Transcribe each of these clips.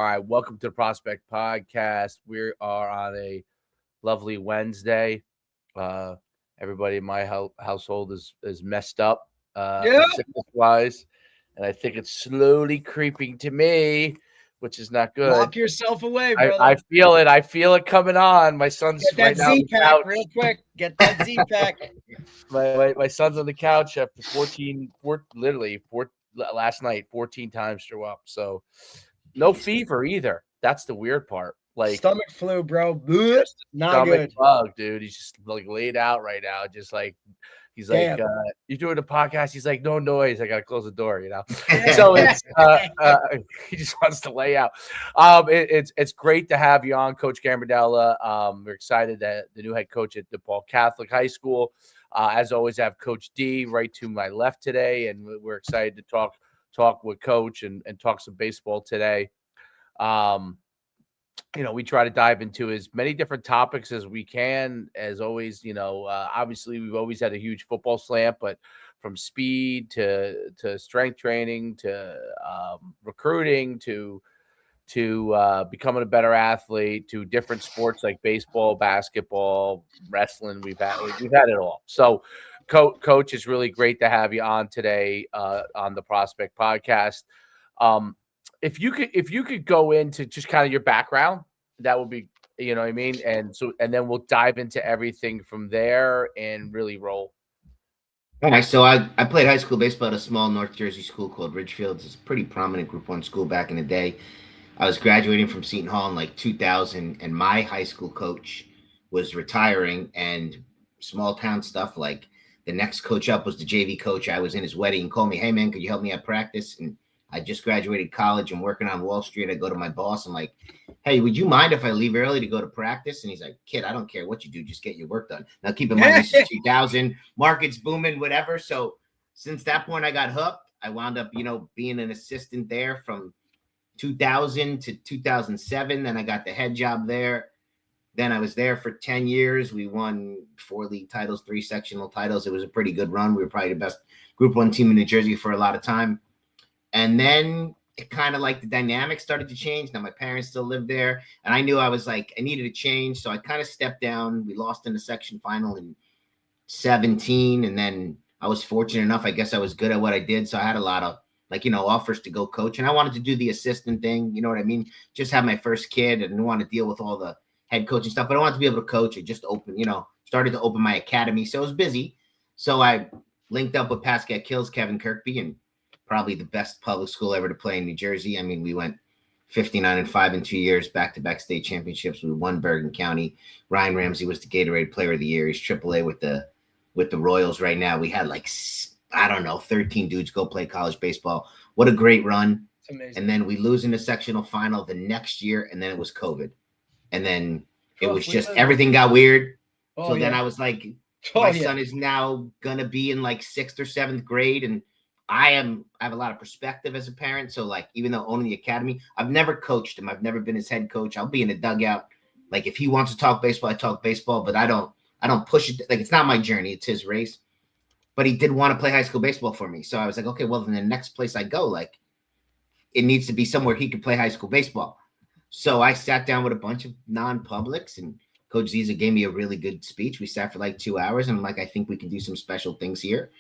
TRIPSports.ai. Welcome to the Prospect Podcast. We are on a lovely Wednesday. Everybody in my household is messed up, sickness-wise, and I think it's slowly creeping to me, which is not good. Lock yourself away, brother. I feel it. I feel it coming on. My son's Get that right now on the Z-Pack couch. real quick. Get that Z-Pack. My son's on the couch after last night, 14 times threw up. So no fever either. That's the weird part. Like stomach flu, bro. Not good. Bug, dude. He's just like laid out right now. Just like he's like, you're doing a podcast. He's like, no noise. I gotta close the door, So it's he just wants to lay out. It's great to have you on, Coach Gambardella. We're excited that the new head coach at DePaul Catholic High School. As always, I have Coach D right to my left today, and we're excited to talk with Coach and talk some baseball today. We try to dive into as many different topics as we can. As always, obviously we've always had a huge football slant, but from speed to strength training to recruiting to becoming a better athlete to different sports like baseball, basketball, wrestling. We've had it all. So, Coach, it's really great to have you on today on the Prospect Podcast. If you could go into just kind of your background, that would be, you know what I mean? And then we'll dive into everything from there and really roll. All right. So I played high school baseball at a small North Jersey school called Ridgefield. It's a pretty prominent Group 1 school back in the day. I was graduating from Seton Hall in like 2000, and my high school coach was retiring, and small town stuff, like the next coach up was the JV coach. I was in his wedding and called me, hey man, could you help me at practice? And I just graduated college and working on Wall Street. I go to my boss. I'm like, hey, would you mind if I leave early to go to practice? And he's like, kid, I don't care what you do. Just get your work done. Now, keep in mind, this is 2000. Market's booming, whatever. So since that point, I got hooked. I wound up, being an assistant there from 2000 to 2007. Then I got the head job there. Then I was there for 10 years. We won 4 league titles, 3 sectional titles. It was a pretty good run. We were probably the best Group 1 team in New Jersey for a lot of time. And then it kind of like the dynamics started to change. Now my parents still live there, and I knew I was like, I needed a change. So I kind of stepped down. We lost in the section final in 17. And then I was fortunate enough. I guess I was good at what I did. So I had a lot of offers to go coach, and I wanted to do the assistant thing. You know what I mean? Just have my first kid. I didn't want to deal with all the head coaching stuff, but I wanted to be able to coach. I just started to open my academy. So I was busy. So I linked up with Pascat Kills, Kevin Kirkby, and probably the best public school ever to play in New Jersey. I mean, we went 59-5 in 2 years, back-to-back state championships. We won Bergen County. Ryan Ramsey was the Gatorade Player of the Year. He's AAA with the Royals right now. We had 13 dudes go play college baseball. What a great run. It's amazing. And then we lose in the sectional final the next year, and then it was COVID. And then it was just everything got weird. Then I was like, my son is now going to be in like 6th or 7th grade, and I have a lot of perspective as a parent. So like, even though owning the academy, I've never coached him. I've never been his head coach. I'll be in the dugout. Like if he wants to talk baseball, I talk baseball, but I don't push it. Like it's not my journey. It's his race. But he did want to play high school baseball for me. So I was like, okay, well, then the next place I go, like it needs to be somewhere he could play high school baseball. So I sat down with a bunch of non-publics, and Coach Ziza gave me a really good speech. We sat for like 2 hours, and I'm like, I think we can do some special things here.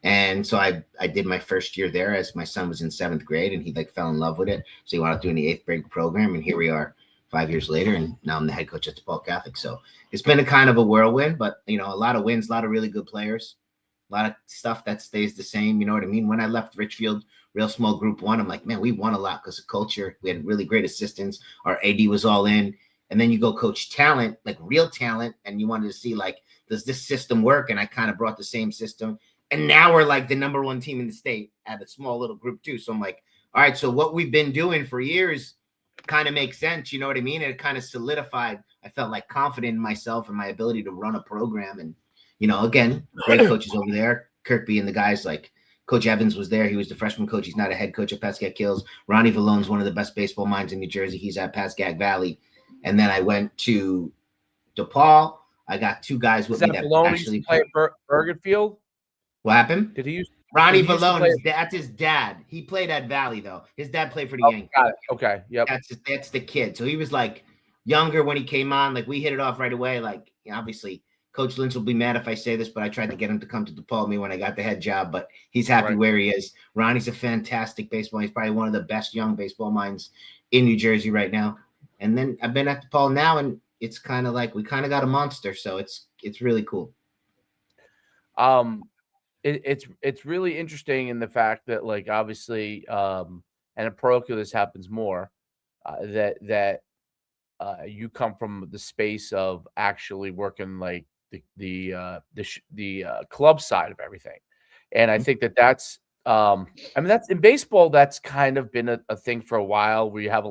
And so I did my first year there as my son was in 7th grade, and he like fell in love with it. So he wound up doing the 8th grade program, and here we are 5 years later, and now I'm the head coach at DePaul Catholic. So it's been a kind of a whirlwind, but a lot of wins, a lot of really good players, a lot of stuff that stays the same. You know what I mean? When I left Richfield, real small Group 1, I'm like, man, we won a lot because of culture. We had really great assistants. Our AD was all in. And then you go coach talent, like real talent, and you wanted to see like, does this system work? And I kind of brought the same system. And now we're like the number 1 team in the state at a small little Group 2. So I'm like, all right, so what we've been doing for years kind of makes sense. You know what I mean? It kind of solidified. I felt like confident in myself and my ability to run a program. And, again, great coaches over there. Kirkby and the guys like Coach Evans was there. He was the freshman coach. He's not a head coach at Pascat Kills. Ronnie Vallone's one of the best baseball minds in New Jersey. He's at Pascack Valley. And then I went to DePaul. I got 2 guys with me that Valone actually play at Bergenfield. What happened? Did he Ronnie he used to Valone, play. that's his dad. He played at Valley though. His dad played for the Oh, Yankees. got it. Okay. Yep. That's the kid. So he was like younger when he came on. Like we hit it off right away. Like obviously, Coach Lynch will be mad if I say this, but I tried to get him to come to DePaul me when I got the head job. But he's happy where he is. Ronnie's a fantastic baseball. He's probably one of the best young baseball minds in New Jersey right now. And then I've been at DePaul now, and it's kind of like we kind of got a monster. So it's really cool. It's really interesting in the fact that, like, obviously, and in parochial this happens more, that you come from the space of actually working like the club side of everything, and I think that's I mean, that's in baseball, that's kind of been a thing for a while, where you have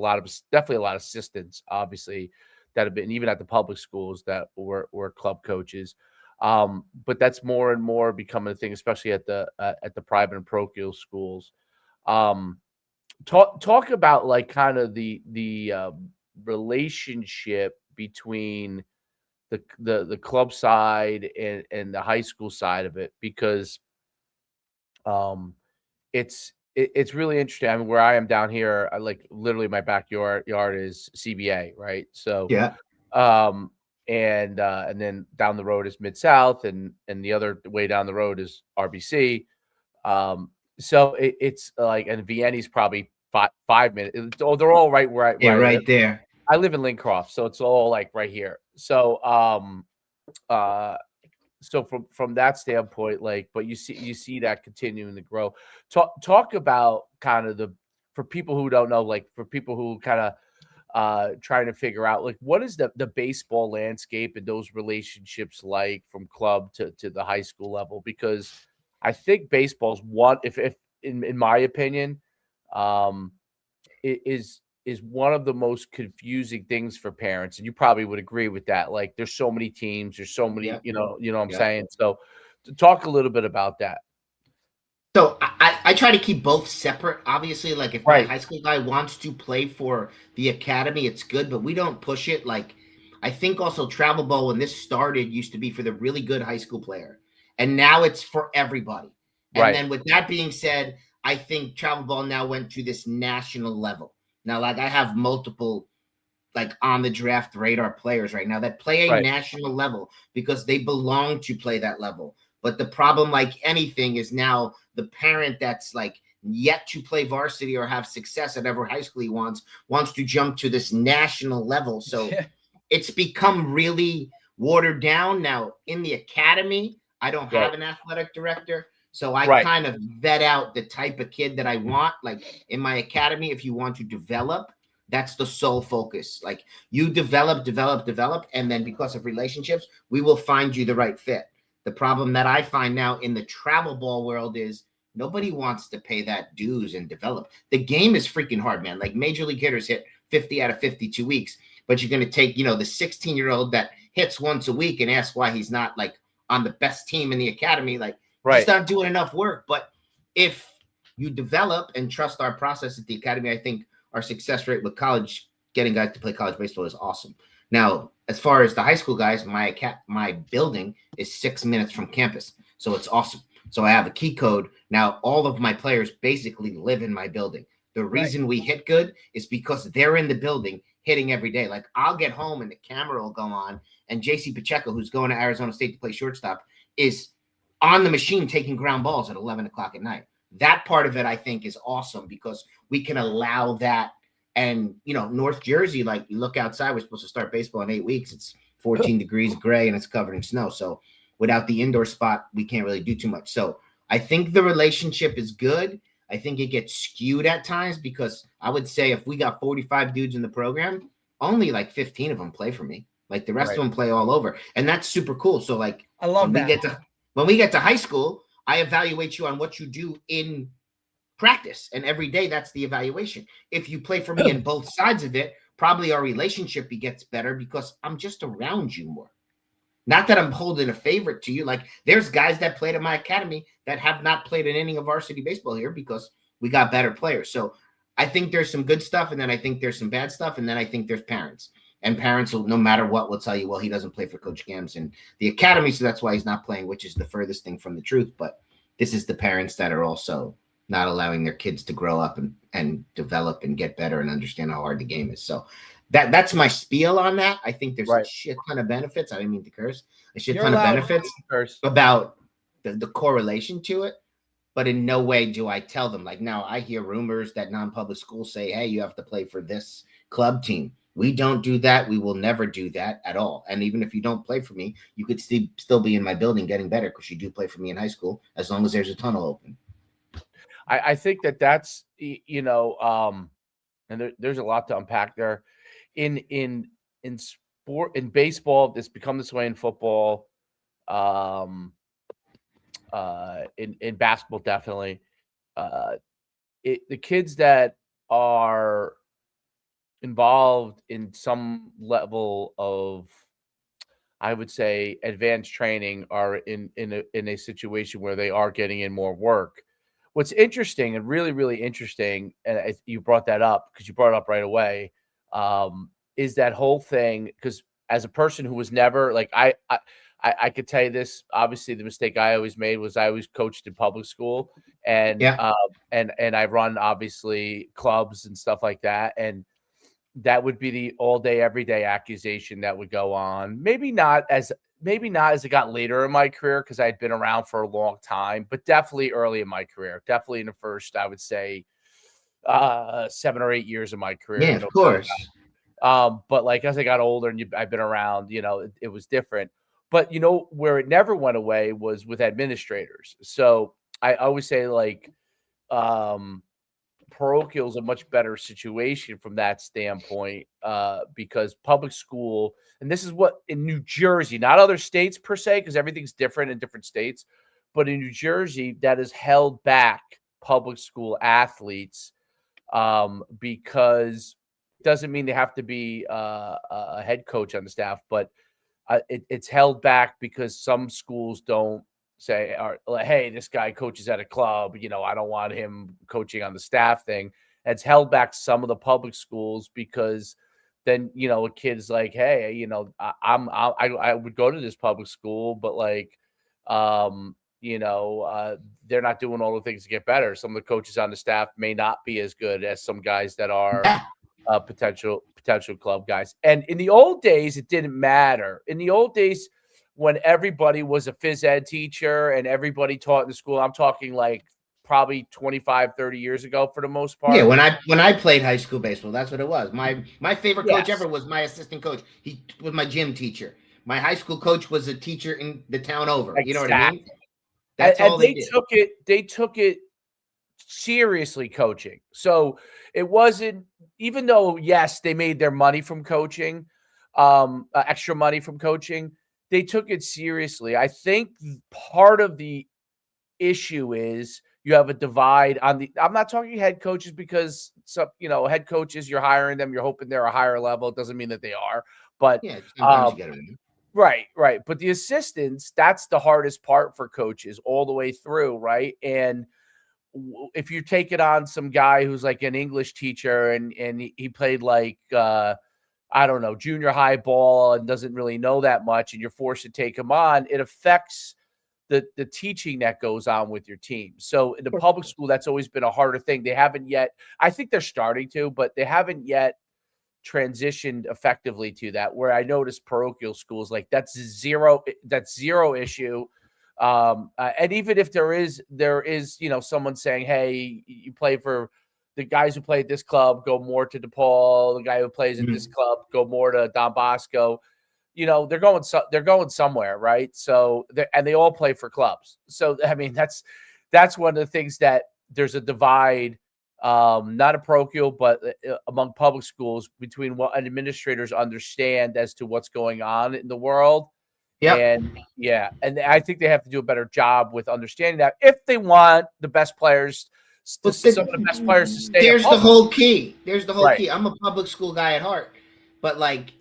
definitely a lot of assistants, obviously, that have been even at the public schools that were club coaches. But that's more and more becoming a thing, especially at the private and parochial schools. Um, talk about like kind of the relationship between the club side and the high school side of it, because it's really interesting. I mean, where I am down here, I like literally my backyard is CBA, right? So Yeah. And then down the road is Mid South, and the other way down the road is RBC. So it's like, and Vienna's probably 5 minutes. They're all right where I right live. there. I live in Lincroft, so it's all like right here. So so from that standpoint, like, but you see that continuing to grow. Talk about kind of for people who don't know, like for people who kind of trying to figure out, like, what is the baseball landscape and those relationships like from club to the high school level? Because I think baseball's one, if in my opinion, it is one of the most confusing things for parents, and you probably would agree with that. Like, there's so many teams, there's so many, you know what I'm saying. So, to talk a little bit about that. So I try to keep both separate. Obviously, like if my high school guy wants to play for the academy, it's good, but we don't push it. Like I think also travel ball, when this started, used to be for the really good high school player, and now it's for everybody. And then with that being said, I think travel ball now went to this national level. Now, like I have multiple like on the draft radar players right now that play a national level because they belong to play that level. But the problem, like anything, is now the parent that's like yet to play varsity or have success at every high school he wants to jump to this national level. So it's become really watered down. Now in the academy, I don't have an athletic director. So I kind of vet out the type of kid that I want. Like in my academy, if you want to develop, that's the sole focus. Like you develop, and then because of relationships, we will find you the right fit. The problem that I find now in the travel ball world is nobody wants to pay that dues and develop. The game is freaking hard, man. Like major league hitters hit 50 out of 52 weeks, but you're going to take, the 16-year-old that hits once a week and ask why he's not like on the best team in the academy. Like he's not doing enough work. But if you develop and trust our process at the academy, I think our success rate with college, getting guys to play college baseball, is awesome. Now, as far as the high school guys, my building is 6 minutes from campus, so it's awesome. So I have a key code. Now, all of my players basically live in my building. The reason we hit good is because they're in the building hitting every day. Like I'll get home and the camera will go on, and JC Pacheco, who's going to Arizona State to play shortstop, is on the machine taking ground balls at 11 o'clock at night. That part of it, I think, is awesome because we can allow that. And, North Jersey, like you look outside, we're supposed to start baseball in 8 weeks. It's 14 degrees gray and it's covered in snow. So without the indoor spot, we can't really do too much. So I think the relationship is good. I think it gets skewed at times because I would say if we got 45 dudes in the program, only like 15 of them play for me. Like the rest of them play all over. And that's super cool. So like I love that. When we get to high school, I evaluate you on what you do in practice, and every day that's the evaluation. If you play for me in both sides of it, probably our relationship gets better because I'm just around you more. Not that I'm holding a favorite to you. Like there's guys that played at my academy that have not played an inning of varsity baseball here because we got better players. So I think there's some good stuff, and then I think there's some bad stuff, and then I think there's parents. And parents will, no matter what, will tell you, well, he doesn't play for Coach Gams in the academy, so that's why he's not playing, which is the furthest thing from the truth. But this is the parents that are also not allowing their kids to grow up and develop and get better and understand how hard the game is. So that's my spiel on that. I think there's a Right. shit ton of benefits. I didn't mean to curse. A shit You're ton of allowed. benefits Curse. about the correlation to it. But in no way do I tell them, like, now I hear rumors that non-public schools say, hey, you have to play for this club team. We don't do that. We will never do that at all. And even if you don't play for me, you could still be in my building getting better because you do play for me in high school, as long as there's a tunnel open. I think that's, you know, and there's a lot to unpack there. In sport, in baseball, it's become this way in football. In basketball, definitely. The kids that are involved in some level of, I would say, advanced training are in a situation where they are getting in more work. What's interesting and really, really interesting, and you brought that up because you brought it up right away, is that whole thing. Because as a person who was never like I could tell you this. Obviously, the mistake I always made was I always coached in public school, and Yeah. and I run obviously clubs and stuff like that, and that would be the all day, every day accusation that would go on. Maybe not as it got later in my career because I'd been around for a long time, but definitely early in my career. Definitely in the first, I would say, 7 or 8 years of my career. Yeah, of course. But like as I got older and I've been around, you know, it was different. But you know where it never went away was with administrators. So I always say like parochial is a much better situation from that standpoint because public school, and this is what in New Jersey, not other states per se, because everything's different in different states, but in New Jersey, that has held back public school athletes because it doesn't mean they have to be a head coach on the staff, but it's held back because some schools don't say, hey, this guy coaches at a club, you know, I don't want him coaching on the staff thing. It's held back some of the public schools because then, you know, a kid's like, hey, you know, I would go to this public school, but like, you know, they're not doing all the things to get better. Some of the coaches on the staff may not be as good as some guys that are potential club guys. And in the old days, it didn't matter. In the old days, when everybody was a phys ed teacher and everybody taught in the school, I'm talking like probably 25, 30 years ago for the most part. Yeah, when I played high school baseball, that's what it was. My favorite coach Yes. ever was my assistant coach. He was my gym teacher. My high school coach was a teacher in the town over. Exactly. You know what I mean? That's all they did. They took it seriously, coaching. So it wasn't, even though yes, they made their money from coaching, extra money from coaching, they took it seriously. I think part of the issue is you have a divide on the, I'm not talking head coaches because some, you know, head coaches, you're hiring them, you're hoping they're a higher level. It doesn't mean that they are, but Yeah, sometimes you get it. right. But the assistants, that's the hardest part for coaches all the way through, right? And if you take it on some guy who's like an English teacher and he played like I don't know, junior high ball and doesn't really know that much, and you're forced to take him on, it affects the teaching that goes on with your team. So in the public school, that's always been a harder thing. They haven't yet, I think they're starting to, but they haven't yet transitioned effectively to that, where I noticed parochial schools, like that's zero issue. And even if there is, you know, someone saying, hey, you play for the guys who play at this club, go more to DePaul. The guy who plays at this club, go more to Don Bosco. You know, they're going somewhere, right? So they all play for clubs. So I mean, that's one of the things that there's a divide, not a parochial, but among public schools between what administrators understand as to what's going on in the world. Yeah. And I think they have to do a better job with understanding that if they want the best players, some of the best players to stay. There's the whole key. Right. Key. I'm a public school guy at heart, but like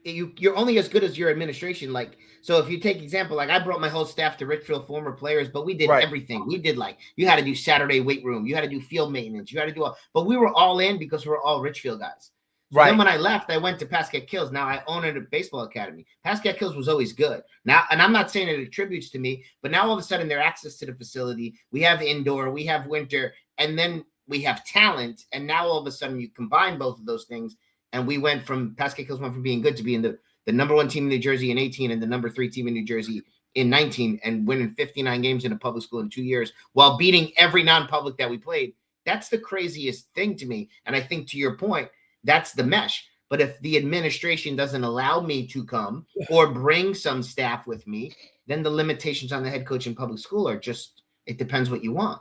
you're only as good as your administration. Like, so if you take example, like I brought my whole staff to Richfield, former players, but we did everything. We did, like, you had to do Saturday weight room, you had to do field maintenance, you had to do but we were all in because we were all Richfield guys. So then when I left, I went to Pascack Hills. Now I own a baseball academy. Pascack Hills was always good. Now, and I'm not saying it attributes to me, but now all of a sudden their access to the facility, we have indoor, we have winter, and then we have talent. And now all of a sudden you combine both of those things. And we went from Pascack Hills went from being good to being the number 1 team in New Jersey in 18 and the number 3 team in New Jersey in 19 and winning 59 games in a public school in 2 years while beating every non-public that we played. That's the craziest thing to me. And I think to your point, that's the mesh. But if the administration doesn't allow me to come or bring some staff with me, then the limitations on the head coach in public school are just, it depends what you want.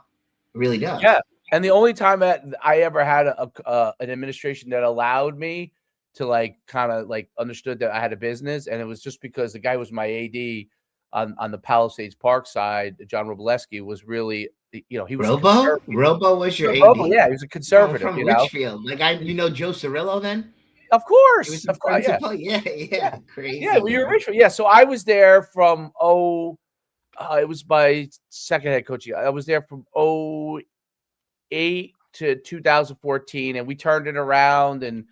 It really does. Yeah. And the only time that I ever had an administration that allowed me to like kind of like understood that I had a business, and it was just because the guy was my AD on the Palisades Park side, John Robleski, was really, he was Robo was your AD. Robo, yeah, he was a conservative. From Richfield. Like you know Joe Cirillo then? Of course. Of course. Yeah. Crazy. Yeah, well, you're Richfield. Yeah. So I was there from it was my second head coach. I was there from 2008 to 2014, and we turned it around, and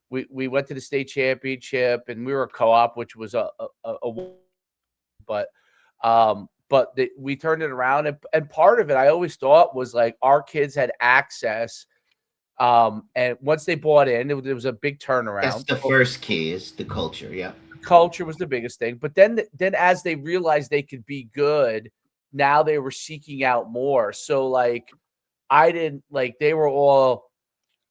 we went to the state championship, and we were a co-op, which was we turned it around, and part of it I always thought was like our kids had access, and once they bought in, it was a big turnaround. That's the first key is the culture. Yeah, culture was the biggest thing, but then as they realized they could be good, now they were seeking out more. So like I didn't like, they were all,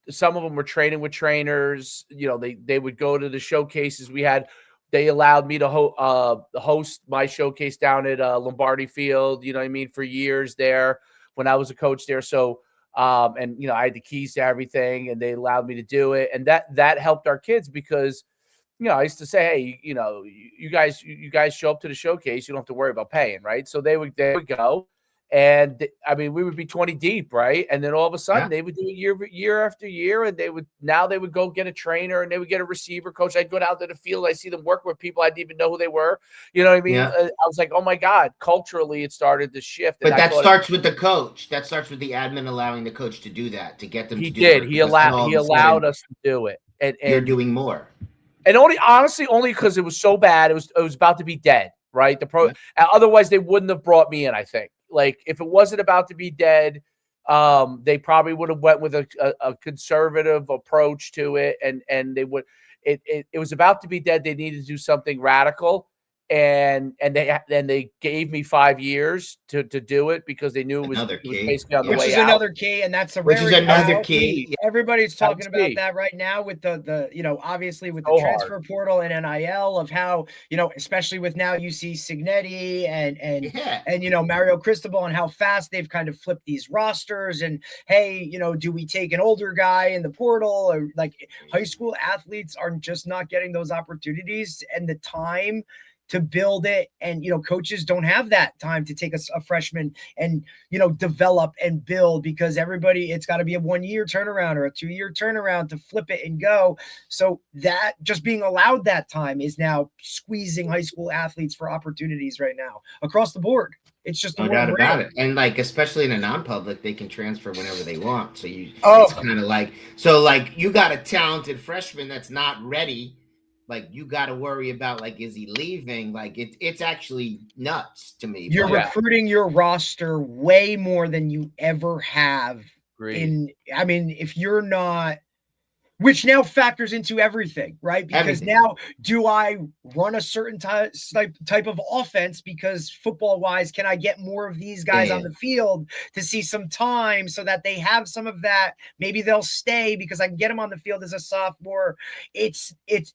some of them were training with trainers, they would go to the showcases we had. They allowed me to host my showcase down at Lombardi Field, for years there when I was a coach there. So, and I had the keys to everything, and they allowed me to do it. And that helped our kids because, I used to say, hey, you guys show up to the showcase, you don't have to worry about paying, right? So they would go. And we would be 20 deep, right? And then all of a sudden they would do it year after year, and they would go get a trainer, and they would get a receiver coach. I'd go down to the field, I see them work with people I didn't even know who they were. You know what I mean? Yeah. I was like, oh my God, culturally it started to shift. But that starts with the coach. That starts with the admin allowing the coach to do that, to get them to do it. He allowed us to do it. And you're doing more. And only because it was so bad. It was about to be dead, right? Otherwise they wouldn't have brought me in, I think. Like if it wasn't about to be dead, they probably would have went with a conservative approach to it, and they would. It was about to be dead. They needed to do something radical, and they gave me 5 years to do it because they knew it was basically on the way out. Which is another key, and that's which is another key. Everybody's talking about that right now with the obviously with the transfer portal and NIL of how, especially with now you see Signetti and Mario Cristobal and how fast they've kind of flipped these rosters, and hey, do we take an older guy in the portal, or like high school athletes are just not getting those opportunities and the time to build it, and coaches don't have that time to take a freshman and develop and build, because it's got to be a 1 year turnaround or a 2 year turnaround to flip it and go. So that just being allowed that time is now squeezing high school athletes for opportunities right now across the board. It's just no doubt about it. And like, especially in a non-public, they can transfer whenever they want. So it's kind of like, you got a talented freshman that's not ready. Like, you got to worry about, like, is he leaving? Like, it's actually nuts to me. You're recruiting your roster way more than you ever have. If you're not, which now factors into everything, right? Because now, do I run a certain type of offense? Because football-wise, can I get more of these guys on the field to see some time so that they have some of that? Maybe they'll stay because I can get them on the field as a sophomore.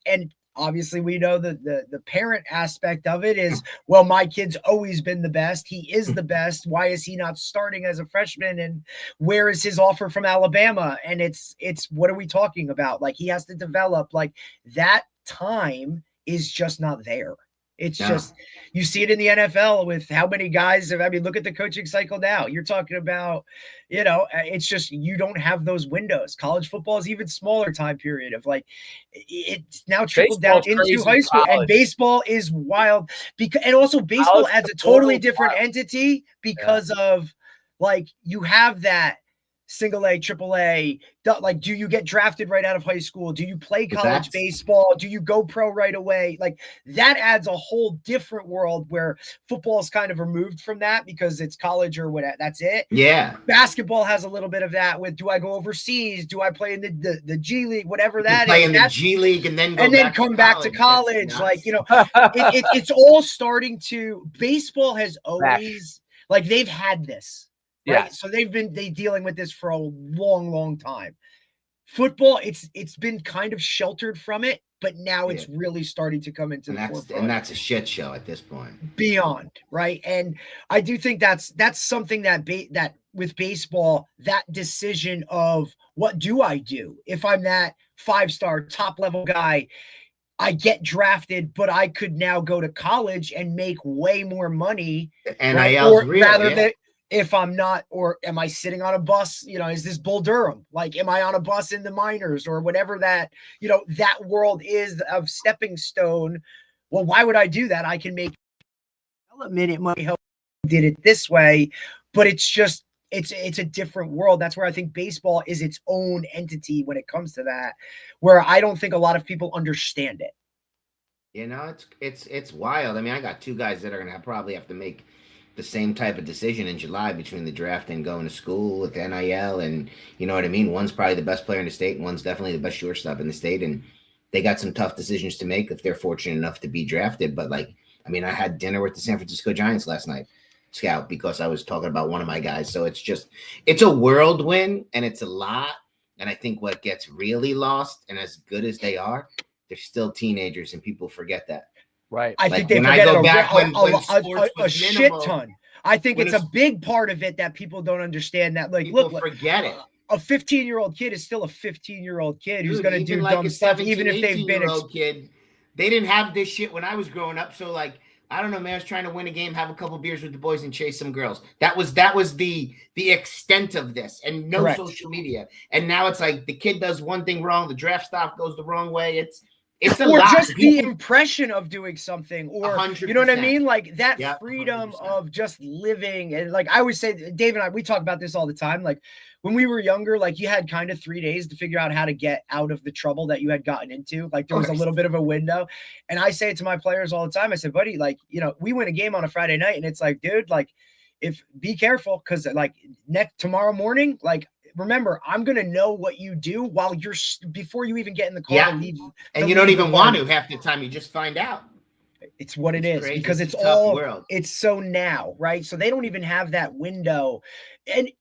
And obviously, we know that the parent aspect of it is, well, my kid's always been the best. He is the best. Why is he not starting as a freshman? And where is his offer from Alabama? And it's what are we talking about? Like, he has to develop. Like, that time is just not there. It's just, you see it in the NFL with how many guys look at the coaching cycle now. You're talking about, it's just, you don't have those windows. College football is even smaller time period of like, it's now trickled down into high school, and baseball is wild and also baseball adds a totally different entity because of like, you have that single A, triple A? Like, do you get drafted right out of high school? Do you play college baseball? Do you go pro right away? Like, that adds a whole different world where football is kind of removed from that because it's college or whatever. That's it. Yeah. Basketball has a little bit of that with, do I go overseas? Do I play in the G League? Whatever that play is. in the G League and then come back to college. Like, you know, it's all starting to, baseball has always, like, they've had this. Right. So they've been dealing with this for a long, long time. Football, it's been kind of sheltered from it, but now it's really starting to come into the forefront. And that's a shit show at this point. Beyond, right? And I do think that's something that with baseball, that decision of what do I do if I'm that 5-star top level guy, I get drafted, but I could now go to college and make way more money. Right? Or rather than if I'm not, or am I sitting on a bus? You know, is this Bull Durham? Like, am I on a bus in the minors or whatever that, you know, that world is of stepping stone? Well, why would I do that? I can make development. It might help. Did it this way, but it's just, it's a different world. That's where I think baseball is its own entity when it comes to that, where I don't think a lot of people understand it. You know, it's wild. I mean, I got 2 guys that are going to probably have to make the same type of decision in July between the draft and going to school with NIL, and you know what I mean? One's probably the best player in the state, and one's definitely the best shortstop in the state, and they got some tough decisions to make if they're fortunate enough to be drafted. But like, I mean, I had dinner with the San Francisco Giants last night, Scout, because I was talking about one of my guys. So it's a whirlwind, and it's a lot. And I think what gets really lost, and as good as they are, they're still teenagers, and people forget that. Right. I think they forget a shit ton. I think it's a big part of it that people don't understand that. Like, look, forget it. A 15-year-old kid is still a 15-year-old kid who's going to do dumb stuff, even if they've been kid. They didn't have this shit when I was growing up. So like, I don't know, man. I was trying to win a game, have a couple beers with the boys, and chase some girls. That was the extent of this, and no social media. And now it's like the kid does one thing wrong, the draft stock goes the wrong way. It's a or lot. Just the impression of doing something, or 100%. You know what I mean? Like that freedom 100%. Of just living. And like I always say, Dave and I, we talk about this all the time. Like when we were younger, like you had kind of 3 days to figure out how to get out of the trouble that you had gotten into. Like there was a little bit of a window. And I say it to my players all the time. I said, buddy, like, you know, we win a game on a Friday night, and it's like, dude, like, be careful, because like tomorrow morning, like, remember, I'm going to know what you do before you even get in the car. Yeah. And you don't even want to half the time. You just find out. It's what it is, crazy. Because it's so now, right? So they don't even have that window.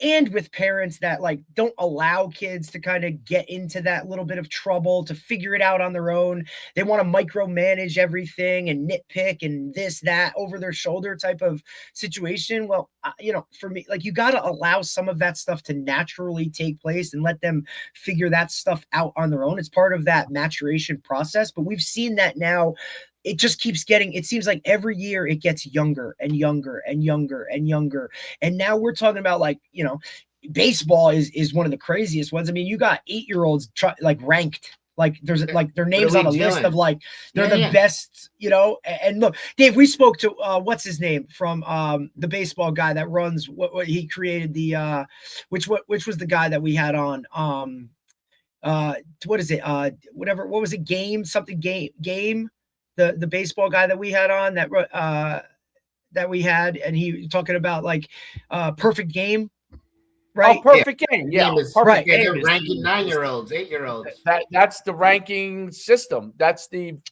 And with parents that like don't allow kids to kind of get into that little bit of trouble, to figure it out on their own. They want to micromanage everything and nitpick and this, that over their shoulder type of situation. Well, you know, for me, like, you got to allow some of that stuff to naturally take place and let them figure that stuff out on their own. It's part of that maturation process. But we've seen that now. It just keeps getting, it seems like every year it gets younger and younger and younger and younger. And now we're talking about, like, you know, baseball is one of the craziest ones. I mean, you got 8-year-olds like ranked, like there's like their names on a list of like, they're the best, you know. And look, Dave, we spoke to, what's his name from the baseball guy that runs what he created the, which was the guy that we had on, what is it? What was it? Game. The baseball guy that we had on that we had, and he talking about like perfect game, right? Oh, perfect game. Yeah. Perfect game. They're ranking 9-year-olds, 8-year-olds. That's the ranking system.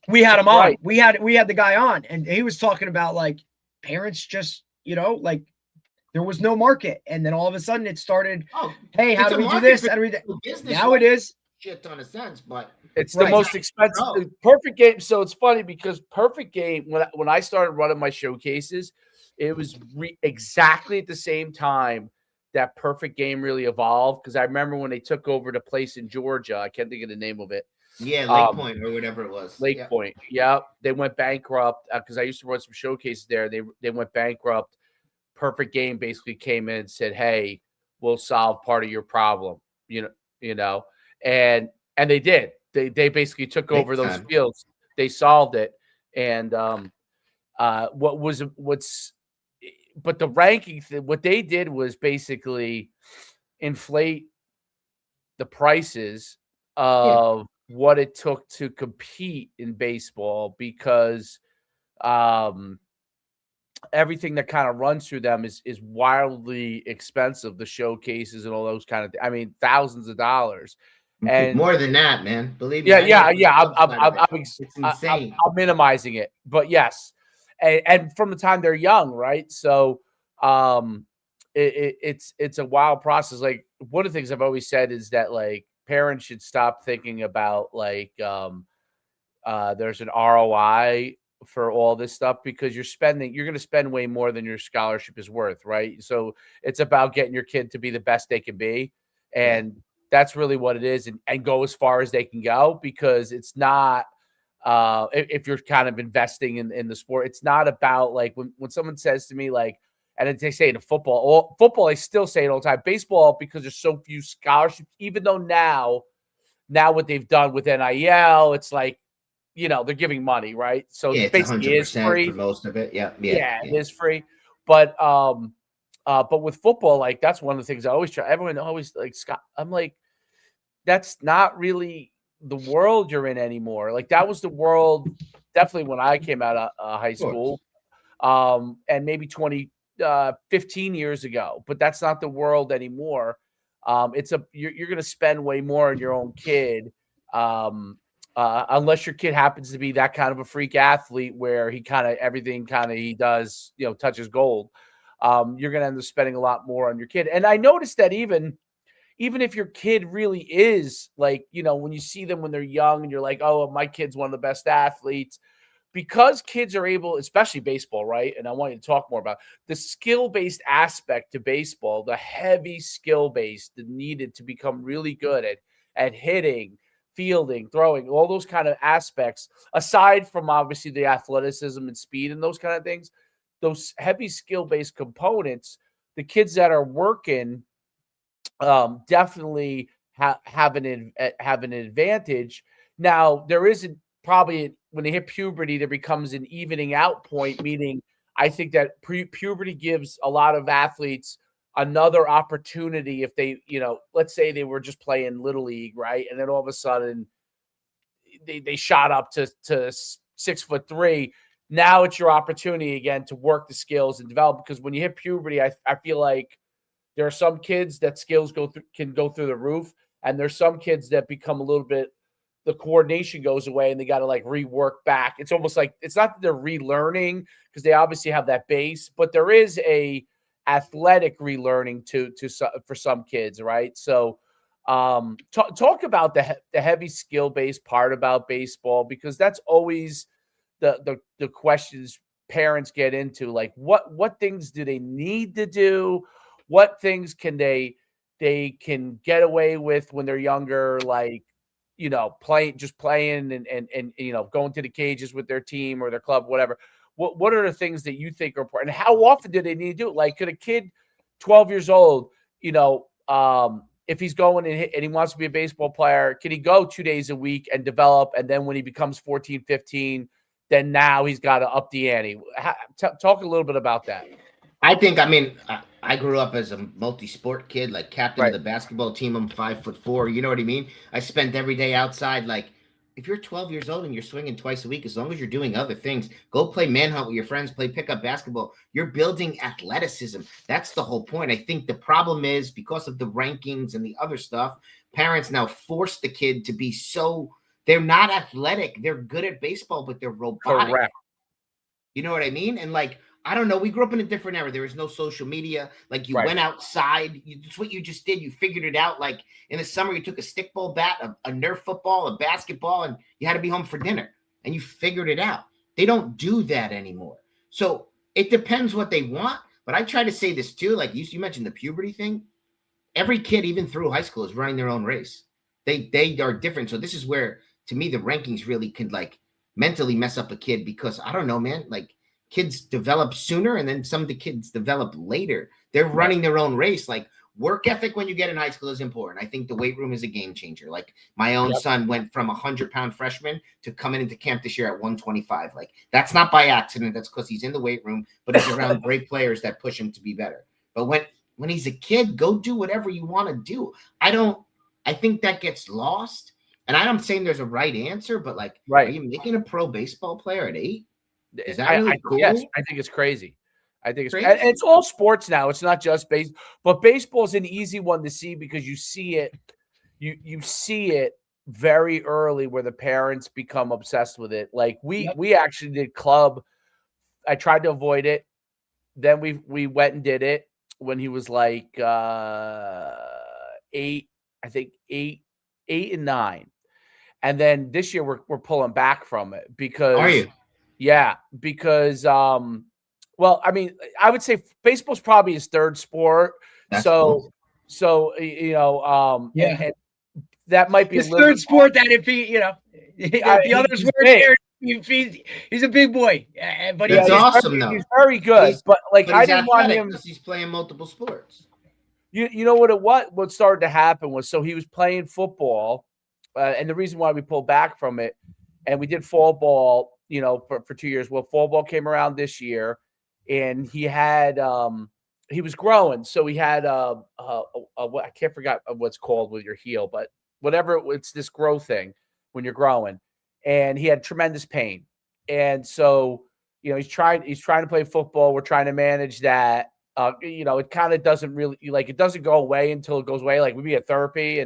We had him on. We had the guy on, and he was talking about like parents just, you know, like there was no market, and then all of a sudden it started. Oh, hey, how do we do this? How do we do that? Now it is. Shit ton of sense, but it's the most expensive. Perfect game. So it's funny because perfect game, when I started running my showcases, it was exactly at the same time that perfect game really evolved. Because I remember when they took over the place in Georgia, I can't think of the name of it. Yeah, Lake Point or whatever it was. Lake Point. Yeah, they went bankrupt because I used to run some showcases there. They went bankrupt. Perfect game basically came in and said, "Hey, we'll solve part of your problem." You know. And they did. They basically took over those fields. They solved it. And but the ranking, what they did was basically inflate the prices of what it took to compete in baseball, because everything that kind of runs through them is wildly expensive. The showcases and all those kind of, I mean, thousands of dollars. And more than that, man. Believe me. Yeah. It's insane. I'm minimizing it, but yes, and from the time they're young, right? So, it's a wild process. Like, one of the things I've always said is that, like, parents should stop thinking about, like, there's an ROI for all this stuff, because you're going to spend way more than your scholarship is worth, right? So it's about getting your kid to be the best they can be, and that's really what it is, and go as far as they can go, because it's not if you're kind of investing in the sport, it's not about, like, when someone says to me, like, and they say it in football, I still say it all the time. Baseball, because there's so few scholarships, even though now what they've done with NIL, it's like, they're giving money, right? So it's basically, is free for most of it. Yeah, it is free. But with football, like, that's one of the things I always try. Everyone always, like, Scott, I'm like, that's not really the world you're in anymore. Like, that was the world definitely when I came out of high school, and maybe 15 years ago. But that's not the world anymore. You're going to spend way more on your own kid. Unless your kid happens to be that kind of a freak athlete where everything he does, touches gold. You're going to end up spending a lot more on your kid. And I noticed that even if your kid really is, like, when you see them when they're young and you're like, oh, my kid's one of the best athletes, because kids are able, especially baseball, right? And I want you to talk more about the skill-based aspect to baseball, the heavy skill-based needed to become really good at hitting, fielding, throwing, all those kind of aspects, aside from obviously the athleticism and speed and those kind of things, those heavy skill-based components, the kids that are working definitely have an advantage. Now, there isn't probably, when they hit puberty, there becomes an evening out point, meaning I think that puberty gives a lot of athletes another opportunity. If they, let's say they were just playing little league, right? And then all of a sudden they shot up to 6'3". Now it's your opportunity again to work the skills and develop, because when you hit puberty, I feel like there are some kids that skills can go through the roof, and there's some kids that become a little bit, the coordination goes away and they got to, like, rework back. It's almost like, it's not that they're relearning, because they obviously have that base, but there is a athletic relearning for some kids, right? So talk about the heavy skill based part about baseball, because that's always the questions parents get into, like, what things do they need to do, what things can they can get away with when they're younger, like, playing and going to the cages with their team or their club, whatever. What are the things that you think are important? How often do they need to do it? Like, could a kid 12 years old, if he's going and he wants to be a baseball player, can he go 2 days a week and develop? And then when he becomes 14, 15, then now he's got to up the ante. Talk a little bit about that. I think, I grew up as a multi-sport kid, like captain of the basketball team. I'm 5'4". You know what I mean? I spent every day outside. Like, if you're 12 years old and you're swinging twice a week, as long as you're doing other things, go play manhunt with your friends, play pickup basketball. You're building athleticism. That's the whole point. I think the problem is, because of the rankings and the other stuff, parents now force the kid to be they're not athletic. They're good at baseball, but they're robotic. Correct. You know what I mean? And, like, I don't know. We grew up in a different era. There was no social media. Like, you went outside. It's what you just did. You figured it out. Like, in the summer, you took a stickball bat, a Nerf football, a basketball, and you had to be home for dinner. And you figured it out. They don't do that anymore. So it depends what they want. But I try to say this too. Like, you mentioned the puberty thing. Every kid, even through high school, is running their own race. They are different. So this is where, to me, the rankings really can, like, mentally mess up a kid, because I don't know, man. Like, kids develop sooner, and then some of the kids develop later. They're running their own race. Like, work ethic when you get in high school is important. I think the weight room is a game changer. Like, my own son went from 100-pound freshman to coming into camp this year at 125. Like, that's not by accident. That's because he's in the weight room, but he's around great players that push him to be better. But when when he's a kid, go do whatever you want to do. I think that gets lost. And I'm saying there's a right answer, but like, are you making a pro baseball player at 8? Is that really cool? Yes, I think it's crazy. I think it's crazy. And it's all sports now. It's not just baseball, but baseball is an easy one to see because you see it. You see it very early where the parents become obsessed with it. Like we actually did club. I tried to avoid it. Then we went and did it when he was like 8, I think 8 and 9. And then this year we're pulling back from it because are you? Yeah, because well, I mean, I would say baseball's probably his third sport. That's cool. So and that might be his third sport. That if he, if the others weren't there, he's a big boy. But he's awesome though. He's very good. But I didn't want him because he's playing multiple sports. You know what started to happen was, so he was playing football, and the reason why we pulled back from it, and we did fall ball, for 2 years. Well, fall ball came around this year, and he had he was growing, so he had what I can't forget what's called with your heel, but whatever, it's this growth thing when you're growing, and he had tremendous pain, and so he's trying to play football. We're trying to manage that. It kind of doesn't really it doesn't go away until it goes away. Like we be at therapy,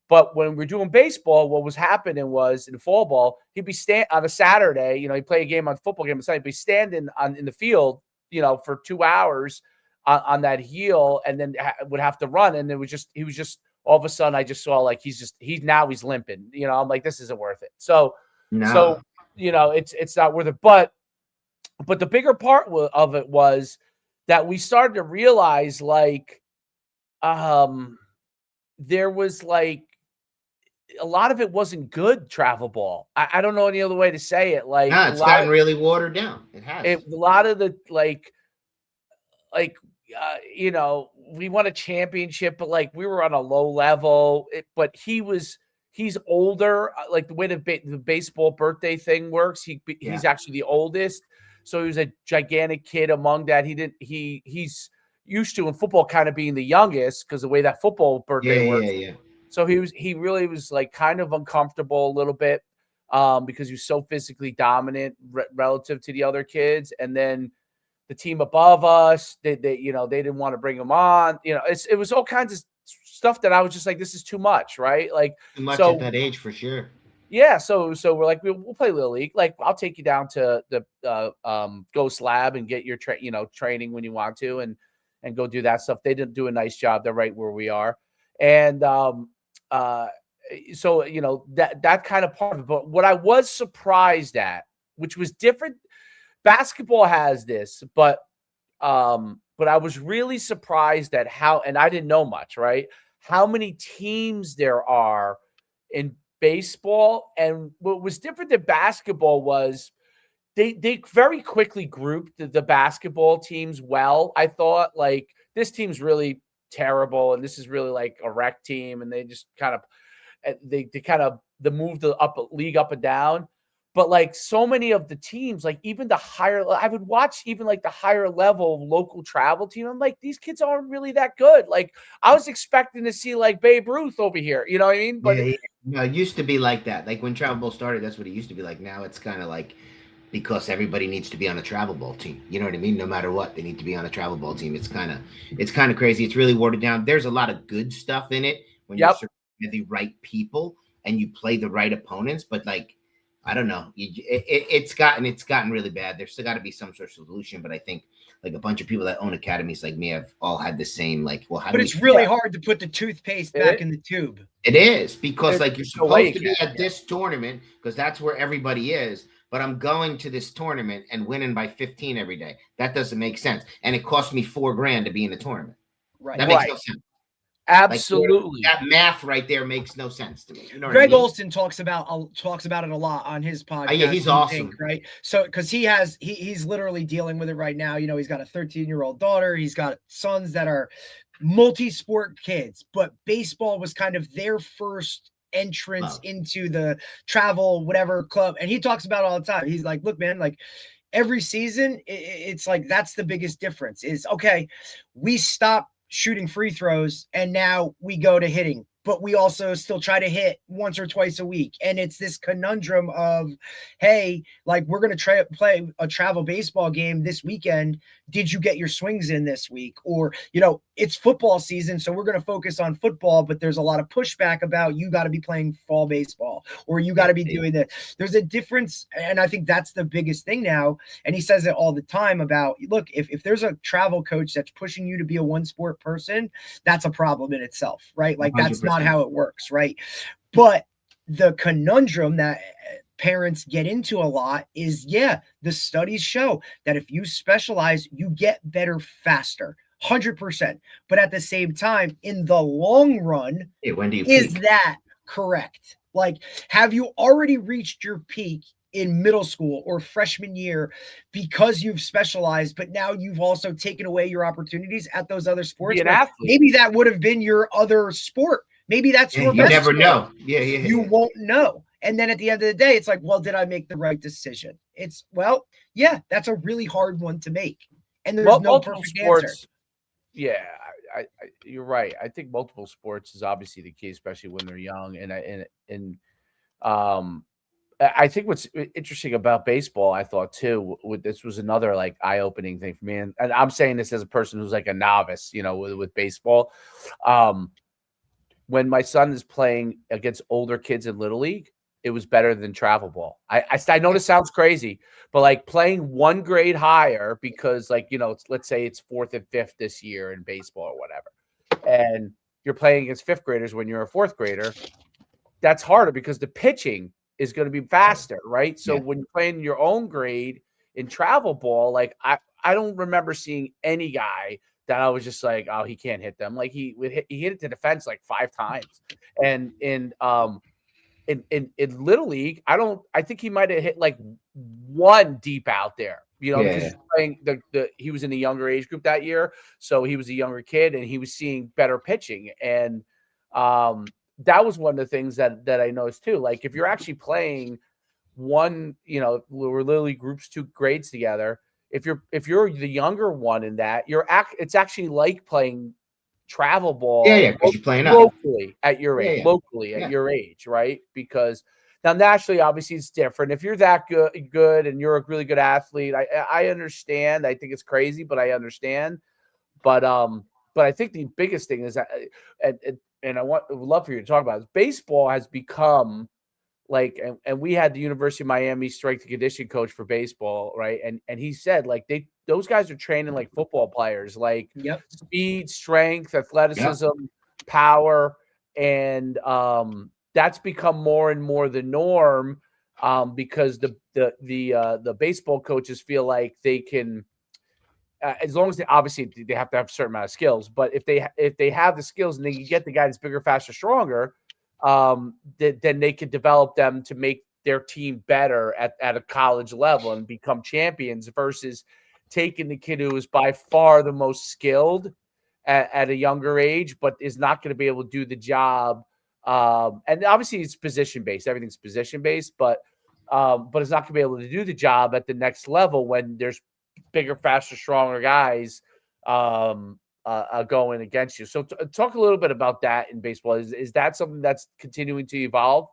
but when we're doing baseball, what was happening was in fall ball, he'd be on a Saturday, he'd play a game on football game on Sunday, he'd be standing in the field, for 2 hours on that heel, and then would have to run. And he was just all of a sudden, I just saw he's limping. I'm like, this isn't worth it. So it's not worth it. But the bigger part of it was that we started to realize there was a lot of it wasn't good travel ball. I don't know any other way to say it. It's gotten really watered down. It has. A lot of the we won a championship, but we were on a low level. But he's older. The way the baseball birthday thing works, he's actually the oldest. So he was a gigantic kid among that. He's used to in football kind of being the youngest because the way that football birthday works. Yeah. So he really was kind of uncomfortable a little bit because he was so physically dominant relative to the other kids. And then the team above us, they didn't want to bring him on. It was all kinds of stuff that I was just like, this is too much, right? Too much at that age for sure. Yeah, so we're like, we'll play Little League. I'll take you down to the Ghost Lab and get your training when you want to, and go do that stuff. They didn't do a nice job. They're right where we are, and so that kind of part of it. But what I was surprised at, which was different, basketball has this, but I was really surprised at how, and I didn't know much, right? How many teams there are in baseball. And what was different than basketball was they very quickly grouped the basketball teams well. I thought this team's really terrible and this is really a rec team, and they just kind of they moved the league up and down. But so many of the teams, even the higher, I would watch even the higher level local travel team. I'm like, these kids aren't really that good. I was expecting to see Babe Ruth over here. You know what I mean? But No, it used to be like that. When travel ball started, that's what it used to be like. Now it's kind of because everybody needs to be on a travel ball team. You know what I mean? No matter what, they need to be on a travel ball team. It's kind of crazy. It's really watered down. There's a lot of good stuff in it when you're surrounded the right people and you play the right opponents. But I don't know. It's gotten really bad. There's still got to be some sort of solution. But I think a bunch of people that own academies like me have all had the same but it's really hard to put the toothpaste back in the tube. It is because you're supposed to be at this tournament because that's where everybody is. But I'm going to this tournament and winning by 15 every day. That doesn't make sense. And it cost me $4,000 to be in the tournament. Right. That makes no sense. Absolutely. That math right there makes no sense to me. You know Greg Olson talks about it a lot on his podcast. Yeah, he's awesome. Right. So because he's literally dealing with it right now. He's got a 13-year-old daughter. He's got sons that are multi-sport kids, but baseball was kind of their first entrance into the travel, whatever club. And he talks about it all the time. He's like, look, man, every season, it's that's the biggest difference is, okay, we stop shooting free throws, and now we go to hitting, but we also still try to hit once or twice a week. And it's this conundrum of, hey, like, we're going to play a travel baseball game this weekend. Did you get your swings in this week? Or, it's football season, so we're going to focus on football, but there's a lot of pushback about you got to be playing fall baseball, or you got to be doing that. There's a difference. And I think that's the biggest thing now. And he says it all the time about, look, if there's a travel coach that's pushing you to be a one sport person, that's a problem in itself, right? Like, that's 100%. not how it works, right? But the conundrum that parents get into a lot is, the studies show that if you specialize, you get better faster, 100%. But at the same time, in the long run, when do you is peak? that correct? Like, have you already reached your peak in middle school or freshman year because you've specialized, but now you've also taken away your opportunities at those other sports? Maybe that would have been your other sport. Maybe that's your best. You never know. You won't know. And then at the end of the day, it's like, well, did I make the right decision? It's, well, that's a really hard one to make. And there's no perfect answer. Yeah, you're right. I think multiple sports is obviously the key, especially when they're young. And I think what's interesting about baseball, I thought too, this was another like eye-opening thing for me. And I'm saying this as a person who's like a novice, with baseball. When my son is playing against older kids in Little League, it was better than travel ball. I know this sounds crazy, but like playing one grade higher, because like, let's say it's 4th and 5th this year in baseball or whatever, and you're playing against 5th graders when you're a 4th grader, that's harder because the pitching is going to be faster, right? So when you're playing your own grade in travel ball, like I don't remember seeing any guy that I was just like, oh, he can't hit them. Like he hit it to the fence like 5 times. And in Little League, I think he might have hit like 1 deep out there, because he's playing he was in the younger age group that year. So he was a younger kid and he was seeing better pitching. And that was one of the things that I noticed too. Like if you're actually playing one, we're literally groups 2 grades together. If you're the younger one in that, it's actually like playing travel ball. Because you're playing locally at your age, your age, right? Because now nationally, obviously, it's different. If you're that good and you're a really good athlete, I understand. I think it's crazy, but I understand. But I think the biggest thing is that, and I would love for you to talk about it, baseball has become like, and we had the University of Miami strength and conditioning coach for baseball, right? And he said like those guys are training like football players, like speed, strength, athleticism, power, and that's become more and more the norm, because the baseball coaches feel like they can. As long as they have to have a certain amount of skills, but if they have the skills and they can get the guy that's bigger, faster, stronger, then they could develop them to make their team better at a college level and become champions, versus taking the kid who is by far the most skilled at a younger age, but is not going to be able to do the job. And obviously it's position based. Everything's position based, but it's not going to be able to do the job at the next level when there's bigger, faster, stronger guys going against you. So talk a little bit about that in baseball. Is that something that's continuing to evolve?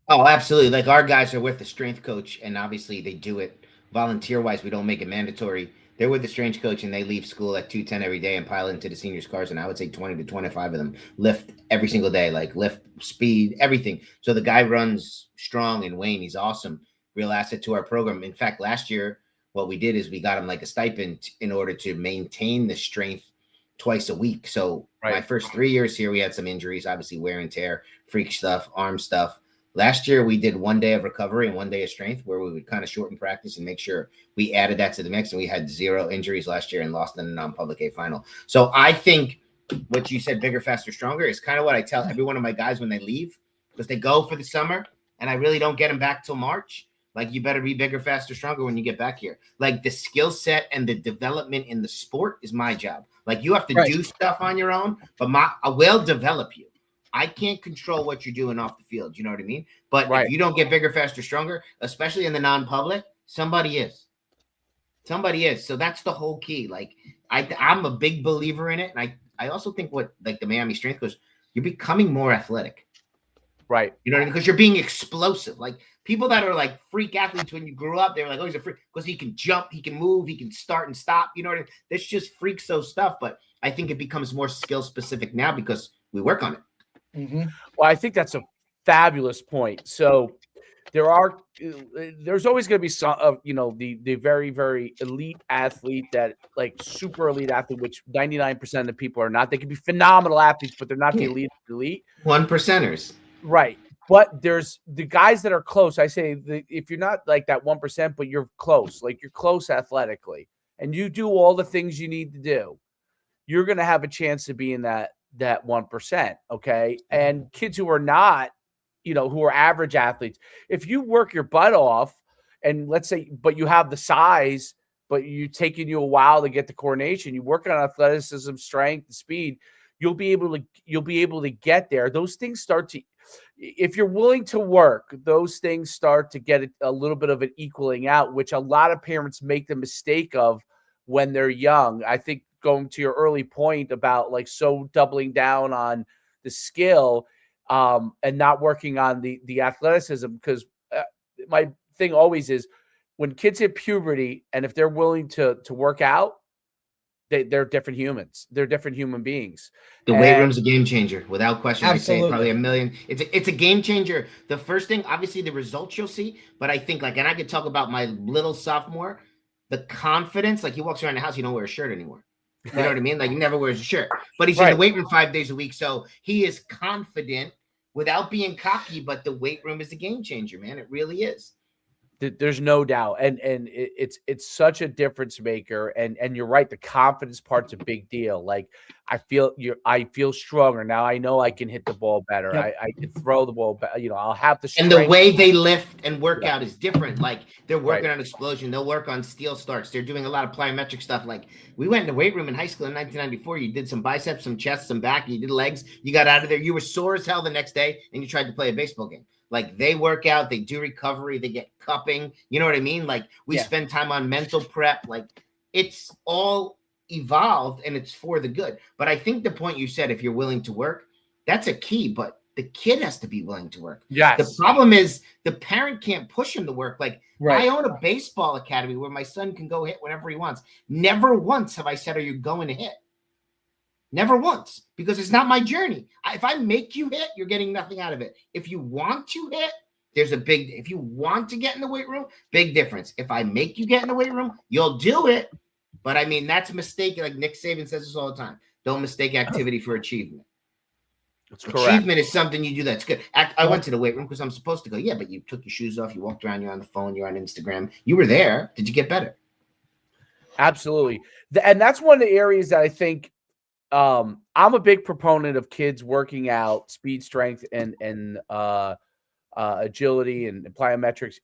Oh, absolutely. Like our guys are with the strength coach, and obviously they do it volunteer wise. We don't make it mandatory. They're with the strength coach and they leave school at 2:10 every day and pile into the seniors' cars. And I would say 20 to 25 of them lift every single day, like lift, speed, everything. So the guy runs strong, and Wayne, he's awesome. Real asset to our program. In fact, last year, what we did is we got him like a stipend in order to maintain the strength twice a week. So my first 3 years here, we had some injuries, obviously wear and tear, freak stuff, arm stuff. Last year, we did 1 day of recovery and 1 day of strength, where we would kind of shorten practice and make sure we added that to the mix. And we had 0 injuries last year and lost in a non-public A final. So I think what you said, bigger, faster, stronger, is kind of what I tell every one of my guys when they leave, because they go for the summer and I really don't get them back till March. Like, you better be bigger, faster, stronger when you get back here. Like, the skill set and the development in the sport is my job. Like, you have to do stuff on your own, but I will develop you. I can't control what you're doing off the field. You know what I mean? But if you don't get bigger, faster, stronger, especially in the non-public, somebody is. Somebody is. So that's the whole key. Like, I'm a big believer in it. And I also think what like the Miami strength coach, you're becoming more athletic. Right. You know what I mean? Because you're being explosive. Like people that are like freak athletes when you grew up, they were like, oh, he's a freak because he can jump, he can move, he can start and stop. You know what I mean? That's just freak show stuff. But I think it becomes more skill specific now because we work on it. Mm-hmm. Well, I think that's a fabulous point. So there's always going to be some of, the very, very elite athlete, that like super elite athlete, which 99% of the people are not. They can be phenomenal athletes, but they're not the elite. 1%ers. Right. But there's the guys that are close. I say if you're not like that 1%, but you're close, like you're close athletically, and you do all the things you need to do, you're going to have a chance to be in that 1%. Okay. And kids who are not, who are average athletes, if you work your butt off, and let's say, but you have the size, but you taking you a while to get the coordination, you work on athleticism, strength, and speed, you'll be able to get there. Those things start to, if you're willing to work, those things start to get a little bit of an equaling out, which a lot of parents make the mistake of when they're young. I think going to your early point about like so doubling down on the skill and not working on the athleticism, because my thing always is when kids hit puberty, and if they're willing to work out, they're different humans. They're different human beings. The weight room's a game changer, without question. Absolutely. I say it probably a million. It's a game changer. The first thing, obviously, the results you'll see, but I think like, and I could talk about my little sophomore, the confidence. Like he walks around the house, he don't wear a shirt anymore. You know what I mean? Like he never wears a shirt, but he's in the weight room 5 days a week, so he is confident without being cocky. But the weight room is a game changer, man. It really is. There's no doubt, and it's such a difference maker, and you're right. The confidence part's a big deal. Like I feel stronger now. I know I can hit the ball better. Yep. I can throw the ball better. I'll have the strength. And the way they lift and work out is different. Like they're working on explosion. They'll work on steel starts. They're doing a lot of plyometric stuff. Like we went in the weight room in high school in 1994. You did some biceps, some chest, some back. You did legs. You got out of there. You were sore as hell the next day, and you tried to play a baseball game. Like they work out, they do recovery, they get cupping. You know what I mean? Like we spend time on mental prep. Like it's all evolved and it's for the good. But I think the point you said, if you're willing to work, that's a key. But the kid has to be willing to work. Yes. The problem is the parent can't push him to work. Like I own a baseball academy where my son can go hit whenever he wants. Never once have I said, are you going to hit? Never once, because it's not my journey. If I make you hit, you're getting nothing out of it. If you want to hit, if you want to get in the weight room, big difference. If I make you get in the weight room, you'll do it. But I mean, that's a mistake. Like Nick Saban says this all the time. Don't mistake activity for achievement. That's correct. Achievement is something you do that's good. I went to the weight room because I'm supposed to go. Yeah, but you took your shoes off. You walked around. You're on the phone. You're on Instagram. You were there. Did you get better? Absolutely. And that's one of the areas that I think I'm a big proponent of kids working out speed, strength, and agility and plyometrics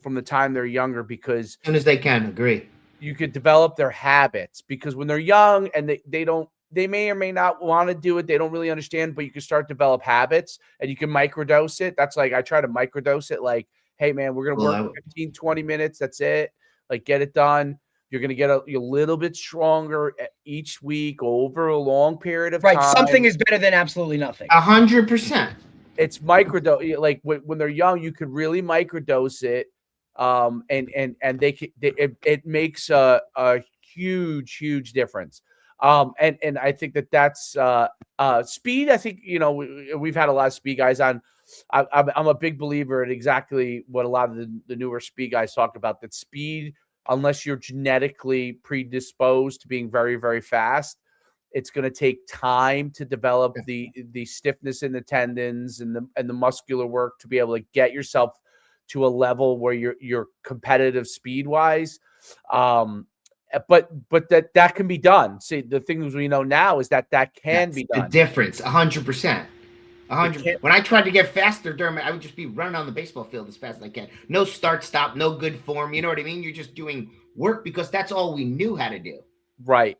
from the time they're younger, because as soon as they can. Agree. You could develop their habits, because when they're young and they may or may not want to do it, they don't really understand, but you can start to develop habits and you can microdose it. That's like I try to microdose it. Like, hey man, we're gonna work 15, 20 minutes. That's it. Like get it done. You're going to get a little bit stronger each week over a long period of time. Something is better than absolutely nothing. 100%. It's microdose. Like when they're young, you could really microdose it, and it makes a huge difference. And I think that's speed. I think we've had a lot of speed guys on. I'm a big believer in exactly what a lot of the newer speed guys talk about. That speed, unless you're genetically predisposed to being very, very fast, it's going to take time to develop the stiffness in the tendons and the muscular work to be able to get yourself to a level where you're competitive speed wise. But that can be done. See, the things we know now is that can be done. The difference, 100%. 100. When I tried to get faster, Dermot, I would just be running on the baseball field as fast as I can. No start, stop, no good form. You know what I mean? You're just doing work because that's all we knew how to do. Right.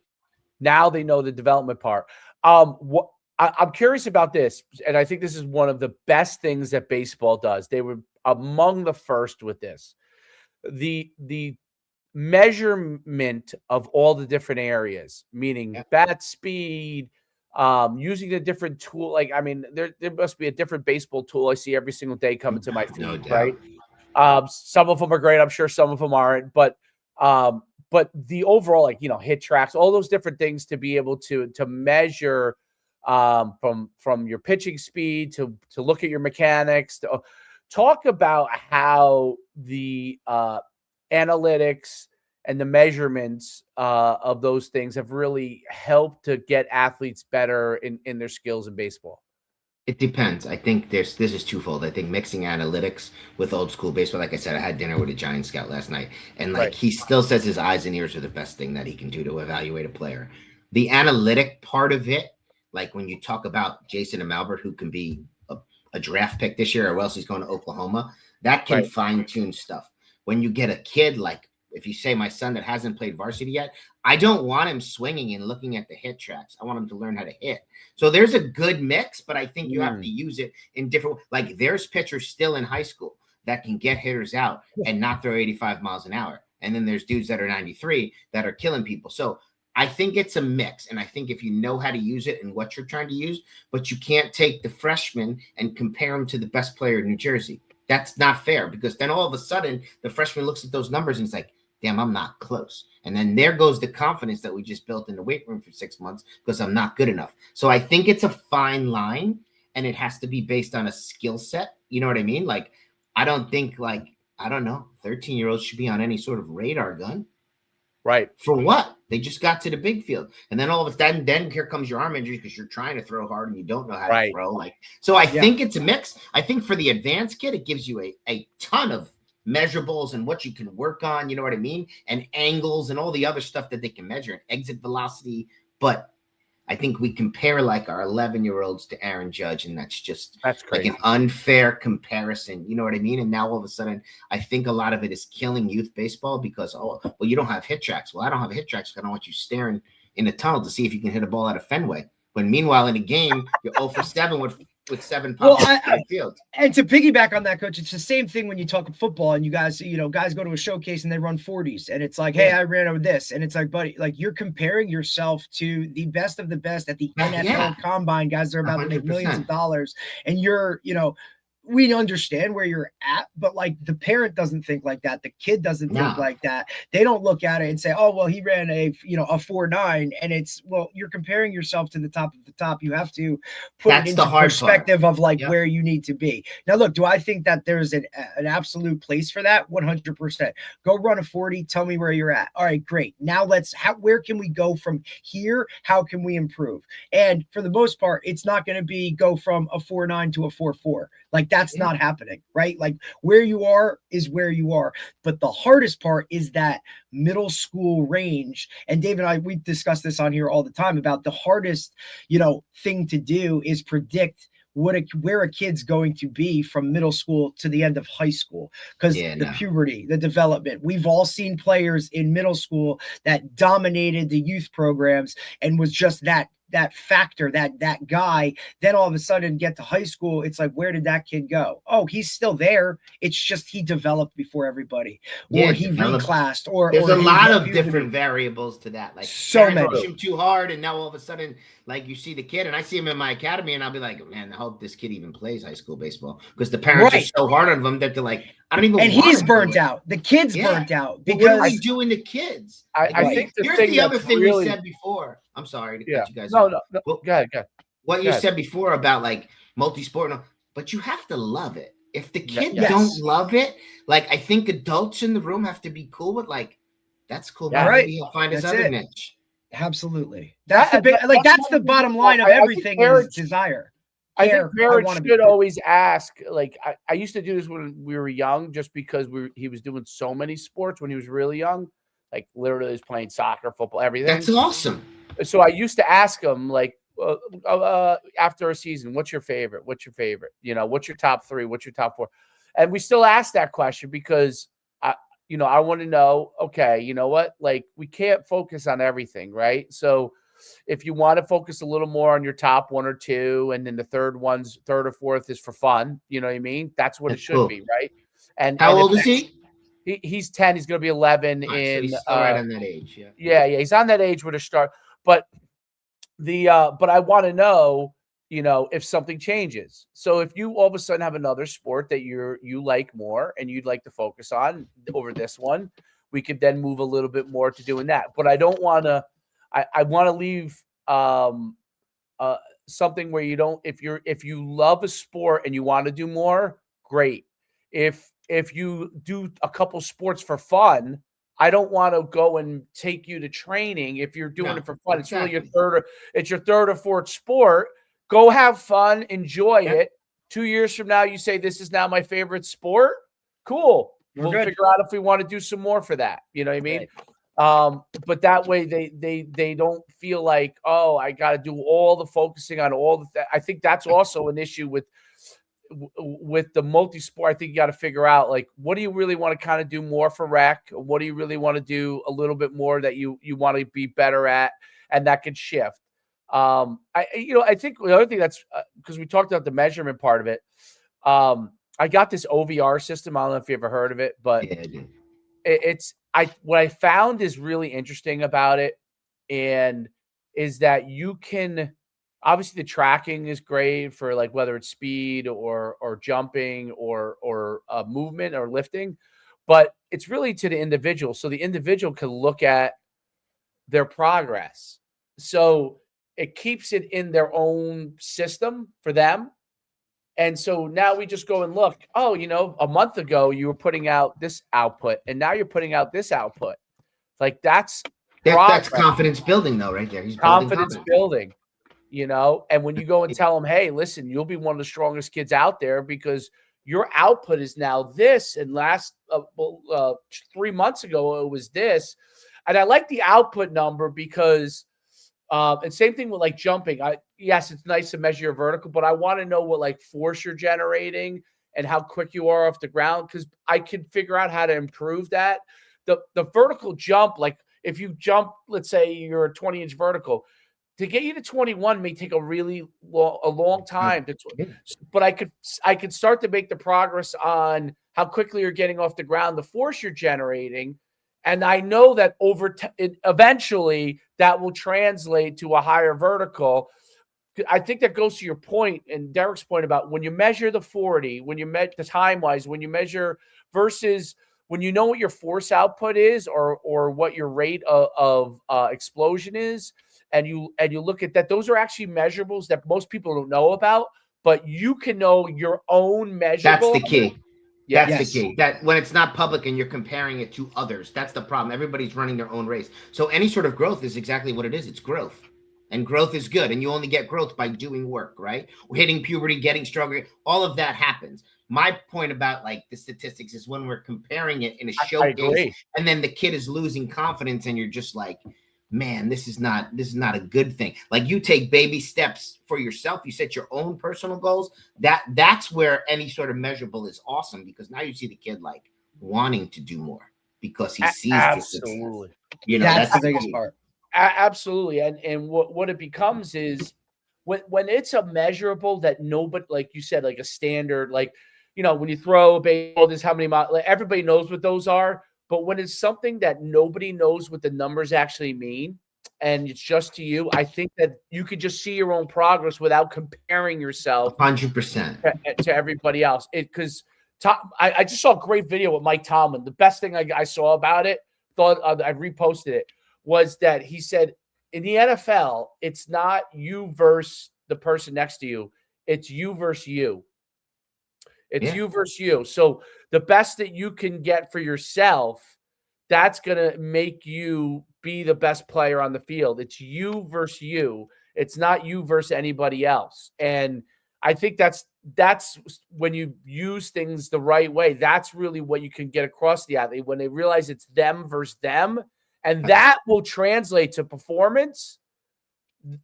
Now they know the development part. I'm curious about this, and I think this is one of the best things that baseball does. They were among the first with this. The measurement of all the different areas, meaning bat speed, using a different tool. Like, I mean, there must be a different baseball tool I see every single day coming to my feed, No doubt. right? Some of them are great. I'm sure some of them aren't, but the overall, like, hit tracks, all those different things to be able to measure, from your pitching speed to look at your mechanics, to talk about how the analytics and the measurements of those things have really helped to get athletes better in their skills in baseball. It depends. I think this is twofold. I think mixing analytics with old school baseball. Like I said, I had dinner with a Giant scout last night, and like he still says his eyes and ears are the best thing that he can do to evaluate a player. The analytic part of it, like when you talk about Jason and Albert, who can be a draft pick this year, or else he's going to Oklahoma, that can fine tune stuff. When you get a kid like, if you say my son that hasn't played varsity yet, I don't want him swinging and looking at the hit tracks. I want him to learn how to hit. So there's a good mix, but I think you have to use it in different, like there's pitchers still in high school that can get hitters out and not throw 85 miles an hour. And then there's dudes that are 93 that are killing people. So I think it's a mix. And I think if you know how to use it and what you're trying to use, but you can't take the freshman and compare him to the best player in New Jersey. That's not fair, because then all of a sudden the freshman looks at those numbers and it's like, damn, I'm not close. And then there goes the confidence that we just built in the weight room for 6 months because I'm not good enough. So I think it's a fine line, and it has to be based on a skill set. You know what I mean? Like, I don't think, like, I don't know, 13-year-olds should be on any sort of radar gun. Right. For what? They just got to the big field. And then all of a sudden, then here comes your arm injury because you're trying to throw hard and you don't know how to throw. Like, so I think it's a mix. I think for the advanced kid, it gives you a ton of measurables and what you can work on, you know what I mean? And angles and all the other stuff that they can measure, and exit velocity. But I think we compare like our 11-year-olds to Aaron Judge, and that's like an unfair comparison. You know what I mean? And now all of a sudden, I think a lot of it is killing youth baseball because, oh, well, you don't have hit tracks. Well, I don't have hit tracks because I don't want you staring in a tunnel to see if you can hit a ball out of Fenway. When meanwhile, in a game, you're 0 for 7 with 7 pops on the field. And to piggyback on that, Coach, it's the same thing when you talk football and you guys, guys go to a showcase and they run 40s, and it's like, hey, I ran over this, and it's like, buddy, like you're comparing yourself to the best of the best at the NFL Combine, guys that are about 100%. To make millions of dollars, and you're, we understand where you're at, but like the parent doesn't think like that. The kid doesn't think like that. They don't look at it and say, oh, well, he ran a 4.9, and it's, well, you're comparing yourself to the top of the top. You have to put it into perspective of like where you need to be. Now, look, do I think that there's an absolute place for that? 100%. Go run a 40. Tell me where you're at. All right, great. Now where can we go from here? How can we improve? And for the most part, it's not going to be go from a 4.9 to a 4.4. Like that's not happening, right? Like where you are is where you are. But the hardest part is that middle school range. And Dave and I, we discuss this on here all the time about the hardest, thing to do is predict where a kid's going to be from middle school to the end of high school, because the puberty, the development. We've all seen players in middle school that dominated the youth programs and was just that factor, that guy. Then all of a sudden get to high school, it's like, where did that kid go? Oh, he's still there. It's just he developed before everybody, or he reclassed, or there's a lot of different variables to that. Like so many. Push him too hard, and now all of a sudden, like you see the kid, and I see him in my academy, and I'll be like, man, I hope this kid even plays high school baseball, because the parents are so hard on them that they're like, I don't even. And he's burnt out. The kid's burnt out because what are we doing to kids? I think here's the other thing we said before. I'm sorry to cut you guys off. No. Go ahead. What you said before about like multi-sport, but you have to love it. If the kid don't love it, like I think adults in the room have to be cool with like, that's cool. Maybe he'll find his other niche. Absolutely. That's the big, like that's the bottom line of everything is desire. I think parents should always ask. Like I used to do this when we were young, just because he was doing so many sports when he was really young. Like literally, he was playing soccer, football, everything. That's awesome. So I used to ask him, like, after a season, what's your favorite? What's your favorite? What's your top 3? What's your top 4? And we still ask that question because I want to know, okay, you know what? Like, we can't focus on everything, right? So if you want to focus a little more on your top 1 or 2, and then the third or fourth is for fun, you know what I mean? That's what it should be, right? And how old is he? He's 10. He's going to be 11 in. So he's still right on that age. Yeah. He's on that age where to start. But but I want to know, if something changes. So if you all of a sudden have another sport that you like more and you'd like to focus on over this one, we could then move a little bit more to doing that. But I don't want to. I want to leave something where you don't. If you love a sport and you want to do more, great. If you do a couple sports for fun, I don't want to go and take you to training if you're doing it for fun. Exactly. It's your third or fourth sport. Go have fun, enjoy it. 2 years from now, you say this is now my favorite sport. Cool. We'll figure out if we want to do some more for that. You know what I mean? Right. But that way they don't feel like, oh, I got to do all the focusing on all the. I think that's also an issue with the multi-sport. I think you got to figure out, like, what do you really want to kind of do more for rec? What do you really want to do a little bit more that you want to be better at? And that can shift. I think the other thing that's because we talked about the measurement part of it. I got this OVR system. I don't know if you ever heard of it, but what I found is really interesting about it, and is that you can. Obviously, the tracking is great for, like, whether it's speed or jumping or movement or lifting, but it's really to the individual. So the individual can look at their progress. So it keeps it in their own system for them. And so now we just go and look, oh, a month ago you were putting out this output and now you're putting out this output. Like that's confidence building though, right there. He's confidence building. And when you go and tell them, hey, listen, you'll be one of the strongest kids out there because your output is now this. And last 3 months ago, it was this. And I like the output number because, and same thing with like jumping. Yes, it's nice to measure your vertical, but I want to know what like force you're generating and how quick you are off the ground, because I can figure out how to improve that. The vertical jump, like if you jump, let's say you're a 20-inch vertical, to get you to 21 may take a long time. But I could start to make the progress on how quickly you're getting off the ground, the force you're generating, and I know that eventually that will translate to a higher vertical. I think that goes to your point and Derek's point about when you measure the 40, when you measure the time-wise, when you measure versus when you know what your force output is or what your rate of explosion is. And you look at that, those are actually measurables that most people don't know about, but you can know your own measurable. That's the key. That's the key. That when it's not public and you're comparing it to others, that's the problem. Everybody's running their own race. So any sort of growth is exactly what it is. It's growth. And growth is good. And you only get growth by doing work, right? Hitting puberty, getting stronger, all of that happens. My point about like the statistics is when we're comparing it in a showcase and then the kid is losing confidence and you're just like, man, this is not a good thing. Like you take baby steps for yourself. You set your own personal goals. That's where any sort of measurable is awesome, because now you see the kid like wanting to do more because he sees the success. That's the biggest part. Absolutely. And what it becomes is when it's a measurable that nobody, like you said, like a standard, like, when you throw a baseball, this how many miles, like everybody knows what those are. But when it's something that nobody knows what the numbers actually mean, and it's just to you, I think that you could just see your own progress without comparing yourself 100% to everybody else. Because I just saw a great video with Mike Tomlin. The best thing I saw about it, thought I reposted it, was that he said in the NFL, it's not you versus the person next to you. It's you versus you. It's you versus you. So the best that you can get for yourself, that's going to make you be the best player on the field. It's you versus you. It's not you versus anybody else. And I think that's when you use things the right way. That's really what you can get across the athlete, when they realize it's them versus them. And that will translate to performance.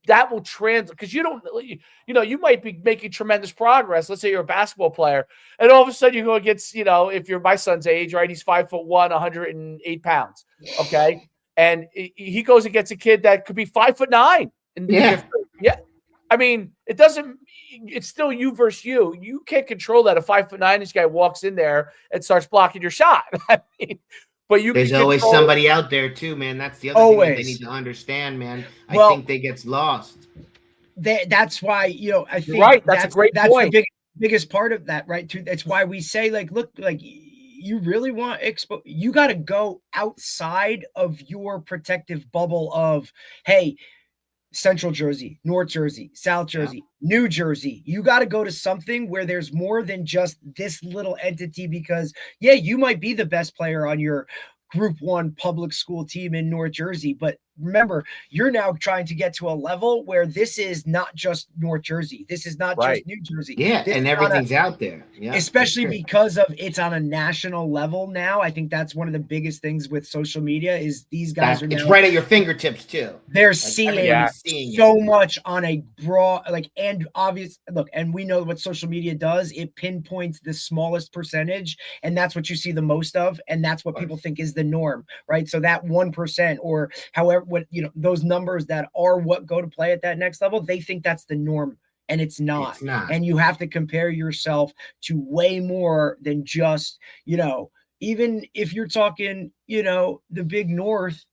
That will translate, because you might be making tremendous progress. Let's say you're a basketball player, and all of a sudden you go against, if you're my son's age, right? He's 5'1", 108 pounds. Okay. And he goes against a kid that could be 5'9". I mean, it's still you versus you. You can't control that. A 5'9" guy walks in there and starts blocking your shot. I mean, But there's always somebody out there too, man. That's the other thing that they need to understand, man. I think they gets lost. That's why, I think right. That's a great point. The biggest part of that, right? That's why we say, like, look, like, you really want you got to go outside of your protective bubble of, hey, Central Jersey, North Jersey, South Jersey, New Jersey. You got to go to something where there's more than just this little entity, because you might be the best player on your Group 1 public school team in North Jersey, but remember, you're now trying to get to a level where this is not just North Jersey. This is not just New Jersey. Yeah, this and everything's out there. Yeah, especially because of it's on a national level now. I think that's one of the biggest things with social media is these guys are now, it's right at your fingertips too. They're seeing so much on a broad, and obvious look, and we know what social media does. It pinpoints the smallest percentage, and that's what you see the most of, and that's what people think is the norm, right? So that 1% or however, those numbers that are what go to play at that next level, they think that's the norm, and it's not. And you have to compare yourself to way more than just, even if you're talking, the big North,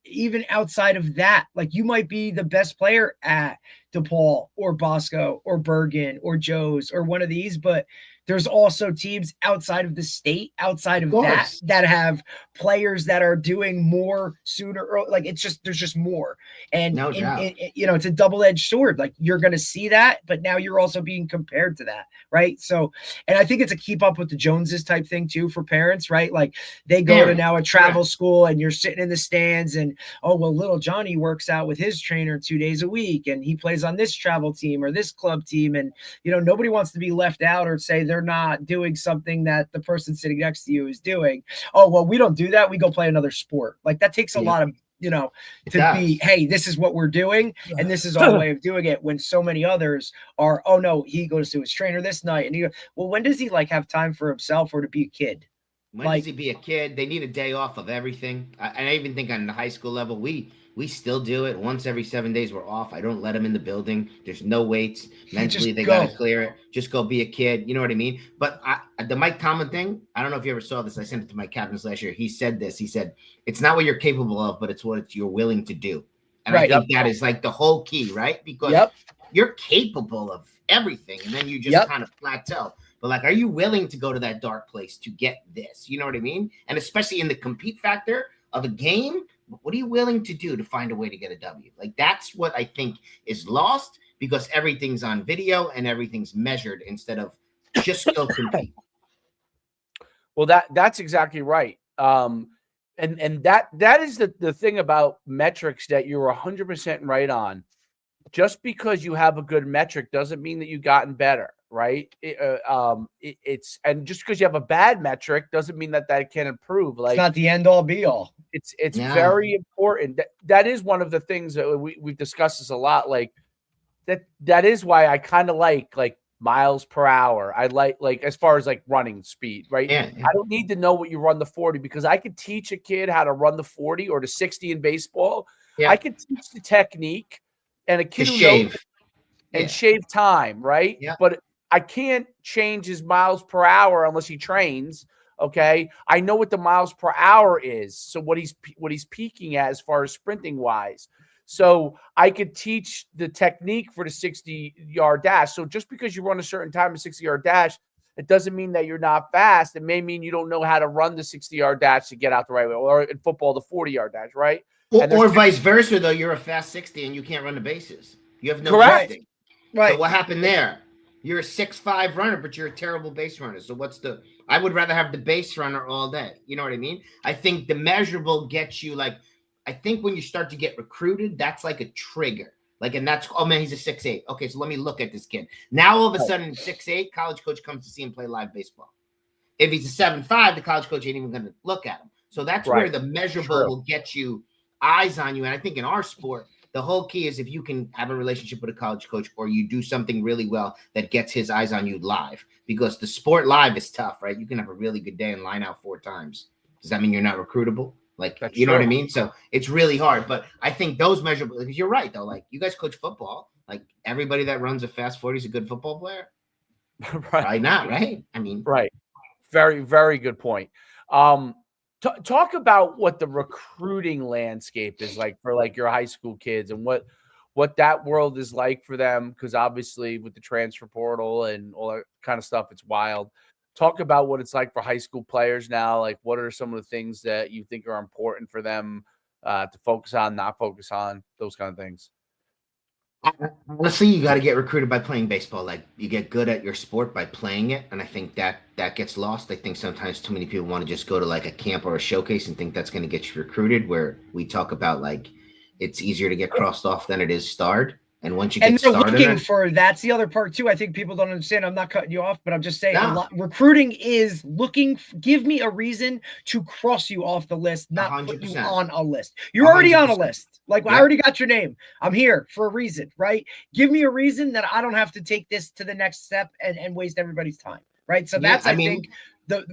even outside of that, like, you might be the best player at DePaul or Bosco or Bergen or Joe's or one of these, but there's also teams outside of the state, outside of that have players that are doing more sooner. Or like, there's just more. And it's a double-edged sword. Like, you're going to see that, but now you're also being compared to that. Right. So, and I think it's a keep up with the Joneses type thing too for parents, right? Like, they go to now a travel school and you're sitting in the stands and, oh, well, little Johnny works out with his trainer 2 days a week and he plays on this travel team or this club team. And, nobody wants to be left out or say they're not doing something that the person sitting next to you is doing. Oh, well, we don't do that. We go play another sport. Like, that takes a lot of, be, hey, this is what we're doing. And this is our way of doing it. When so many others are, oh no, he goes to his trainer this night. And well, when does he have time for himself or to be a kid? When does he be a kid? They need a day off of everything. And I even think on the high school level, we still do it. Once every 7 days we're off. I don't let them in the building. There's no weights. Mentally, they got to clear it. Just go be a kid. You know what I mean? But the Mike Tomlin thing, I don't know if you ever saw this. I sent it to my captains last year. He said this. He said, it's not what you're capable of, but it's what you're willing to do. And I think that is the whole key, right? Because you're capable of everything. And then you just kind of plateau. But are you willing to go to that dark place to get this? You know what I mean? And especially in the compete factor of a game, what are you willing to do to find a way to get a W? That's what I think is lost, because everything's on video and everything's measured instead of just go compete. Well, that's exactly right. And that is the thing about metrics that you're 100% right on. Just because you have a good metric doesn't mean that you've gotten better, right? It's and just because you have a bad metric doesn't mean that can improve. It's not the end all be all. It's very important. That is one of the things that we've discussed this a lot. That is why I kind of like miles per hour. I like as far as running speed, right? Yeah. I don't need to know what you run the 40, because I could teach a kid how to run the 40 or the 60 in baseball. Yeah. I could teach the technique. And a kid who shave time, right? Yeah. But I can't change his miles per hour unless he trains. Okay, I know what the miles per hour is, so what he's peaking at as far as sprinting wise. So I could teach the technique for the 60-yard dash. So just because you run a certain time, a 60-yard dash, it doesn't mean that you're not fast. It may mean you don't know how to run the 60-yard dash to get out the right way, or in football, the 40-yard dash, right? Or vice versa, though. You're a fast 60 and you can't run the bases. You have no shifting. Right. So what happened there? You're a 6'5" runner, but you're a terrible base runner. So I would rather have the base runner all day. You know what I mean? I think the measurable gets you I think when you start to get recruited, that's like a trigger. And that's, oh man, he's a 6'8". Okay, so let me look at this kid. Now all of a sudden, 6'8", college coach comes to see him play live baseball. If he's a 7'5", the college coach ain't even going to look at him. So that's where the measurable will get you eyes on you. And I think in our sport, the whole key is if you can have a relationship with a college coach, or you do something really well that gets his eyes on you live, because the sport live is tough, right? You can have a really good day and line out 4 times. Does that mean you're not recruitable? That's you know what I mean? So it's really hard, but I think those measurables, because you're right though. You guys coach football, everybody that runs a fast 40 is a good football player. Right. Probably not, right? I mean, right. Very, very good point. Talk about what the recruiting landscape is like for like your high school kids and what that world is like for them, because obviously with the transfer portal and all that kind of stuff, it's wild. Talk about what it's like for high school players now. Like, what are some of the things that you think are important for them to focus on, not focus on, those kind of things? Honestly, you got to get recruited by playing baseball. Like, you get good at your sport by playing it, and I think that gets lost. I think sometimes too many people want to just go to like a camp or a showcase and think that's going to get you recruited. Where we talk about like it's easier to get crossed off than it is starred. And once you get started, looking for, that's the other part too. I think people don't understand. I'm not cutting you off, but I'm just saying a lot. Recruiting is looking. Give me a reason to cross you off the list, not 100%. Put you on a list. You're 100%. Already on a list. Like, I already got your name. I'm here for a reason, right? Give me a reason that I don't have to take this to the next step and waste everybody's time, right? So that's I think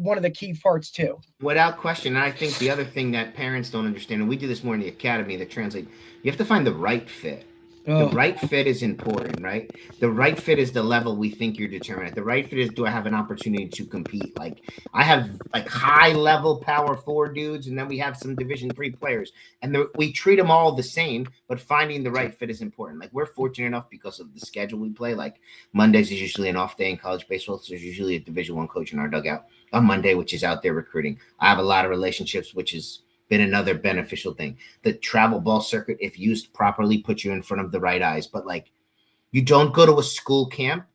one of the key parts too. Without question. And I think the other thing that parents don't understand, and we do this more in the academy that translate, you have to find the right fit. The right fit is important, right? The right fit is the level we think you're determined at. The right fit is, do I have an opportunity to compete? Like, I have like high level power 4 dudes, and then we have some Division 3 players, and we treat them all the same, but finding the right fit is important. Like, we're fortunate enough because of the schedule we play. Like, Mondays is usually an off day in college baseball, so there's usually a Division 1 coach in our dugout on Monday, which is out there recruiting. I have a lot of relationships, which is been another beneficial thing. The travel ball circuit, if used properly, puts you in front of the right eyes. But like, you don't go to a school camp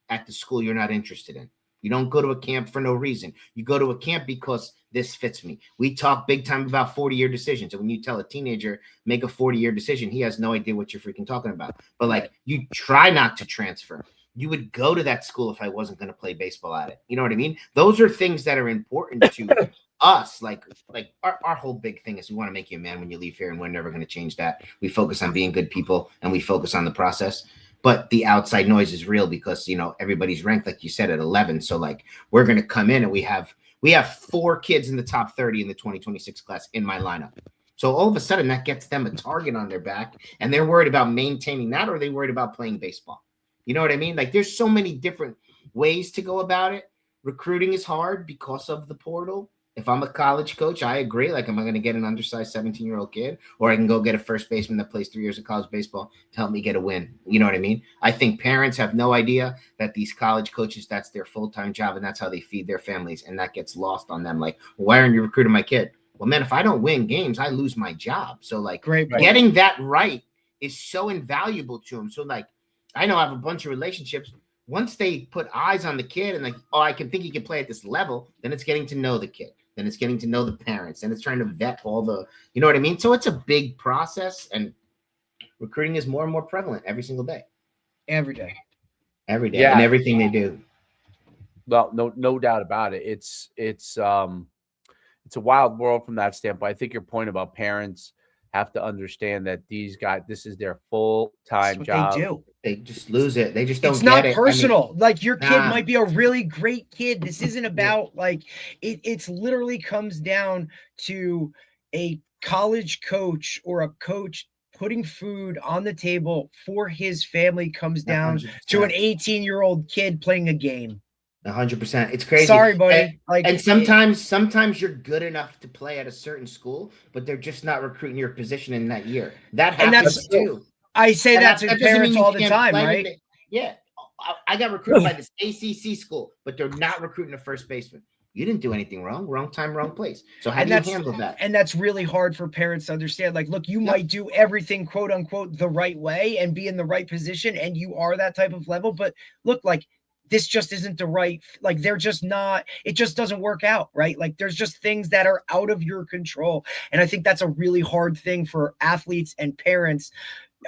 at the school you're not interested in. You don't go to a camp for no reason. You go to a camp because this fits me. We talk big time about 40-year decisions. And when you tell a teenager, make a 40-year decision, he has no idea what you're freaking talking about. But like, you try not to transfer. You would go to that school if I wasn't going to play baseball at it. You know what I mean? Those are things that are important to us. Like our whole big thing is we want to make you a man when you leave here, and we're never going to change that. We focus on being good people, and we focus on the process. But the outside noise is real because, you know, everybody's ranked, like you said, at 11. So like, we're going to come in and we have 4 kids in the top 30 in the 2026 class in my lineup. So all of a sudden that gets them a target on their back, and they're worried about maintaining that, or they worried about playing baseball. You know what I mean? Like, there's so many different ways to go about it. Recruiting is hard because of the portal. If I'm a college coach, I agree. Like, am I going to get an undersized 17-year-old kid, or I can go get a first baseman that plays 3 years of college baseball to help me get a win? You know what I mean? I think parents have no idea that these college coaches, that's their full-time job, and that's how they feed their families, and that gets lost on them. Like, why aren't you recruiting my kid? Well, man, if I don't win games, I lose my job. So, like, getting that right is so invaluable to them. So, like, I know I have a bunch of relationships. Once they put eyes on the kid and like, oh, I can think he can play at this level, then it's getting to know the kid. Then it's getting to know the parents, and it's trying to vet all the, you know what I mean? So it's a big process, and recruiting is more and more prevalent every single day. Every day. Yeah. And everything they do. Well, no doubt about it. It's a wild world from that standpoint. I think your point about parents have to understand that these guys, this is their full-time job. They do. They just lose it. They just don't it's get it. It's not personal. I mean, like, your kid might be a really great kid. This isn't about like, it's literally comes down to a college coach or a coach putting food on the table for his family comes down 100%. To an 18-year-old kid playing a game. 100%. It's crazy. Sorry, buddy. And sometimes you're good enough to play at a certain school, but they're just not recruiting your position in that year. That happens too. I say that to parents all the time, right? I got recruited by this ACC school, but they're not recruiting a first baseman. You didn't do anything wrong. Wrong time, wrong place. So how do you handle that? And that's really hard for parents to understand. Like, look, you might do everything, quote unquote, the right way and be in the right position, and you are that type of level. But look, like, this just isn't the right, like, they're just not, it just doesn't work out, right? Like, there's just things that are out of your control. And I think that's a really hard thing for athletes and parents.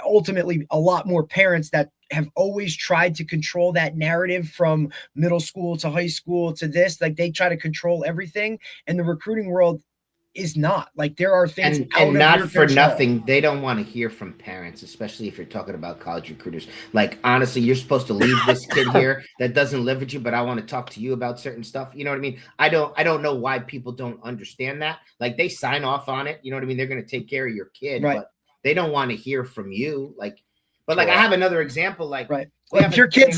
Ultimately, a lot more parents that have always tried to control that narrative from middle school to high school to this, like, they try to control everything. And the recruiting world is not. Like, there are things and not for nothing, they don't want to hear from parents, especially if you're talking about college recruiters. Like, honestly, you're supposed to leave this kid here that doesn't live with you, but I want to talk to you about certain stuff. You know what I mean? I don't know why people don't understand that. Like, they sign off on it. You know what I mean? They're going to take care of your kid, but they don't want to hear from you. Like, but like, I have another example. Like, Well, if your kid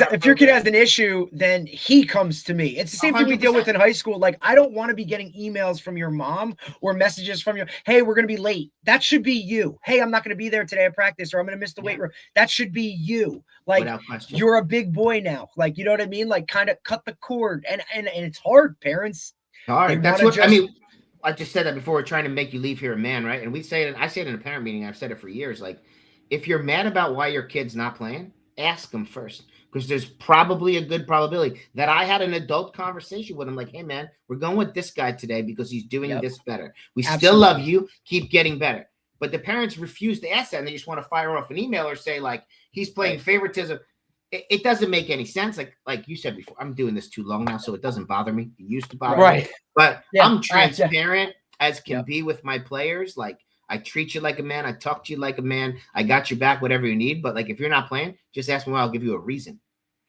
has an issue, then he comes to me. It's the same 100%. Thing we deal with in high school. Like, I don't want to be getting emails from your mom or messages from your, hey, we're going to be late. That should be you. Hey, I'm not going to be there today at practice, or I'm going to miss the weight room. That should be you. Like, you're a big boy now. Like, you know what I mean? Like, kind of cut the cord. And it's hard, parents. Hard. That's what I mean. I just said that before. We're trying to make you leave here a man, right? And I say it in a parent meeting. I've said it for years. Like, if you're mad about why your kid's not playing, ask them first, because there's probably a good probability that I had an adult conversation with him. Like, hey, man, we're going with this guy today because he's doing this better. We still love you. Keep getting better. But the parents refuse to ask that, and they just want to fire off an email or say, like, he's playing favoritism. It doesn't make any sense. Like you said before, I'm doing this too long now, so it doesn't bother me. It used to bother me. But I'm transparent as can be with my players. Like, I treat you like a man. I talk to you like a man. I got your back, whatever you need. But, like, if you're not playing, just ask me why. I'll give you a reason.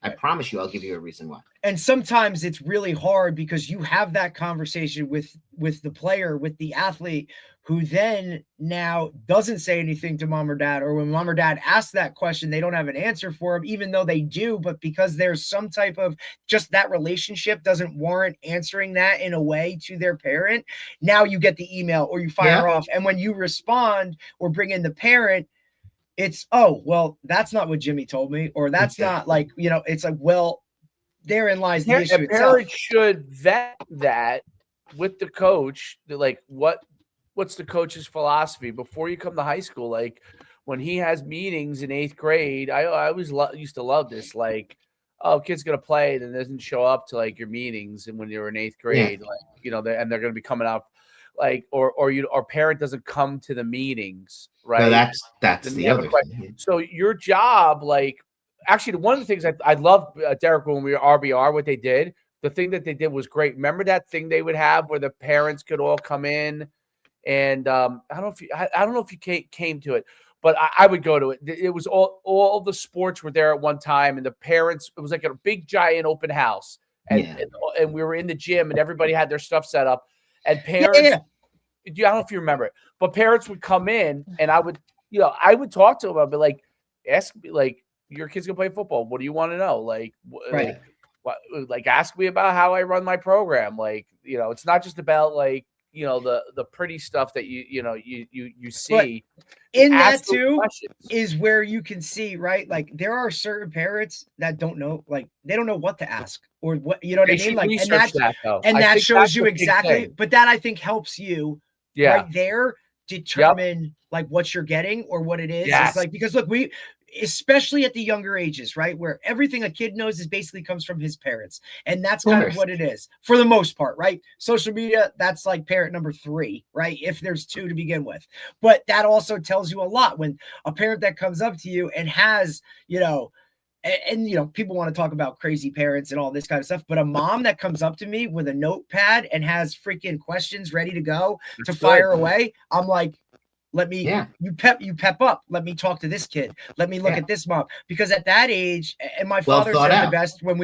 I promise you I'll give you a reason why. And sometimes it's really hard because you have that conversation with the player, with the athlete, who then now doesn't say anything to mom or dad, or when mom or dad asks that question, they don't have an answer for them, even though they do. But because there's some type of just that relationship doesn't warrant answering that in a way to their parent, now you get the email or you fire off. And when you respond or bring in the parent, it's, oh, well, that's not what Jimmy told me, or that's not, like, you know, it's like, well, therein lies the issue. A parent should vet that with the coach. Like, what's the coach's philosophy before you come to high school? Like, when he has meetings in 8th grade, I always used to love this. Like, oh, kid's gonna play, then doesn't show up to, like, your meetings, and when you're in 8th grade, like, you know, they're gonna be coming out. Like, or parent doesn't come to the meetings, right? No, that's the other thing. So your job, like, actually, one of the things I loved, Derek, when we were RBR, what they did, the thing that they did was great. Remember that thing they would have where the parents could all come in, and I don't know if you came to it, but I would go to it. It was all the sports were there at one time, and the parents. It was like a big giant open house, and we were in the gym, and everybody had their stuff set up. And parents, I don't know if you remember it, but parents would come in, and I would talk to them. I'd be like, ask me, like, your kid's gonna play football. What do you want to know? Like, like, ask me about how I run my program. Like, you know, it's not just about, like, you know, the pretty stuff that you see. But in that too is where you can see, right? Like, there are certain parents that don't know, like, they don't know what to ask or what, you know what I mean? Like, and that shows you exactly, but that, I think, helps you right there determine like what you're getting or what it is. It's like, because look, especially at the younger ages, right, where everything a kid knows is basically comes from his parents, and that's kind of what it is for the most part, right? Social media, that's like parent number 3, right, if there's 2 to begin with. But that also tells you a lot when a parent that comes up to you and has, you know, and you know, people want to talk about crazy parents and all this kind of stuff, but a mom that comes up to me with a notepad and has freaking questions ready to go to fire away, I'm like, let me, you pep up. Let me talk to this kid. Let me look at this mom. Because at that age, and my father said the best when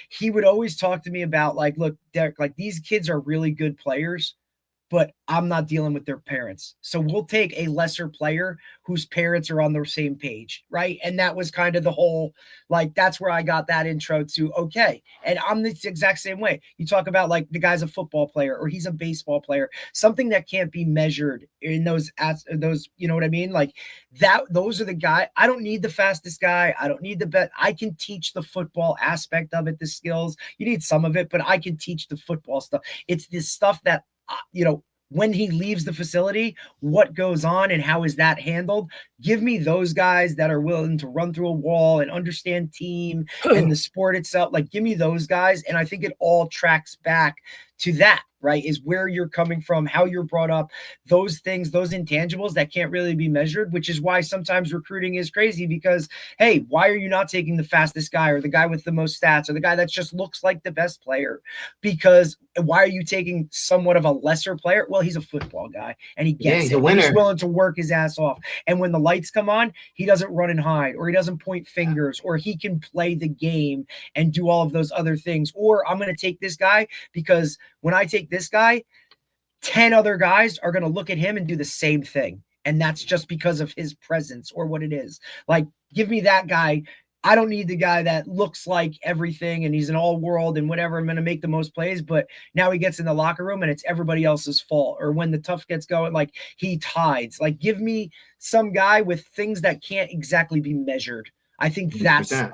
he would always talk to me about, like, look, Derek, like, these kids are really good players, but I'm not dealing with their parents. So we'll take a lesser player whose parents are on the same page, right? And that was kind of the whole, like, that's where I got that intro to, okay. And I'm the exact same way. You talk about, like, the guy's a football player or he's a baseball player, something that can't be measured in those, you know what I mean? Like, those are the guy. I don't need the fastest guy. I don't need the best. I can teach the football aspect of it, the skills. You need some of it, but I can teach the football stuff. It's this stuff that, you know, when he leaves the facility, what goes on and how is that handled? Give me those guys that are willing to run through a wall and understand team and the sport itself. Like, give me those guys. And I think it all tracks back to that, right? Is where you're coming from, how you're brought up, those things, those intangibles that can't really be measured, which is why sometimes recruiting is crazy because, hey, why are you not taking the fastest guy or the guy with the most stats or the guy that just looks like the best player? Because why are you taking somewhat of a lesser player? Well, he's a football guy and he gets it. He's willing to work his ass off. And when the lights come on, he doesn't run and hide, or he doesn't point fingers, or he can play the game and do all of those other things. Or I'm going to take this guy because when I take this guy, 10 other guys are going to look at him and do the same thing. And that's just because of his presence or what it is. Like, give me that guy I don't need the guy that looks like everything and he's an all world and whatever. I'm going to make the most plays, but now he gets in the locker room and it's everybody else's fault. Or when the tough gets going, like he hides. Like, give me some guy with things that can't exactly be measured. I think that's 100%.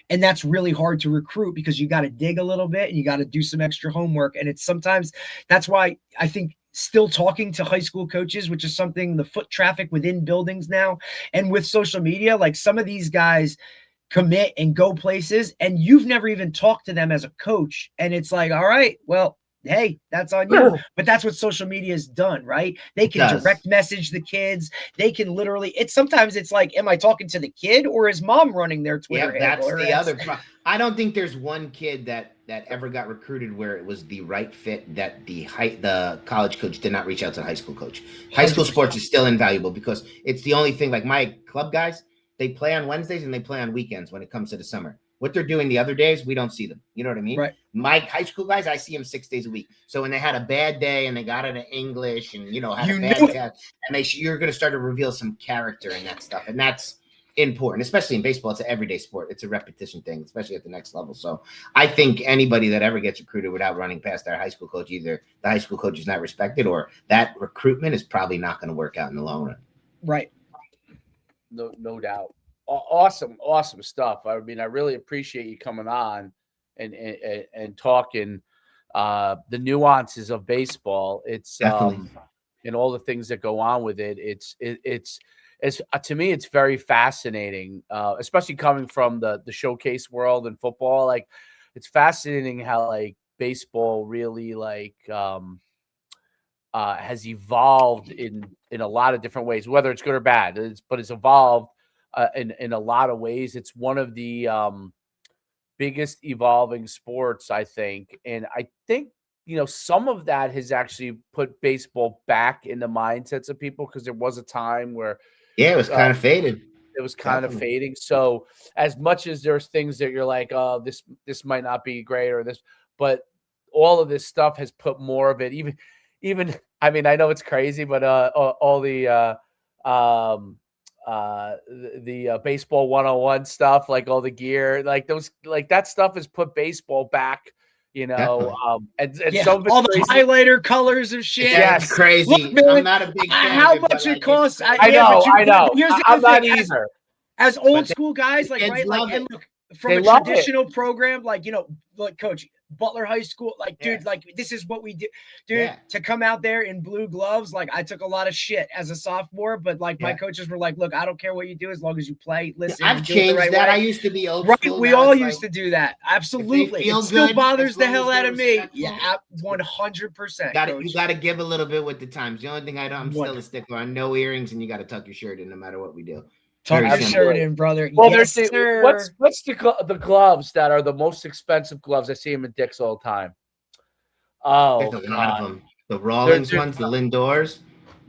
and that's really hard to recruit because you got to dig a little bit and you got to do some extra homework. And it's sometimes that's why I think still talking to high school coaches, which is something, the foot traffic within buildings now and with social media, like some of these guys commit and go places and you've never even talked to them as a coach. And it's like, all right, well, hey, that's on you. But that's what social media has done, right? They can direct message the kids. They can literally, sometimes it's like, am I talking to the kid or is mom running their Twitter handle? That's the other problem. I don't think there's one kid that ever got recruited where it was the right fit that the college coach did not reach out to the high school coach. High school 100%. Sports is still invaluable because it's the only thing, like my club guys, they play on Wednesdays and they play on weekends when it comes to the summer. What they're doing the other days, we don't see them. You know what I mean? Right. My high school guys, I see them 6 days a week. So when they had a bad day and they got into English and, had a bad test, and you're going to start to reveal some character in that stuff. And that's important, especially in baseball. It's an everyday sport. It's a repetition thing, especially at the next level. So I think anybody that ever gets recruited without running past their high school coach, either the high school coach is not respected or that recruitment is probably not going to work out in the long run. Right. No doubt. Awesome stuff. I mean, I really appreciate you coming on and talking the nuances of baseball. It's and all the things that go on with it. It's to me, it's very fascinating, especially coming from the showcase world and football. Like, it's fascinating how like baseball really has evolved in a lot of different ways, whether it's good or bad. But it's evolved. In a lot of ways. It's one of the biggest evolving sports, I think. And I think, some of that has actually put baseball back in the mindsets of people because there was a time where it was kind of faded. It was kind of fading. So as much as there's things that you're like, oh, this might not be great or this, but all of this stuff has put more of it, even I mean, I know it's crazy, but all the baseball 101 stuff, like all the gear, like those, like that stuff has put baseball back, and some of all the highlighter colors of shit. Yeah, it's crazy. Look, man, I'm not a big fan how much it costs. I know. I'm not either. As old school guys, like, right, like, and look, from a traditional program, like, like Coach Butler High School, like, dude, like, this is what we do, dude. To come out there in blue gloves, like, I took a lot of shit as a sophomore, but like my coaches were like, look, I don't care what you do as long as you play, listen. I've changed that. Way. I used to be old school. We all used to do that. Absolutely. It still bothers the hell out of me. Yeah, 100%. You got to give a little bit with the times. The only thing I'm still a stickler on no earrings, and you got to tuck your shirt in no matter what we do. Tuck your shirt in, brother. Well, what's the gloves that are the most expensive gloves? I see them in Dick's all the time. Oh, there's a lot of them. The Rawlings ones, the Lindors.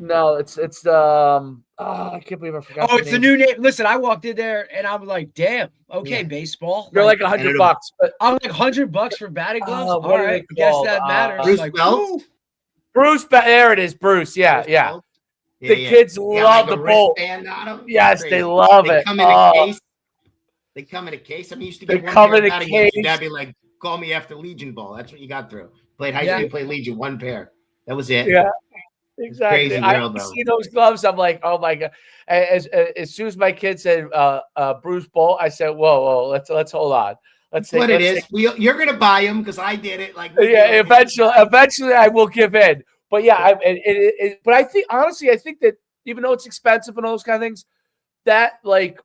No, it's the I can't believe I forgot. Oh, it's the new name. Listen, I walked in there and I was like, damn, okay, baseball. They're like $100. But I'm like $100 for batting gloves. All right, I guess that matters. Bruce like, Belt? Bruce, there it is, Bruce. Yeah. The kids love the bolt. Yes, they love it. Come in a case. They come in a case. I mean, you used to get one pair of batting gloves. That'd be like, call me after Legion ball. That's what you got through. Played high school, played Legion, one pair. That was it. Yeah, exactly. Crazy world, I see those gloves. I'm like, oh my god. As soon as my kid said Bruce Bolt, I said, whoa, let's hold on. Let's see what it is. You're gonna buy them because I did it. Like, eventually, I will give in. But yeah, but I think honestly, I think that even though it's expensive and all those kind of things, that like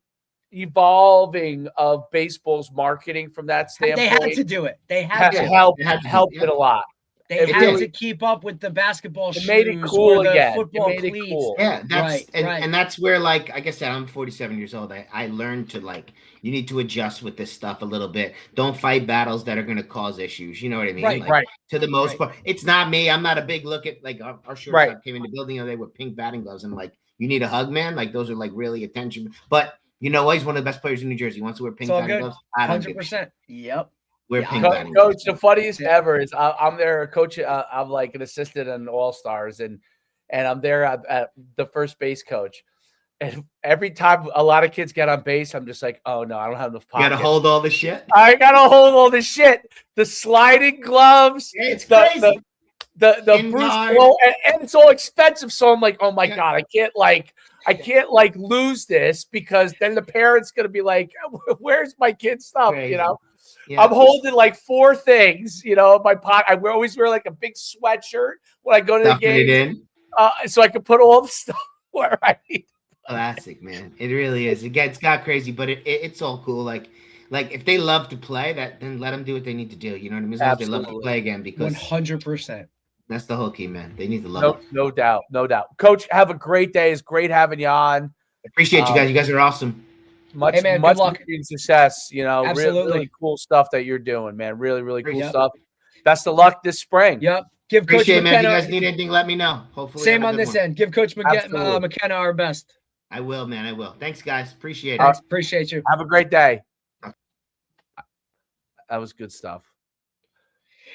evolving of baseball's marketing from that standpoint, they had to do it. They had to help it a lot. They had to keep up with the basketball shoes. Made it cool or the again. Football it made cleats. it cool. Yeah, that's and that's where, like I said, I'm 47 years old. I learned to you need to adjust with this stuff a little bit. Don't fight battles that are going to cause issues. You know what I mean? Right. To the most part, it's not me. I'm not a big look at like our shortstop came in the building the other day with pink batting gloves. And like, you need a hug, man. Like those are like really attention. But he's one of the best players in New Jersey. He wants to wear pink batting gloves. 100%. Yep. Coach, the funniest ever is I'm there, coach. I'm like an assistant in All Stars, and I'm there at the first base coach, And every time a lot of kids get on base, I'm just like, oh no, I don't have enough pockets. You gotta hold all the shit. I gotta hold all the shit. The sliding gloves. It's crazy. The Bruce blow, and it's all expensive. So I'm like, oh my God, I can't lose this, because then the parents gonna be like, where's my kid's stuff? Crazy. You know, I'm holding like 4 things, you know, in my pocket. I always wear like a big sweatshirt when I go to the game, so I can put all the stuff where I need. Classic, man. It really is. It's got crazy, but it's all cool. Like if they love to play, then let them do what they need to do. You know what I mean? As long as they love to play again, because 100%. That's the whole key, man. They need to love it. No doubt. Coach, have a great day. It's great having you on. Appreciate you guys. You guys are awesome. Much luck and success. You know, really cool stuff that you're doing, man. Really cool stuff. Best of luck this spring. Yep. Give Coach McKenna, man. If you guys need anything, let me know. Hopefully, same on this end. Give Coach McKenna our best. I will, man. I will. Thanks, guys. Appreciate it. Thanks. Appreciate you. Have a great day. That was good stuff.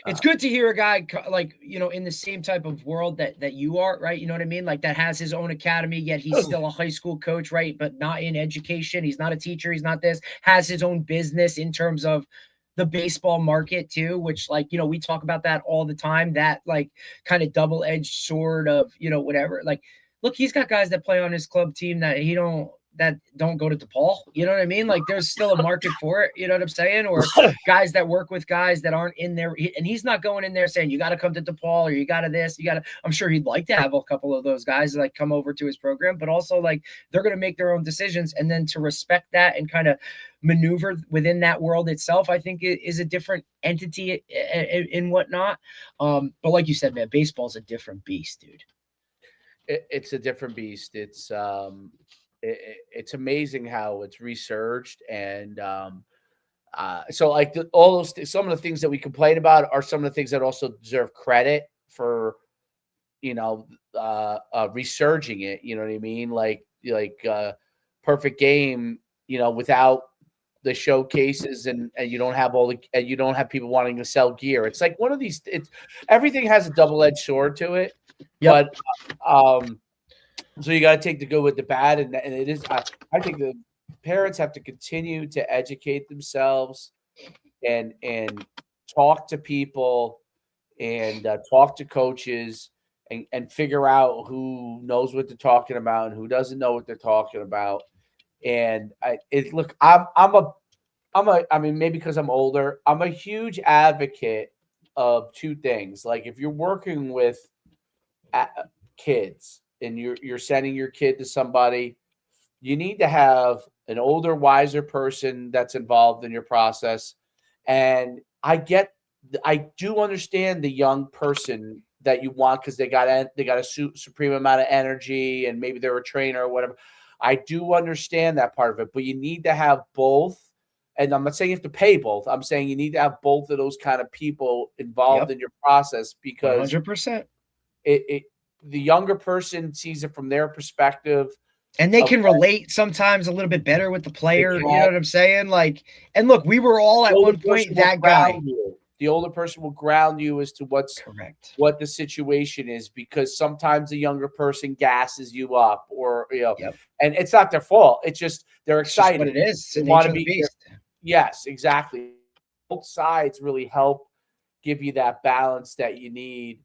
It's good to hear a guy like, you know, in the same type of world that you are, right? You know what I mean? Like, that has his own academy, yet he's still a high school coach, right? But not in education. He's not a teacher. He's not this. Has his own business in terms of the baseball market too, which, like, you know, we talk about that all the time, that like kind of double-edged sword of, you know, whatever. Like, look, he's got guys that play on his club team that don't go to DePaul. You know what I mean? Like, there's still a market for it. You know what I'm saying? Or guys that work with guys that aren't in there. And he's not going in there saying, you got to come to DePaul, or you got to this, I'm sure he'd like to have a couple of those guys like come over to his program, but also like they're going to make their own decisions. And then to respect that and kind of maneuver within that world itself, I think it is a different entity and whatnot. But like you said, man, baseball's a different beast, dude. It's a different beast. It's amazing how it's researched, and so like some of the things that we complain about are some of the things that also deserve credit for, you know, resurging it. You know what I mean? Like Perfect Game, you know, without the showcases and you don't have you don't have people wanting to sell gear. It's like one of these. Everything has a double-edged sword to it. Yep. But so you got to take the good with the bad, and it is. I think the parents have to continue to educate themselves and talk to people and talk to coaches and figure out who knows what they're talking about and who doesn't know what they're talking about. And I mean, maybe because I'm older, I'm a huge advocate of 2 things. Like, if you're working with kids and you're sending your kid to somebody, you need to have an older, wiser person that's involved in your process. And I do understand the young person that you want, because they got a supreme amount of energy and maybe they're a trainer or whatever. I do understand that part of it, but you need to have both. And I'm not saying you have to pay both. I'm saying you need to have both of those kind of people involved in your process, because 100%. The younger person sees it from their perspective. And they can relate sometimes a little bit better with the player. You know what I'm saying? Like, and look, we were all at one point that guy. The older person will ground you as to what the situation is, because sometimes the younger person gasses you up, or, you know, and it's not their fault. It's just they're excited. It's what it is. They want to be. Yes, exactly. Both sides really help give you that balance that you need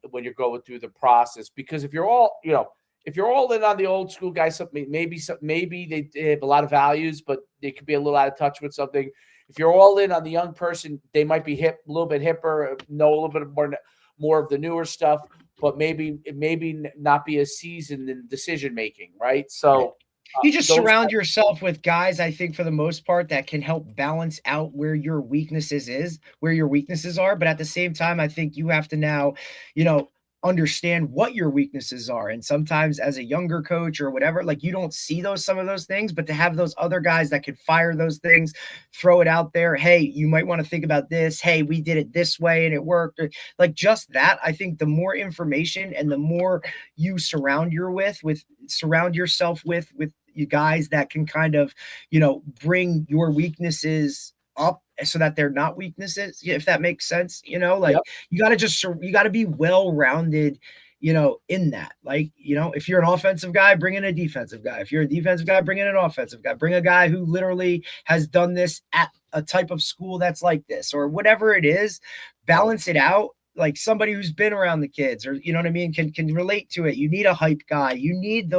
when you're going through the process. Because if you're all in on the old school guys, maybe they have a lot of values, but they could be a little out of touch with something. If you're all in on the young person, they might be a little bit hipper, know a little bit more of the newer stuff, but maybe not be as seasoned in decision making, right? So you just surround yourself with guys, I think, for the most part, that can help balance out where your weaknesses are. But at the same time, I think you have to now, you know, understand what your weaknesses are. And sometimes as a younger coach or whatever, like, you don't see some of those things, but to have those other guys that could fire those things, throw it out there. Hey, you might want to think about this. Hey, we did it this way and it worked. Like, just that, I think the more information and the more you surround yourself with you guys that can kind of, you know, bring your weaknesses up so that they're not weaknesses, if that makes sense. You know, like, you got to be well-rounded in that. Like, if you're an offensive guy, bring in a defensive guy. If you're a defensive guy, bring in an offensive guy. Bring a guy who literally has done this at a type of school that's like this, or whatever it is. Balance it out. Like somebody who's been around the kids, or you know what I mean, can relate to it. You need a hype guy. You need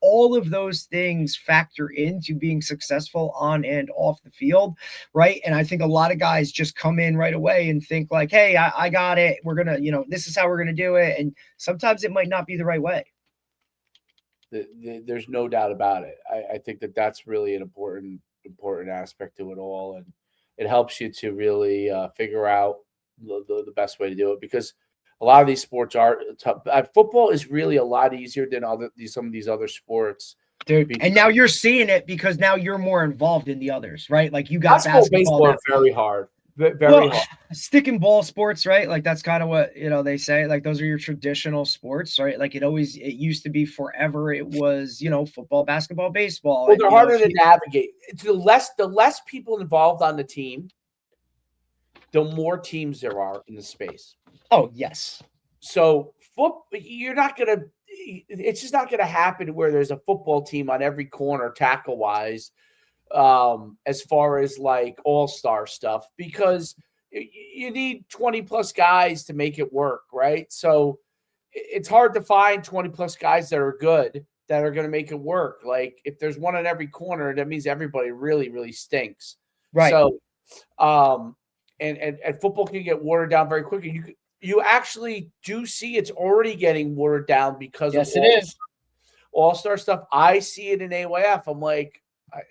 all of those things factor into being successful on and off the field, right? And I think a lot of guys just come in right away and think like, hey, I got it. We're gonna, this is how we're gonna do it. And sometimes it might not be the right way. There's no doubt about it. I think that's really an important aspect to it all, and it helps you to really figure out the best way to do it, because a lot of these sports are tough. Football is really a lot easier than some of these other sports, dude. And now you're seeing it because now you're more involved in the others, right? Like you got basketball, baseball are very hard. Very hard. Stick and ball sports, right? Like that's kind of what they say. Like those are your traditional sports, right? Like it used to be forever. It was football, basketball, baseball. Well, they're harder to navigate. It's the less people involved on the team, the more teams there are in the space. Oh yes. So you're not gonna. It's just not gonna happen where there's a football team on every corner tackle wise. As far as like all-star stuff, because you need 20 plus guys to make it work, right? So it's hard to find 20 plus guys that are good, that are going to make it work. Like if there's one on every corner, that means everybody really, really stinks. Right. So, and football can get watered down very quickly. You actually do see it's already getting watered down because yes, it is all-star stuff. I see it in AYF. I'm like,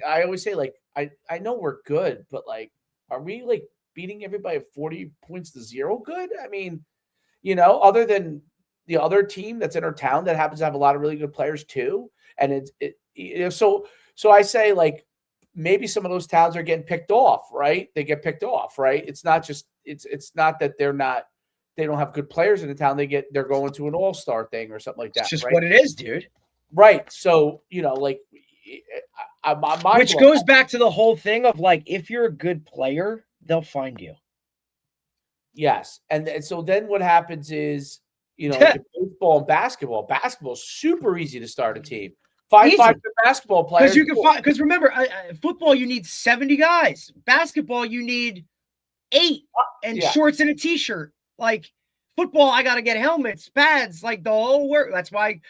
I always say, like, I know we're good, but like, are we like beating everybody 40 points to 0 good? I mean, other than the other team that's in our town that happens to have a lot of really good players too. And so I say, like, maybe some of those towns are getting picked off, right? They get picked off, right? It's not just, it's not that they don't have good players in the town. They're going to an all-star thing or something like that. It's just right? what it is, dude. Right. So, like, which goes back to the whole thing of like, if you're a good player, they'll find you. Yes. And so then what happens is, like baseball and basketball is super easy to start a team. Find 5 good basketball players. Because remember, football, you need 70 guys. Basketball, you need 8 and shorts and a t-shirt. Like football, I got to get helmets, pads, like the whole work. That's why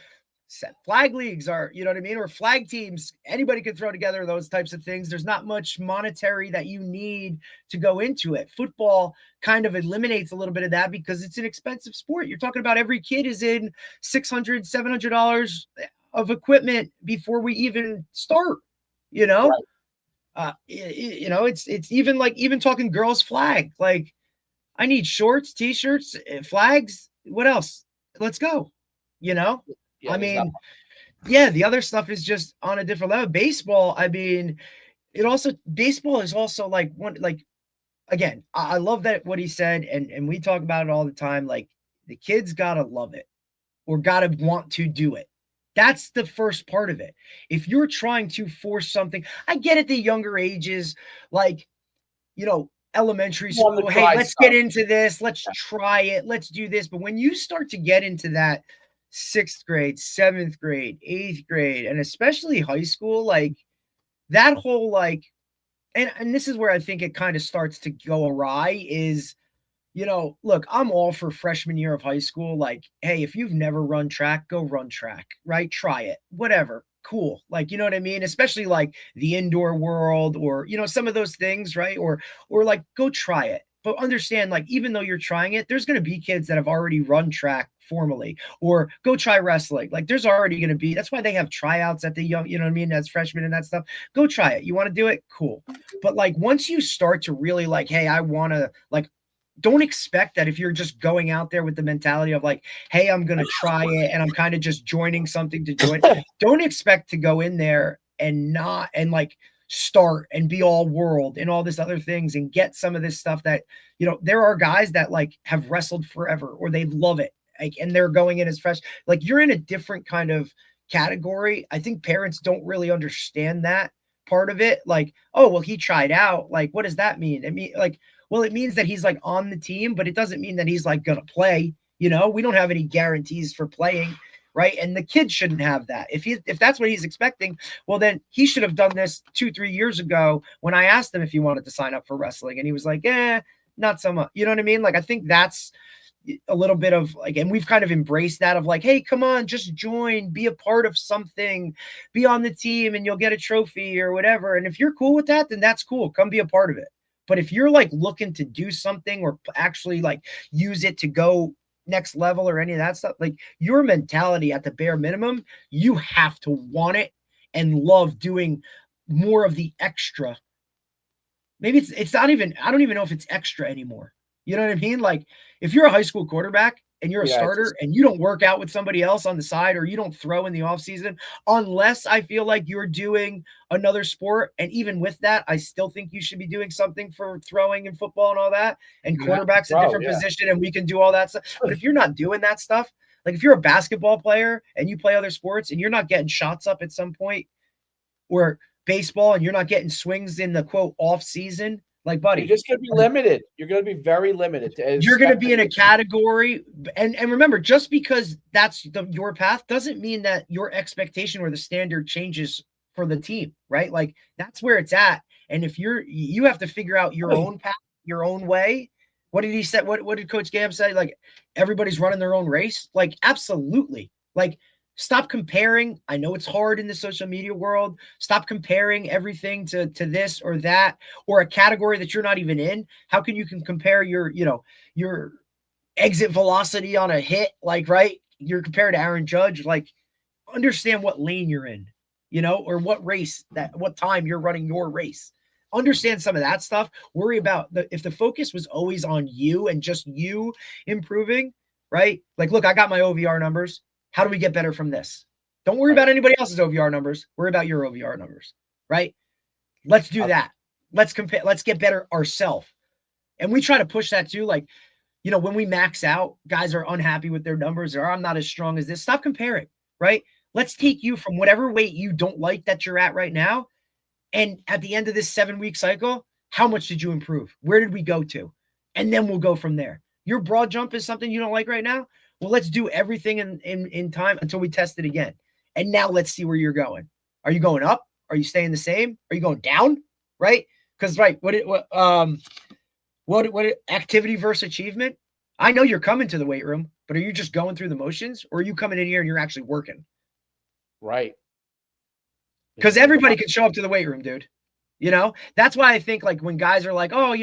flag leagues are, you know what I mean? Or flag teams, anybody can throw together those types of things. There's not much monetary that you need to go into it. Football kind of eliminates a little bit of that because it's an expensive sport. You're talking about every kid is in $600, $700 of equipment before we even start, Right. It's even talking girls flag. Like I need shorts, t-shirts, flags. What else? Let's go, Yeah, I mean, the other stuff is just on a different level. Baseball, I mean, baseball is also like again, I love that what he said, and we talk about it all the time. Like the kids gotta love it or gotta want to do it. That's the first part of it. If you're trying to force something, I get at the younger ages, like, elementary school, hey, let's get into this, let's try it, let's do this. But when you start to get into that 6th grade, 7th grade, 8th grade, and especially high school, like that whole like, and this is where I think it kind of starts to go awry is, look, I'm all for freshman year of high school. Like, hey, if you've never run track, go run track, right? Try it, whatever. Cool. Like, you know what I mean? Especially like the indoor world or, some of those things, right? Or like go try it. But understand, like, even though you're trying it, there's going to be kids that have already run track formally or go try wrestling. Like there's already going to be, that's why they have tryouts at the young, you know what I mean? As freshmen and that stuff. Go try it. You want to do it? Cool. But like, once you start to really like, hey, I want to like, don't expect that if you're just going out there with the mentality of like, hey, I'm going to try it and I'm kind of just joining something to join. Don't expect to go in there and like start and be all world and all this other things and get some of this stuff that, there are guys that like have wrestled forever or they love it. Like, and they're going in as fresh, like you're in a different kind of category. I think parents don't really understand that part of it. Like, oh, well, he tried out. Like, what does that mean? I mean, like, well, it means that he's like on the team, but it doesn't mean that he's like going to play. You know, we don't have any guarantees for playing, right? And the kid shouldn't have that. If that's what he's expecting, well, then he should have done this 2-3 years ago when I asked him if he wanted to sign up for wrestling, and he was like, not so much. You know what I mean? Like, I think that's a little bit of like, and we've kind of embraced that of like, hey, come on, just join, be a part of something, be on the team, and you'll get a trophy or whatever. And if you're cool with that, then that's cool. Come be a part of it. But if you're like looking to do something or actually like use it to go next level or any of that stuff, like your mentality at the bare minimum, you have to want it and love doing more of the extra. Maybe it's not even, I don't even know if it's extra anymore. You know what I mean? Like if you're a high school quarterback and you're a starter and you don't work out with somebody else on the side, or you don't throw in the off season, unless I feel like you're doing another sport. And even with that, I still think you should be doing something for throwing and football and all that. And quarterback's a different position and we can do all that stuff. But if you're not doing that stuff, like if you're a basketball player and you play other sports and you're not getting shots up at some point, or baseball and you're not getting swings in the quote off season, like, buddy, you're just going to be limited. You're going to be very limited. You're going to be in a category. And remember, just because that's your path doesn't mean that your expectation or the standard changes for the team, right? Like that's where it's at. And if you have to figure out your own path, your own way. What did he say? What did Coach Gam say? Like everybody's running their own race. Like, absolutely. Like, stop comparing. I know it's hard in the social media world. Stop comparing everything to this or that, or a category that you're not even in. How can you compare your exit velocity on a hit? Like, right. You're compared to Aaron Judge. Like, understand what lane you're in, or what race what time you're running your race. Understand some of that stuff. Worry about if the focus was always on you and just you improving, right? Like, look, I got my OVR numbers. How do we get better from this? Don't worry about anybody else's OVR numbers. Worry about your OVR numbers, right? Let's do that. Let's compare. Let's get better ourselves. And we try to push that too. Like, when we max out, guys are unhappy with their numbers, or I'm not as strong as this. Stop comparing, right? Let's take you from whatever weight you don't like that you're at right now. And at the end of this 7-week cycle, how much did you improve? Where did we go to? And then we'll go from there. Your broad jump is something you don't like right now. Well, let's do everything in time until we test it again. And now let's see where you're going. Are you going up? Are you staying the same? Are you going down? Right? Because what activity versus achievement? I know you're coming to the weight room, but are you just going through the motions, or are you coming in here and you're actually working? Right. Because everybody can show up to the weight room, dude. That's why I think like when guys are like, oh,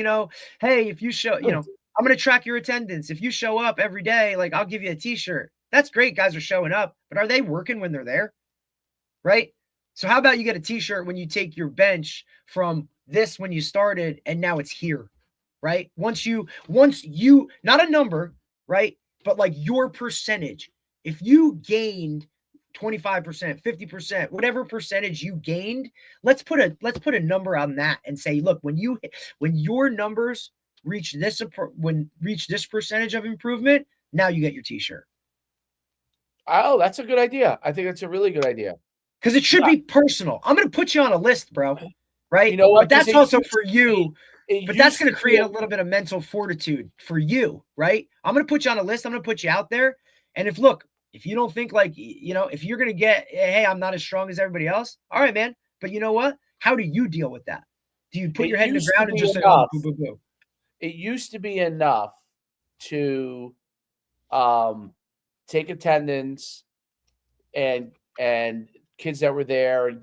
hey, if you show, I'm going to track your attendance. If you show up every day, like I'll give you a t-shirt. That's great. Guys are showing up, but are they working when they're there? Right. So how about you get a t-shirt when you take your bench from this, when you started, and now it's here, right? Once you, not a number, right? But like your percentage, if you gained 25%, 50%, whatever percentage you gained, let's put a number on that and say, look, when your numbers reach this percentage of improvement, now you get your t-shirt. Oh, that's a good idea. I think that's a really good idea. Because it should be personal. I'm going to put you on a list, bro. Right? You know what? But that's also for you. But that's going to create a little bit of mental fortitude for you, right? I'm going to put you on a list. I'm going to put you out there. And if you don't think like, if you're going to get, hey, I'm not as strong as everybody else. All right, man. But you know what? How do you deal with that? Do you put your head in the ground and just say, oh, boo, boo, boo? It used to be enough to take attendance and kids that were there and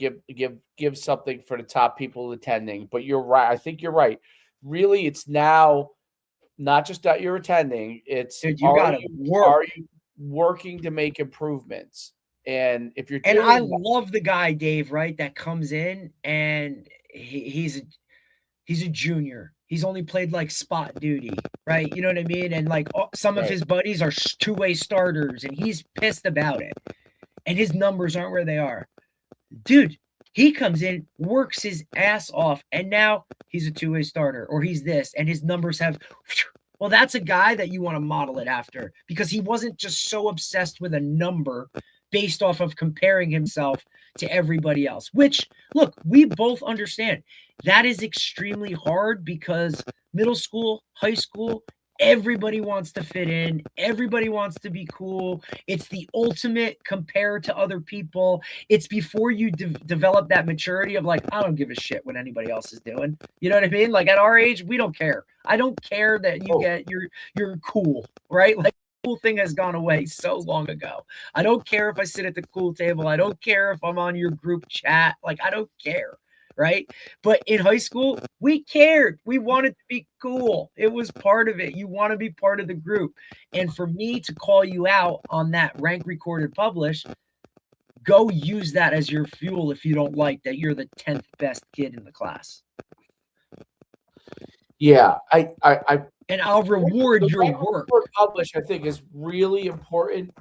give something for the top people attending. But you're right. I think you're right. Really, it's now not just that you're attending. It's are you working to make improvements? And if you're and I love the guy, Dave, right? That comes in and he's a junior. He's only played like spot duty, right? You know what I mean? And like some of his buddies are two-way starters and he's pissed about it. And his numbers aren't where they are. Dude, he comes in, works his ass off, and now he's a two-way starter, or he's this, and his numbers have... Well, that's a guy that you want to model it after, because he wasn't just so obsessed with a number based off of comparing himself to everybody else, which, look, we both understand. That is extremely hard because middle school, high school, Everybody wants to fit in. Everybody wants to be cool. It's the ultimate compare to other people. It's before you develop that maturity of like, I don't give a shit what anybody else is doing. You know what I mean? Like at our age, we don't care. I don't care that you get you're cool, right? Like the cool thing has gone away so long ago. I don't care if I sit at the cool table. I don't care if I'm on your group chat. Like I don't care. Right. But in high school, we cared. We wanted to be cool. It was part of it. You want to be part of the group. And for me to call you out on that rank recorded publish, go use that as your fuel if you don't like that you're the 10th best kid in the class. Yeah, and I'll reward your work. Publish, I think, is really important.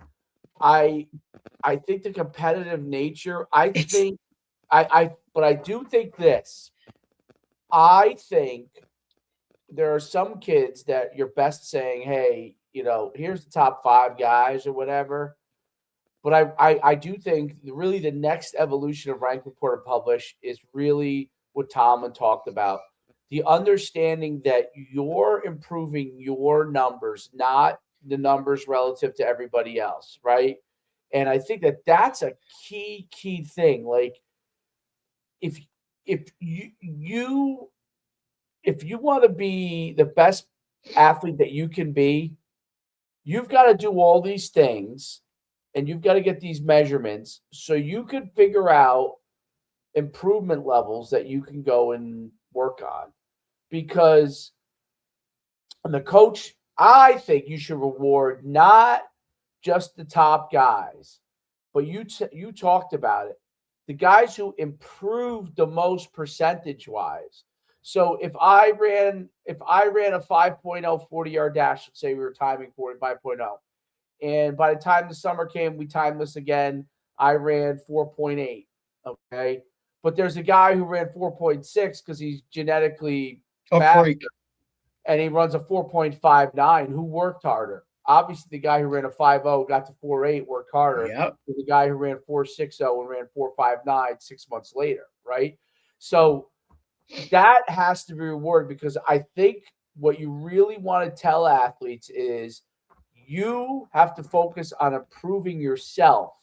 I think the competitive nature. But I do think this. I think there are some kids that you're best saying, hey, here's the top 5 guys or whatever. But I do think really the next evolution of Rank Report and Publish is really what Tomlin talked about. The understanding that you're improving your numbers, not the numbers relative to everybody else, right? And I think that that's a key thing. Like, if you want to be the best athlete that you can be, you've got to do all these things and you've got to get these measurements so you can figure out improvement levels that you can go and work on. Because the coach, I think you should reward not just the top guys, but you talked about it. The guys who improved the most percentage-wise. So if I ran a 5.0 40-yard dash, let's say we were timing 5.0, and by the time the summer came, we timed this again, I ran 4.8, okay? But there's a guy who ran 4.6 because he's genetically faster, and he runs a 4.59 who worked harder. Obviously, the guy who ran a 5.0 got to 4.8, worked harder. Yep. Than the guy who ran 4.60 and ran 4.59 6 months later, right? So that has to be rewarded, because I think what you really want to tell athletes is you have to focus on improving yourself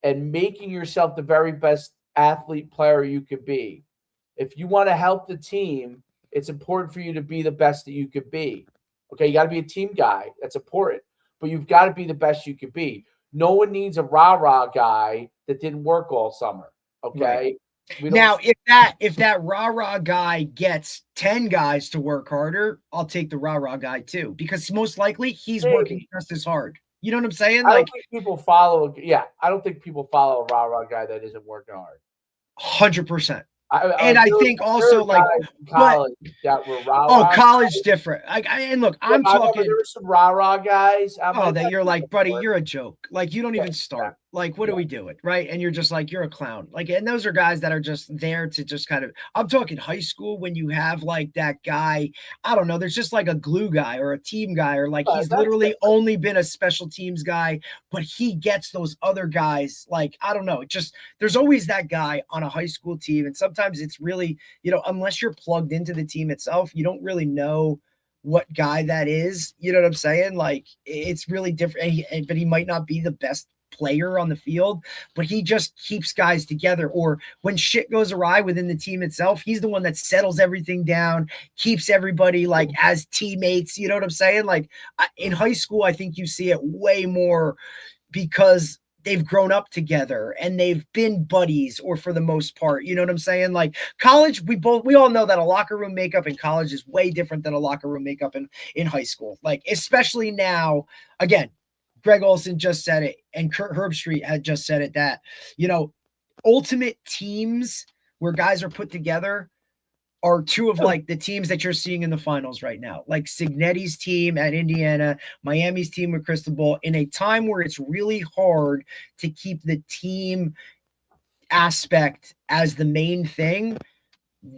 and making yourself the very best athlete player you could be. If you want to help the team, it's important for you to be the best that you could be. Okay, you got to be a team guy. That's important. But you've got to be the best you could be. No one needs a rah-rah guy that didn't work all summer. Okay? Right. Now, if that rah-rah guy gets 10 guys to work harder, I'll take the rah-rah guy too, because most likely he's working just as hard. You know what I'm saying? I don't think people follow. Yeah, I don't think people follow a rah-rah guy that isn't working hard. 100%. I think also like college that were rah-rah. College different. And look, I'm talking. There were some rah-rah guys. That you're like, buddy, you're a joke. Like, you don't even start. Like, what are we doing, right? And you're just like, you're a clown. Like, and those are guys that are just there to just kind of. I'm talking high school when you have like that guy. I don't know. There's just like a glue guy or a team guy, or like he's literally only been a special teams guy, but he gets those other guys. Like, I don't know. Just there's always that guy on a high school team, and sometimes it's really, unless you're plugged into the team itself, you don't really know what guy that is. You know what I'm saying? Like, it's really different, but he might not be the best player on the field, but he just keeps guys together. Or when shit goes awry within the team itself, he's the one that settles everything down, keeps everybody like as teammates. You know what I'm saying? Like in high school, I think you see it way more because they've grown up together and they've been buddies, or for the most part, you know what I'm saying? Like college, we all know that a locker room makeup in college is way different than a locker room makeup in high school. Like, especially now, again, Greg Olson just said it, and Kurt Herbstreit had just said it, that, ultimate teams where guys are put together are two of like the teams that you're seeing in the finals right now, like Signetti's team at Indiana, Miami's team with Cristobal, in a time where it's really hard to keep the team aspect as the main thing.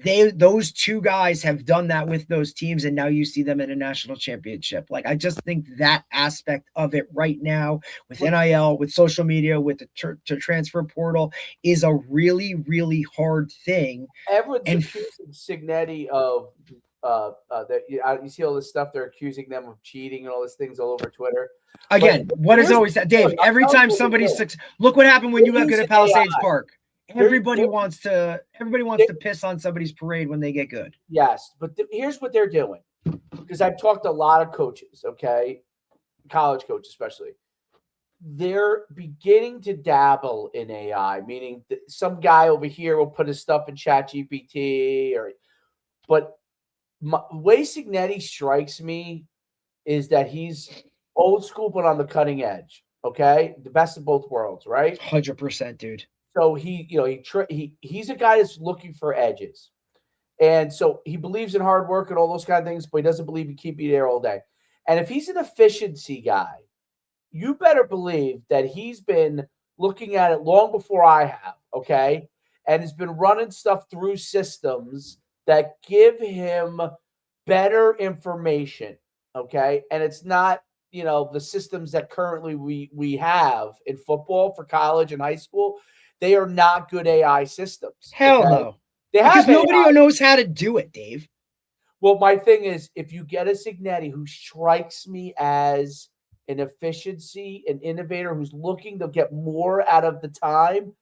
those two guys have done that with those teams, and now you see them in a national championship. Like, I just think that aspect of it right now with NIL, with social media, with the transfer portal is a really, really hard thing. Everyone's accusing Signetti of that. You see all this stuff, they're accusing them of cheating and all these things all over Twitter. Again, what is always that, Dave? Every time somebody's look what happened when you got good at Palisades Park. Everybody wants to piss on somebody's parade when they get good. Yes, but here's what they're doing, because I've talked to a lot of coaches, okay, college coaches especially. They're beginning to dabble in AI, meaning that some guy over here will put his stuff in ChatGPT, but the way Signetti strikes me is that he's old school but on the cutting edge. Okay, the best of both worlds, right? 100%, dude. So he's a guy that's looking for edges. And so he believes in hard work and all those kind of things, but he doesn't believe in keeping you there all day. And if he's an efficiency guy, you better believe that he's been looking at it long before I have, okay? And has been running stuff through systems that give him better information, okay? And it's not, the systems that currently we have in football for college and high school. They are not good AI systems. Hell no. Because nobody knows how to do it, Dave. Well, my thing is, if you get a Signetti who strikes me as an efficiency, an innovator who's looking to get more out of the time,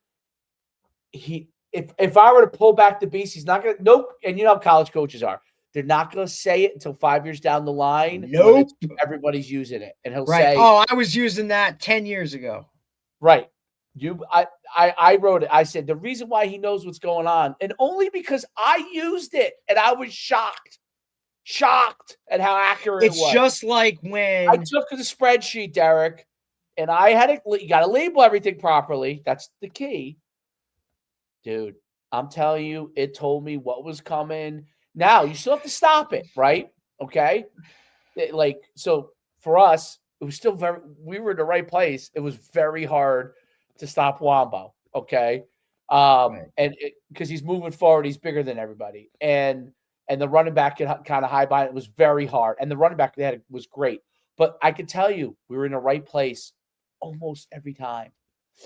if I were to pull back the beast, he's not going to. Nope. And you know how college coaches are. They're not going to say it until 5 years down the line. Nope. Everybody's using it. And he'll say, "Oh, I was using that 10 years ago." Right. I wrote it. I said the reason why he knows what's going on, and only because I used it and I was shocked at how accurate it was. It's just like when I took the spreadsheet, Derek, and I had you got to label everything properly. That's the key, dude. I'm telling you, it told me what was coming. Now you still have to stop it, right? Okay, so for us, it was still we were in the right place. It was very hard to stop Wombo, okay? Right. And because he's moving forward, he's bigger than everybody. And the running back get kind of high by it. It was very hard. And the running back they had was great. But I could tell you, we were in the right place almost every time.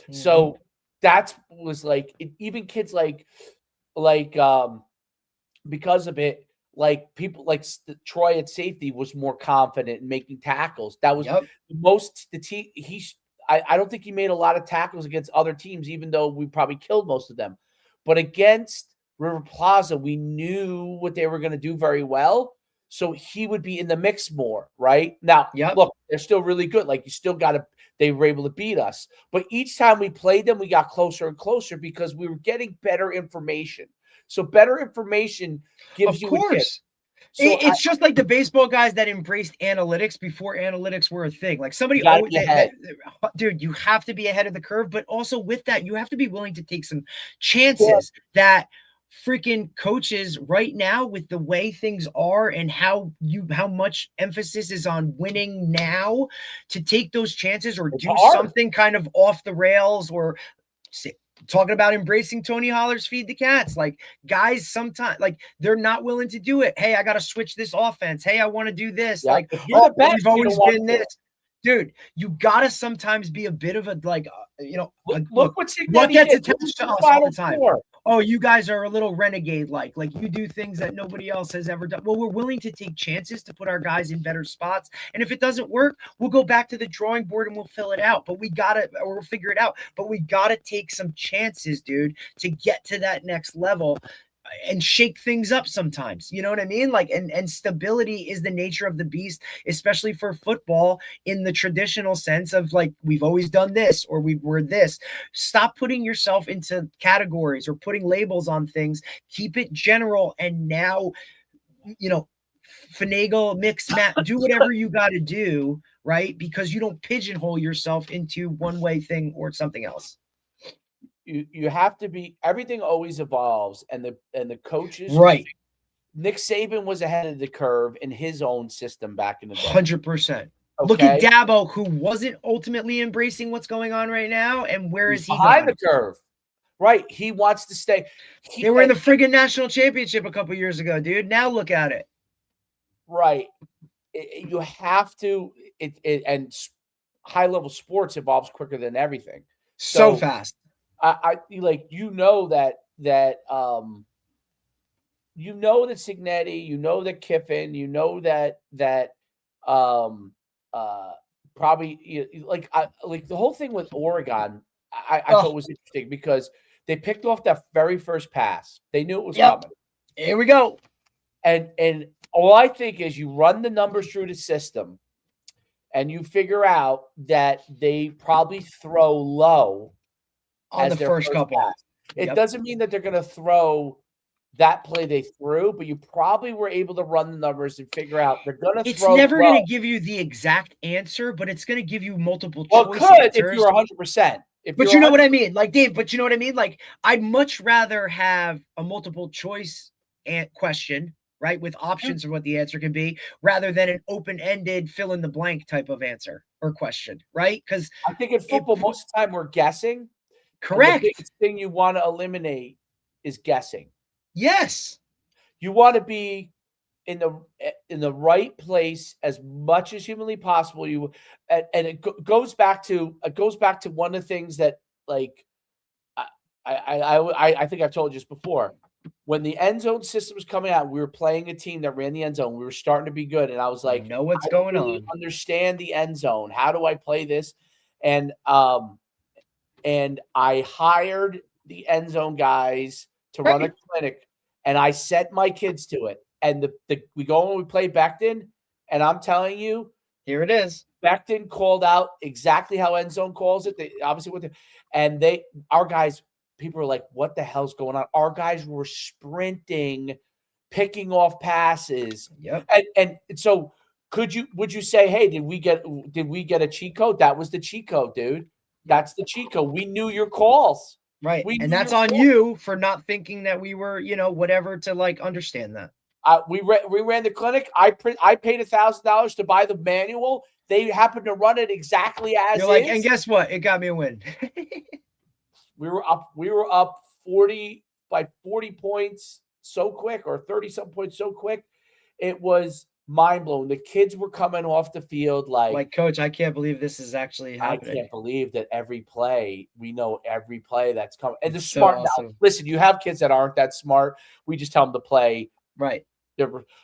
Mm-hmm. So that was like, even kids because of it, like people like Troy at safety was more confident in making tackles. That was the team. I don't think he made a lot of tackles against other teams, even though we probably killed most of them. But against River Plaza, we knew what they were going to do very well. So he would be in the mix more, right? Now, look, they're still really good. Like, you still got to – they were able to beat us. But each time we played them, we got closer and closer because we were getting better information. So better information gives you – Of course. So it's just like the baseball guys that embraced analytics before analytics were a thing. Like somebody, dude, you have to be ahead of the curve. But also with that, you have to be willing to take some chances that freaking coaches right now, with the way things are and how much emphasis is on winning now, to take those chances or do something kind of off the rails or talking about embracing Tony Holler's Feed the Cats. Like, guys sometimes, like, they're not willing to do it. Hey, I got to switch this offense. Hey, I want to do this. Yeah. Like, we've always been this. Dude, you got to sometimes be a bit of a, like, look what gets attached to us all the time. Oh, you guys are a little renegade like you do things that nobody else has ever done. Well, we're willing to take chances to put our guys in better spots. And if it doesn't work, we'll go back to the drawing board and we'll fill it out. But we'll figure it out. But we got to take some chances, dude, to get to that next level and shake things up sometimes. You know what I mean? Like, and stability is the nature of the beast, especially for football in the traditional sense of like, we've always done this or we're this. Stop putting yourself into categories or putting labels on things. Keep it general. And now, finagle, mix, match, do whatever you got to do, right? Because you don't pigeonhole yourself into one way thing or something else. You have to be, everything always evolves, and the coaches, right? Nick Saban was ahead of the curve in his own system back in the day. 100%. Okay? Look at Dabo, who wasn't ultimately embracing what's going on right now, and where is he behind the curve? Right. He wants to stay. They were in the friggin' national championship a couple years ago, dude. Now look at it. Right. You have to, and high level sports evolves quicker than everything. So fast. I like, that Signetti, that Kiffin, that probably like the whole thing with Oregon. I thought was interesting because they picked off that very first pass. They knew it was coming. Here we go. And all I think is you run the numbers through the system and you figure out that they probably throw low on the first couple. Pass. It doesn't mean that they're going to throw that play they threw, but you probably were able to run the numbers and figure out they're going to throw. It's never going to give you the exact answer, but it's going to give you multiple choice answers. If you're 100%. But you know what I mean? Like, Dave, but you know what I mean? Like, I'd much rather have a multiple choice question, right, with options of what the answer can be, rather than an open-ended fill-in-the-blank type of answer or question, right? Because I think in football, most of the time we're guessing. Correct. The biggest thing you want to eliminate is guessing. Yes. You want to be in the right place as much as humanly possible. And it goes back to one of the things that, like, I think I've told you just before. When the end zone system was coming out, we were playing a team that ran the end zone. We were starting to be good, and I was like, know what's going on. Understand the end zone. How do I play this? And I hired the end zone guys to run a clinic, and I set my kids to it. And we go and we play Becton, and I'm telling you, here it is. Becton called out exactly how end zone calls it. They obviously our guys. People are like, "What the hell's going on?" Our guys were sprinting, picking off passes. Yep. And so, would you say, "Hey, did we get a cheat code?" That was the cheat code, dude. That's the cheat code. We knew your calls. Right. And that's on you for not thinking that we were, whatever, to like understand that. We ran the clinic. I paid $1,000 to buy the manual. They happened to run it exactly as You're like, and guess what? It got me a win. We were up 40 points so quick, or 30-something points so quick. It was mind-blowing. The kids were coming off the field like, Coach, I can't believe this is actually happening. I can't believe that we know every play that's coming. And they're so smart awesome. now. Listen, you have kids that aren't that smart. We just tell them to play. Right.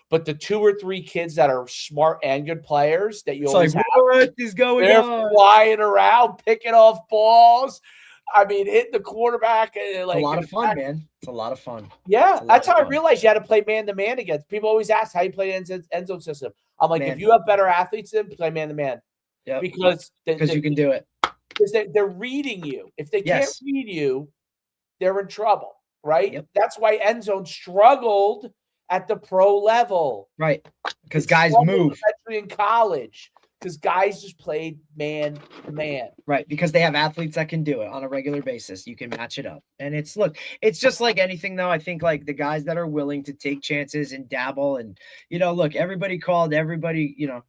But the 2 or 3 kids that are smart and good players that you always have, what is going on? Flying around, picking off balls. I mean, hitting the quarterback. It's a lot of fun, man. It's a lot of fun. Yeah, that's how I realized you had to play man-to-man against. People always ask how you play end zone system. I'm like, if you have better athletes, then play man-to-man. Yeah, because you can do it. Because they're reading you. If they can't read you, they're in trouble, right? Yep. That's why end zone struggled at the pro level. Right, because guys move. Especially in college. Because guys just played man to man. Right, because they have athletes that can do it on a regular basis. You can match it up. And it's just like anything, though. I think, like, the guys that are willing to take chances and dabble and, look, everybody called friggin'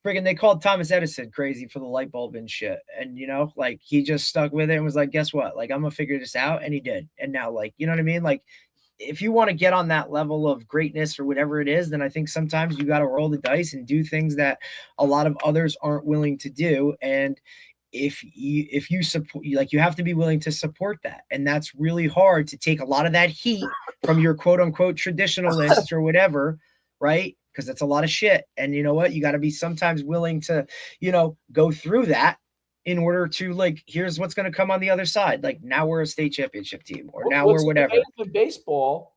they called Thomas Edison crazy for the light bulb and shit. And, like, he just stuck with it and was like, guess what? Like, I'm going to figure this out. And he did. And now, like, you know what I mean? Like, if you want to get on that level of greatness or whatever it is, then I think sometimes you got to roll the dice and do things that a lot of others aren't willing to do. And if you support, like, you have to be willing to support that. And that's really hard to take a lot of that heat from your quote unquote traditionalists or whatever, right? Because it's a lot of shit. And you know what? You got to be sometimes willing to, go through that in order to, like, here's what's going to come on the other side. Like, now we're a state championship team, or now we're whatever. Baseball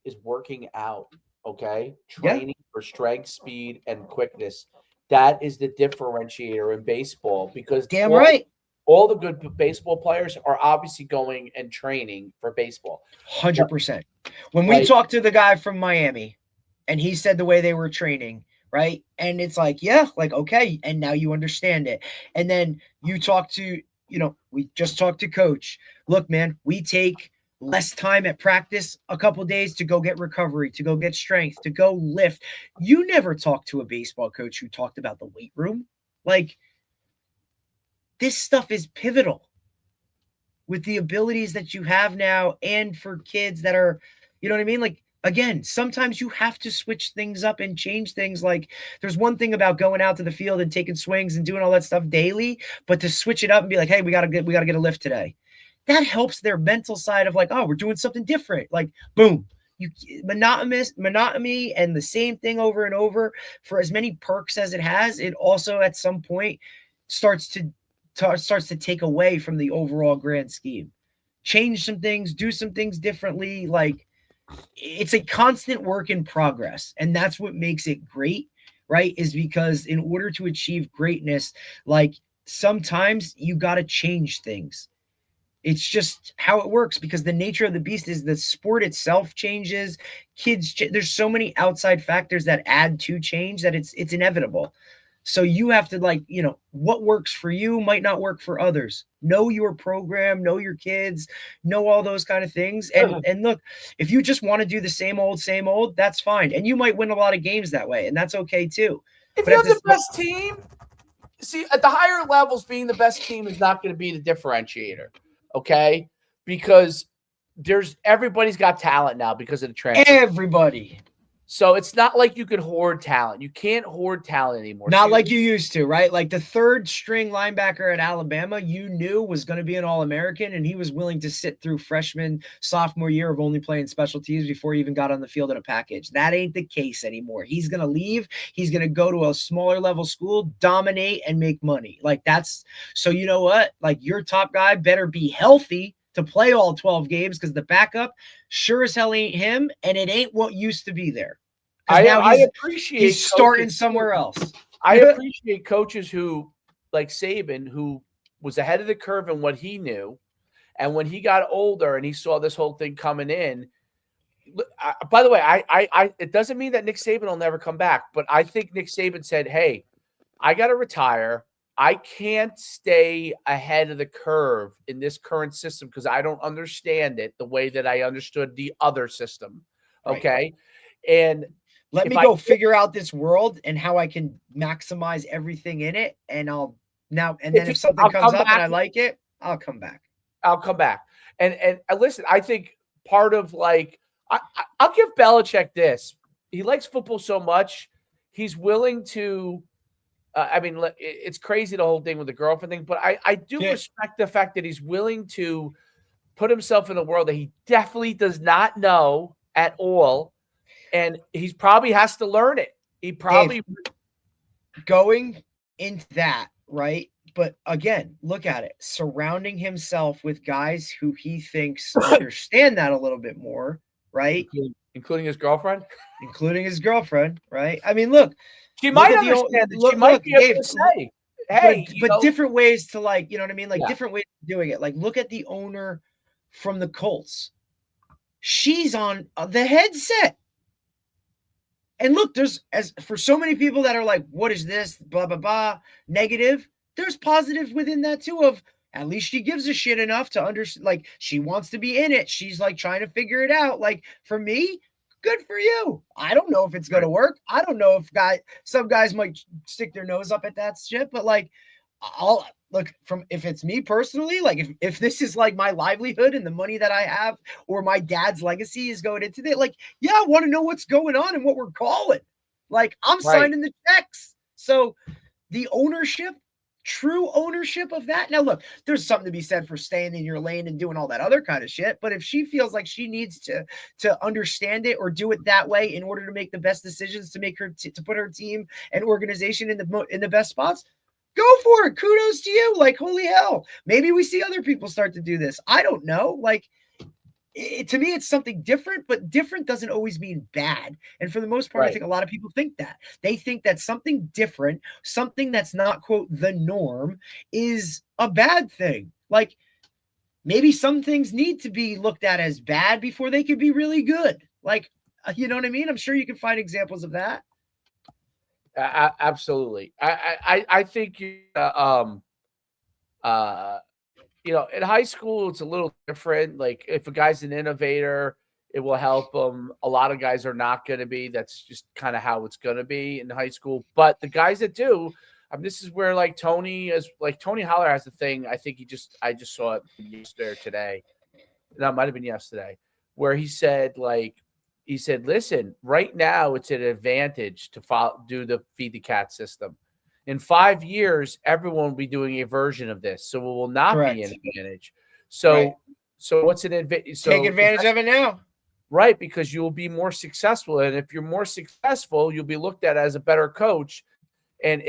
is working out, okay? Training for strength, speed, and quickness. That is the differentiator in baseball, because all the good baseball players are obviously going and training for baseball. 100%. When we talked to the guy from Miami, and he said the way they were training, right? And it's like, okay. And now you understand it. And then you talk to, we just talked to coach. Look, man, we take less time at practice, a couple days to go get recovery, to go get strength, to go lift. You never talked to a baseball coach who talked about the weight room. Like, this stuff is pivotal. with the abilities that you have now, and for kids that are, you know what I mean? Like, again, sometimes you have to switch things up and change things. Like, there's one thing about going out to the field and taking swings and doing all that stuff daily, but to switch it up and be like, hey, we gotta get a lift today. That helps their mental side of like, oh, we're doing something different. Like, boom. You monotony and the same thing over and over, for as many perks as it has, it also at some point starts to take away from the overall grand scheme. Change some things, do some things differently. Like, it's a constant work in progress, and that's what makes it great, right? Is because in order to achieve greatness, like, sometimes you got to change things. It's just how it works, because the nature of the beast is the sport itself changes. There's so many outside factors that add to change that it's inevitable. So you have to, like, what works for you might not work for others. Know your program, know your kids, know all those kind of things. And look, if you just want to do the same old, that's fine. And you might win a lot of games that way, and that's okay too. If you're the best team, see, at the higher levels, being the best team is not going to be the differentiator. Okay, because everybody's got talent now because of the transfer. Everybody. So it's not like you could hoard talent. You can't hoard talent anymore. Not like you used to, right? Like the third string linebacker at Alabama, you knew was going to be an All-American, and he was willing to sit through sophomore year of only playing special teams before he even got on the field in a package. That ain't the case anymore. He's going to leave. He's going to go to a smaller level school, dominate, and make money. Like, so you know what? Like, your top guy better be healthy to play all 12 games, because the backup sure as hell ain't him, and it ain't what used to be there. I appreciate he's starting somewhere else. I appreciate coaches who, like Saban, who was ahead of the curve in what he knew, and when he got older and he saw this whole thing coming in. By the way, it doesn't mean that Nick Saban will never come back, but I think Nick Saban said, "Hey, I got to retire. I can't stay ahead of the curve in this current system because I don't understand it the way that I understood the other system." Okay, right. And let me go figure out this world and how I can maximize everything in it. And then if something comes up and I like it, I'll come back. And listen, I think part of, like, I'll give Belichick this. He likes football so much. He's willing to, I mean, it's crazy, the whole thing with the girlfriend thing, but I do respect the fact that he's willing to put himself in a world that he definitely does not know at all. And he probably has to learn it. He probably going into that, right? But again, look at it. Surrounding himself with guys who he thinks understand that a little bit more, right? Including his girlfriend? Including his girlfriend, right? I mean, look. She might understand it. She might be able to say, hey. But different ways to, like, you know what I mean? Like, different ways of doing it. Like, look at the owner from the Colts. She's on the headset. And look, for so many people that are like, what is this? Blah, blah, blah. Negative. There's positive within that too, of at least she gives a shit enough to understand. Like, she wants to be in it. She's like trying to figure it out. Like, for me, good for you. I don't know if it's going to work. I don't know if some guys might stick their nose up at that shit, but like, I'll look if it's me personally, like if this is like my livelihood and the money that I have, or my dad's legacy is going into it, like, yeah, I want to know what's going on and what we're calling. Like, I'm signing the checks. So the true ownership of that. Now, look, there's something to be said for staying in your lane and doing all that other kind of shit. But if she feels like she needs to understand it or do it that way in order to make the best decisions, to make her to put her team and organization in the best spots, go for it. Kudos to you. Like, holy hell. Maybe we see other people start to do this. I don't know. Like, to me, it's something different, but different doesn't always mean bad. And for the most part, I think a lot of people think that. They think that something different, something that's not, quote, the norm, is a bad thing. Like, maybe some things need to be looked at as bad before they could be really good. Like, you know what I mean? I'm sure you can find examples of that. Absolutely. I think, in high school, it's a little different. Like, if a guy's an innovator, it will help them. A lot of guys are not going to be. That's just kind of how it's going to be in high school. But the guys that do, this is where like Tony Holler has the thing. I think I just saw it yesterday or today. That might have been yesterday, where he said, listen, right now it's an advantage to do the feed the cat system. In 5 years, everyone will be doing a version of this, so it will not be an advantage. So, so what's an advantage? So take advantage of it now, right? Because you will be more successful, and if you're more successful, you'll be looked at as a better coach. And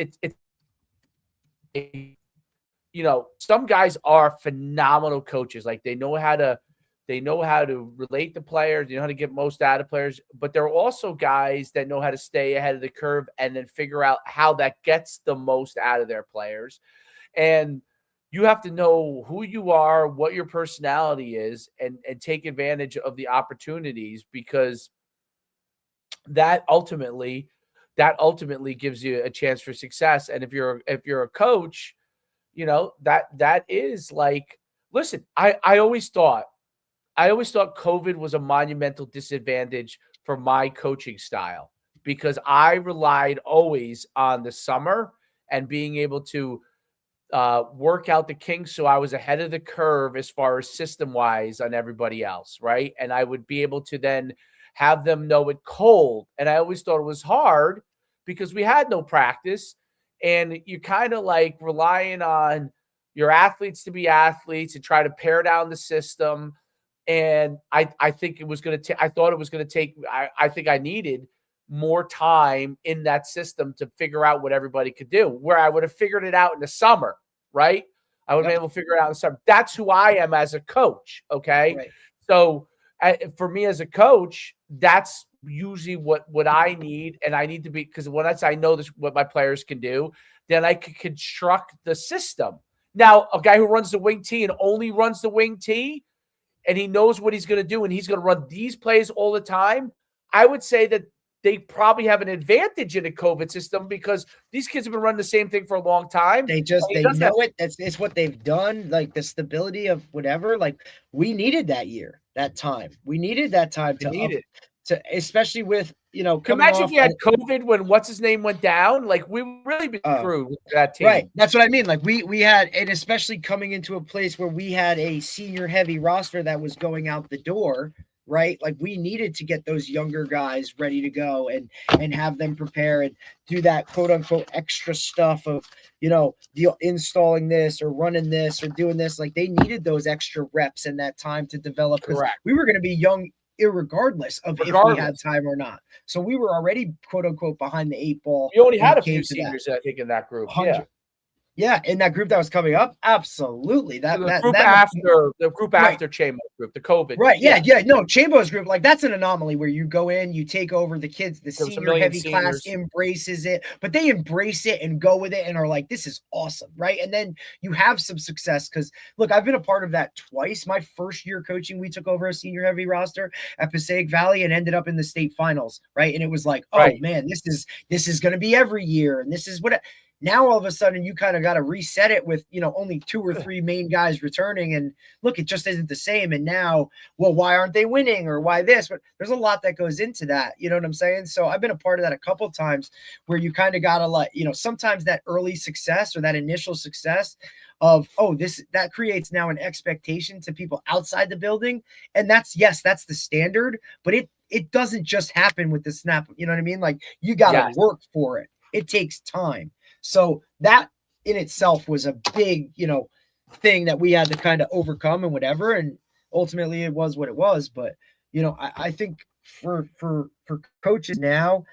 some guys are phenomenal coaches. Like they know how to relate to players, they know how to get most out of players, but there are also guys that know how to stay ahead of the curve and then figure out how that gets the most out of their players. And you have to know who you are, what your personality is, and take advantage of the opportunities, because that ultimately gives you a chance for success. And if you're a coach, that is like, listen, I always thought COVID was a monumental disadvantage for my coaching style, because I relied always on the summer and being able to work out the kinks. So I was ahead of the curve as far as system wise on everybody else. Right. And I would be able to then have them know it cold. And I always thought it was hard because we had no practice, and you kind of like relying on your athletes to be athletes and try to pare down the system. And I think it was going to I thought it was going to take, I think I needed more time in that system to figure out what everybody could do, where I would have figured it out in the summer, right? I would have been able to figure it out in the summer. That's who I am as a coach. Okay. Right. So for me as a coach, that's usually what I need. And I need to be, because once I know this, what my players can do, then I can construct the system. Now, a guy who runs the wing T and only runs the wing T, and he knows what he's going to do, and he's going to run these plays all the time, I would say that they probably have an advantage in a COVID system, because these kids have been running the same thing for a long time. They know it. It's what they've done. Like the stability of whatever. Like we needed that year, that time. We needed that time to especially with, imagine if you had COVID when what's his name went down. Like we really been screwed with that team. Right. That's what I mean. Like we had, and especially coming into a place where we had a senior heavy roster that was going out the door. Right. Like we needed to get those younger guys ready to go and have them prepare and do that quote unquote extra stuff of, installing this or running this or doing this. Like they needed those extra reps and that time to develop. Correct. We were going to be young irregardless of if we had time or not. So we were already quote unquote behind the 8 ball. We only had a few seniors, I think, in that group. 100. Yeah, in that group that was coming up, absolutely. The group after Chambo's group, the COVID. Right. Yeah. No, Chambo's group, like that's an anomaly where you go in, you take over the kids, the senior heavy class embraces it, but they embrace it and go with it and are like, this is awesome. Right. And then you have some success because look, I've been a part of that twice. My first year coaching, we took over a senior heavy roster at Passaic Valley and ended up in the state finals. Right. And it was like, oh man, this is going to be every year. And this is what now all of a sudden you kind of got to reset it with, only 2 or 3 main guys returning, and look, it just isn't the same. And now, well, why aren't they winning or why this? But there's a lot that goes into that. You know what I'm saying? So I've been a part of that a couple of times where you kind of got to let, sometimes that early success or that initial success of, that creates now an expectation to people outside the building. And that's the standard, but it doesn't just happen with the snap. You know what I mean? Like you got to work for it. It takes time. So that in itself was a big, thing that we had to kind of overcome and whatever. And ultimately it was what it was. But, I think for coaches now,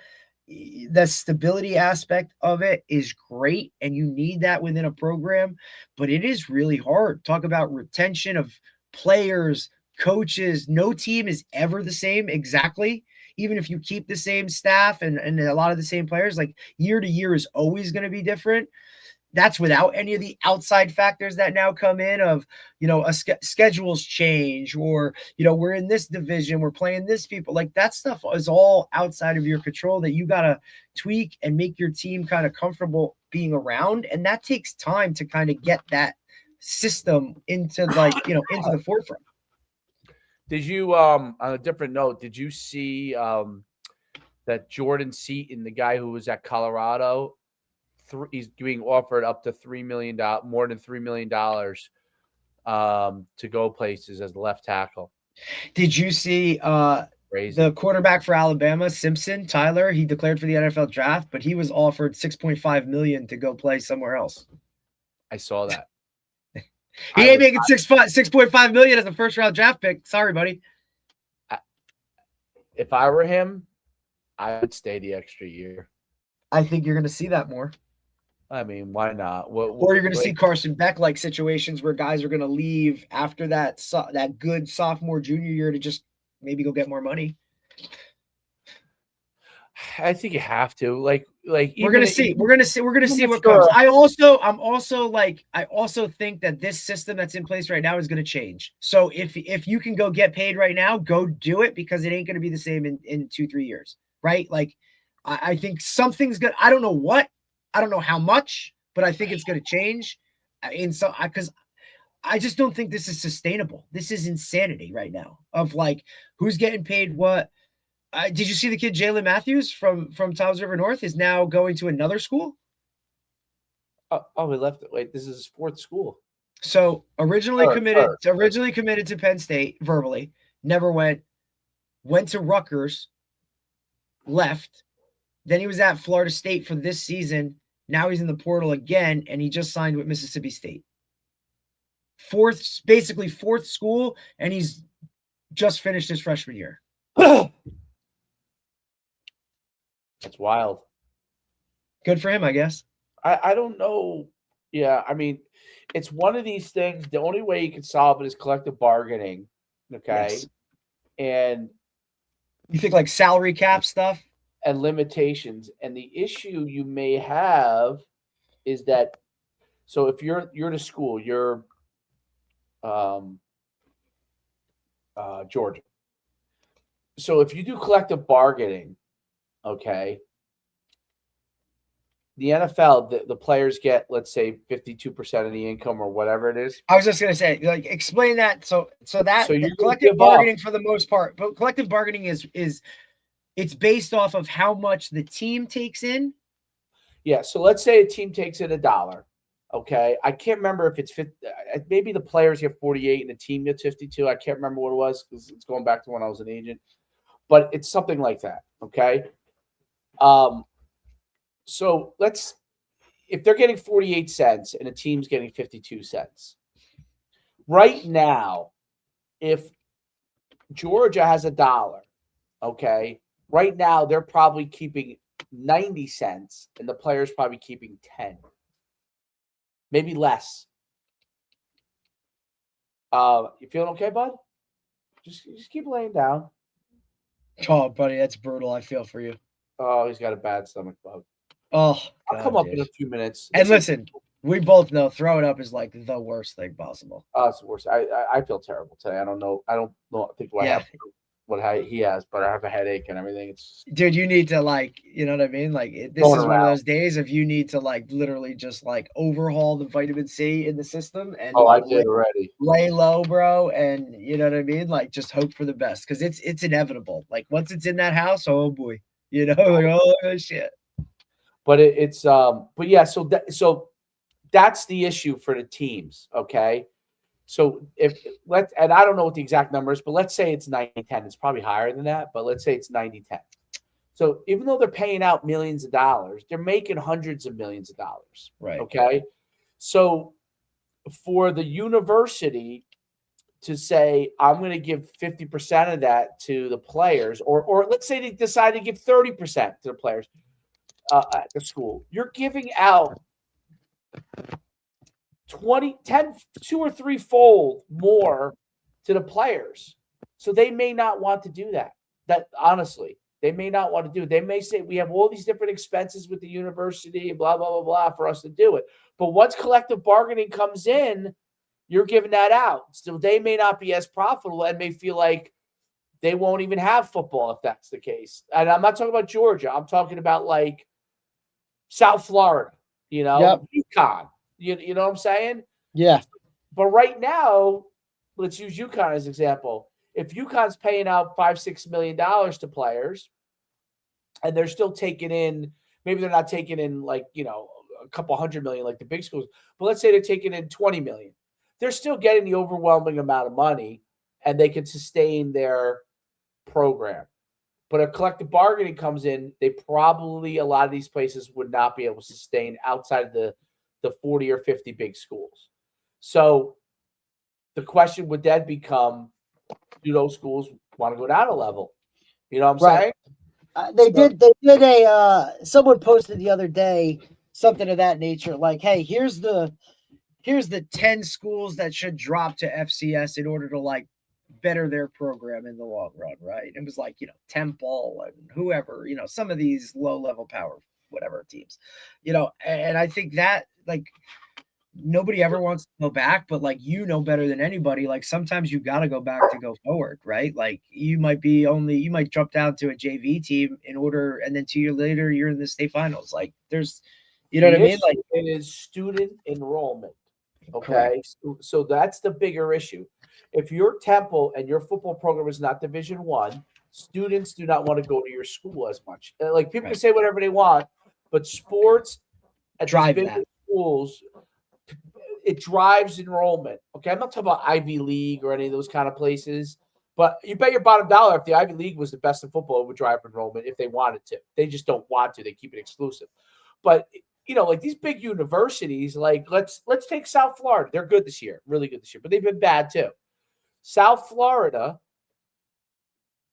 the stability aspect of it is great. And you need that within a program, but it is really hard. Talk about retention of players, coaches. No team is ever the same exactly. Even if you keep the same staff and a lot of the same players, like year to year is always going to be different. That's without any of the outside factors that now come in of, schedules change or, we're in this division, we're playing this people. Like that stuff is all outside of your control that you got to tweak and make your team kind of comfortable being around. And that takes time to kind of get that system into into the forefront. Did you, on a different note, did you see that Jordan Seaton, the guy who was at Colorado, he's being offered up to $3 million, more than $3 million to go places as the left tackle. Did you see the quarterback for Alabama, Simpson, Tyler? He declared for the NFL draft, but he was offered $6.5 million to go play somewhere else. I saw that. He ain't making $6.5 million as a first round draft pick. Sorry, buddy. If I were him, I would stay the extra year. I think you're going to see that more. I mean, why not? Or you're going to see Carson Beck-like situations where guys are going to leave after that good sophomore, junior year to just maybe go get more money. I think you have to. Like we're gonna see what comes. I also think that this system that's in place right now is going to change. So if you can go get paid right now, go do it, because it ain't going to be the same in 2-3 years, right? Like I think something's good. I don't know what, I don't know how much, but I think it's going to change. Because I just don't think this is sustainable. This is insanity right now of like who's getting paid what. Did you see the kid Jalen Matthews from Toms River North is now going to another school? Oh, he left. Wait, this is his fourth school. So originally committed to Penn State verbally, never went to Rutgers, left. Then he was at Florida State for this season. Now he's in the portal again, and he just signed with Mississippi State. Fourth school, and he's just finished his freshman year. That's wild. Good for him, I guess. I don't know. Yeah, I mean, it's one of these things. The only way you can solve it is collective bargaining. Okay. Yes. And you think like salary cap stuff? And limitations. And the issue you may have is that, so if you're the school, you're Georgia. So if you do collective bargaining, okay, the NFL, the players get, let's say, 52% of the income or whatever it is. I was just going to say, like, explain that. So collective bargaining for the most part, but collective bargaining is it's based off of how much the team takes in. Yeah. So let's say a team takes in $1. Okay. I can't remember if it's 50, maybe the players get 48 and the team gets 52. I can't remember what it was because it's going back to when I was an agent, but it's something like that. Okay. So if they're getting 48 cents and a team's getting 52 cents right now, if Georgia has $1, okay, right now they're probably keeping 90 cents and the player's probably keeping 10, maybe less. You feeling okay, bud? Just keep laying down. Oh, buddy, that's brutal. I feel for you. Oh, he's got a bad stomach bug. Oh, I'll come up in a few minutes. And listen, we both know throwing up is like the worst thing possible. Oh, it's the worst. I feel terrible today. I don't know. I think what he has, but I have a headache and everything. It's dude, you need to you know what I mean? Like this is one of those days if you need to literally just overhaul the vitamin C in the system and I did already. Lay low, bro, and you know what I mean? Like just hope for the best because it's inevitable. Like once it's in that house, oh boy, you know, oh shit. But but yeah, so that's the issue for the teams, okay? So and I don't know what the exact number is, but let's say it's 90-10. It's probably higher than that, but let's say it's 90-10. So even though they're paying out millions of dollars, they're making hundreds of millions of dollars. Right. Okay. So for the university to say, I'm going to give 50% of that to the players, or let's say they decide to give 30% to the players at the school, you're giving out 2 or 3 fold more to the players. So they may not want to do that. That honestly, they may not want to do it. They may say we have all these different expenses with the university, blah, blah, blah, blah, for us to do it. But once collective bargaining comes in, you're giving that out. So they may not be as profitable and may feel like they won't even have football if that's the case. And I'm not talking about Georgia. I'm talking about South Florida, UConn. You know what I'm saying? Yeah. But right now, let's use UConn as an example. If UConn's paying out $5-6 million to players, and they're still taking in, maybe they're not taking in a couple $100 million like the big schools, but let's say they're taking in $20 million. They're still getting the overwhelming amount of money, and they can sustain their program. But if collective bargaining comes in, they probably, a lot of these places would not be able to sustain outside of the 40 or 50 big schools. So the question would then become, do those schools want to go down a level? You know what I'm saying? They did someone posted the other day something of that nature, like, hey, here's the 10 schools that should drop to FCS in order to like better their program in the long run, right? It was like, Temple and whoever, some of these low-level power whatever teams, and I think that, like, nobody ever wants to go back, but like, better than anybody, like sometimes you got to go back to go forward, right? Like you might jump down to a JV team in order, and then 2 years later you're in the state finals. Like there's, what I mean? Like it is student enrollment. Okay. So that's the bigger issue. If you're Temple and your football program is not Division I, students do not want to go to your school as much. Like people can say whatever they want, but sports at drive these big schools, it drives enrollment. Okay, I'm not talking about Ivy League or any of those kind of places, but you bet your bottom dollar if the Ivy League was the best in football, it would drive enrollment if they wanted to. They just don't want to. They keep it exclusive. But like these big universities, like let's take South Florida. They're good this year, really good this year, but they've been bad too. South Florida,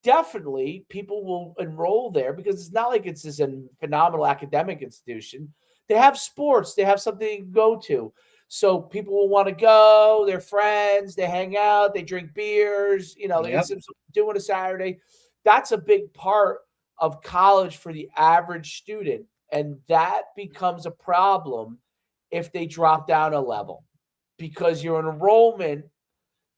definitely people will enroll there because it's not like it's this phenomenal academic institution. They have sports. They have something to go to. So people will want to go. They're friends. They hang out. They drink beers. They get some doing a Saturday. That's a big part of college for the average student. And that becomes a problem if they drop down a level because your enrollment,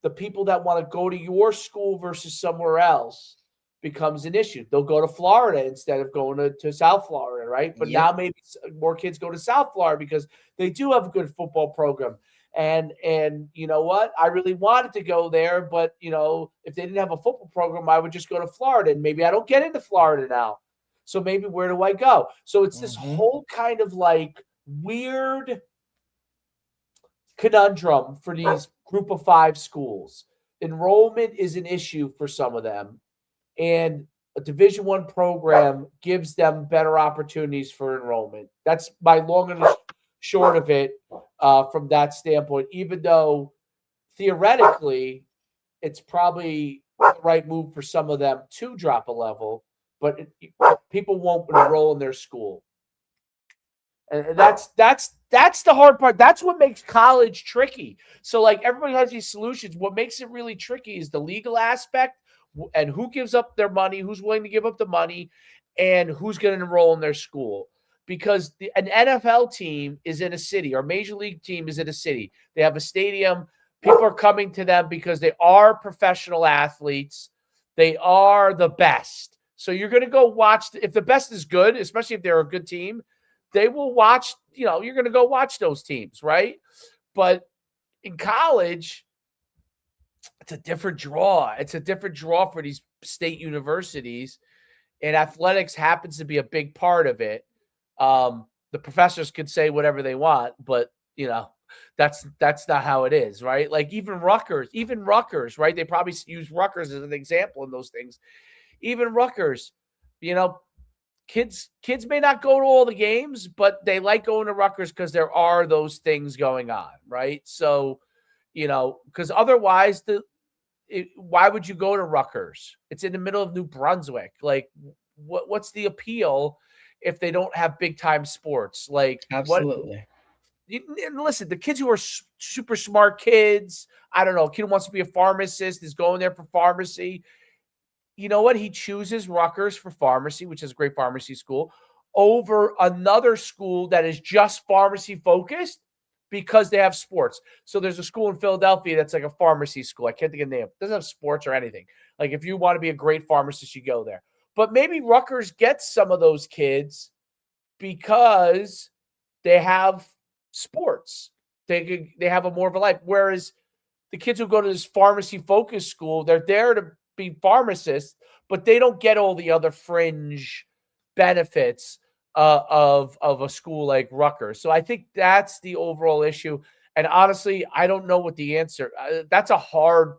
the people that want to go to your school versus somewhere else becomes an issue. They'll go to Florida instead of going to South Florida, right? But now maybe more kids go to South Florida because they do have a good football program. And you know what? I really wanted to go there, but, if they didn't have a football program, I would just go to Florida. And maybe I don't get into Florida now. So maybe where do I go? So it's this whole kind of like weird conundrum for these group of 5 schools. Enrollment is an issue for some of them. And a Division I program gives them better opportunities for enrollment. That's my long and short of it from that standpoint, even though theoretically it's probably the right move for some of them to drop a level, but people won't enroll in their school. And that's the hard part. That's what makes college tricky. So like everybody has these solutions. What makes it really tricky is the legal aspect and who gives up their money, who's willing to give up the money, and who's going to enroll in their school. Because an NFL team is in a city, or a major league team is in a city. They have a stadium. People are coming to them because they are professional athletes. They are the best. So you're going to go watch. If the best is good, especially if they're a good team, they will watch, you're going to go watch those teams, right? But in college, it's a different draw. It's a different draw for these state universities, and athletics happens to be a big part of it. The professors can say whatever they want, but that's not how it is, right? Like even Rutgers, right? They probably use Rutgers as an example in those things. Even Rutgers, kids may not go to all the games, but they like going to Rutgers because there are those things going on, right? So, because otherwise why would you go to Rutgers? It's in the middle of New Brunswick. Like, what's the appeal if they don't have big time sports? Like, absolutely. And listen, the kids who are super smart kids, I don't know, a kid who wants to be a pharmacist is going there for pharmacy. You know what? He chooses Rutgers for pharmacy, which is a great pharmacy school, over another school that is just pharmacy focused because they have sports. So there's a school in Philadelphia that's like a pharmacy school. I can't think of the name. It doesn't have sports or anything. Like if you want to be a great pharmacist, you go there. But maybe Rutgers gets some of those kids because they have sports. They have a more of a life. Whereas the kids who go to this pharmacy-focused school, they're there to be pharmacists, but they don't get all the other fringe benefits of a school like Rutgers. So I think that's the overall issue. And honestly, I don't know what the answer. That's a hard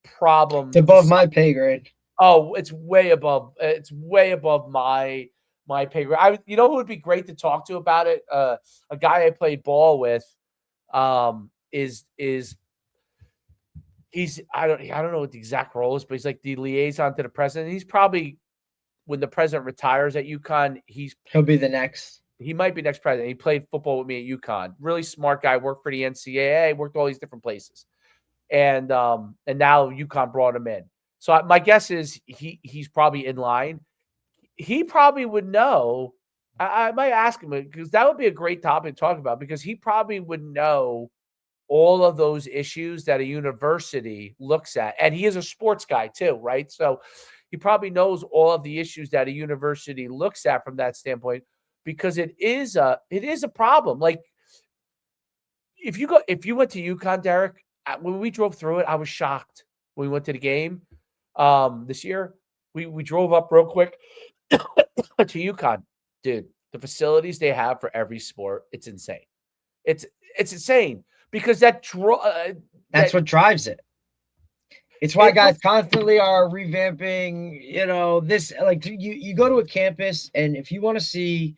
problem. It's above my pay grade. Oh, it's way above. It's way above my pay grade. You know who would be great to talk to about it? A guy I played ball with. Is he's I don't know what the exact role is, but he's like the liaison to the president. He's probably, when the president retires at UConn, he'll be the next. He might be next president. He played football with me at UConn. Really smart guy. Worked for the NCAA. Worked all these different places, and now UConn brought him in. So my guess is he's probably in line. He probably would know. I might ask him, because that would be a great topic to talk about, because he probably would know all of those issues that a university looks at. And he is a sports guy too, right? So he probably knows all of the issues that a university looks at from that standpoint, because it is a problem. Like, if you went to UConn, Derek, when we drove through it, I was shocked when we went to the game this year. We drove up real quick to UConn. Dude, the facilities they have for every sport, it's insane. It's insane, because that's what drives it. It's why guys constantly are revamping, this. Like, you go to a campus, and if you want to see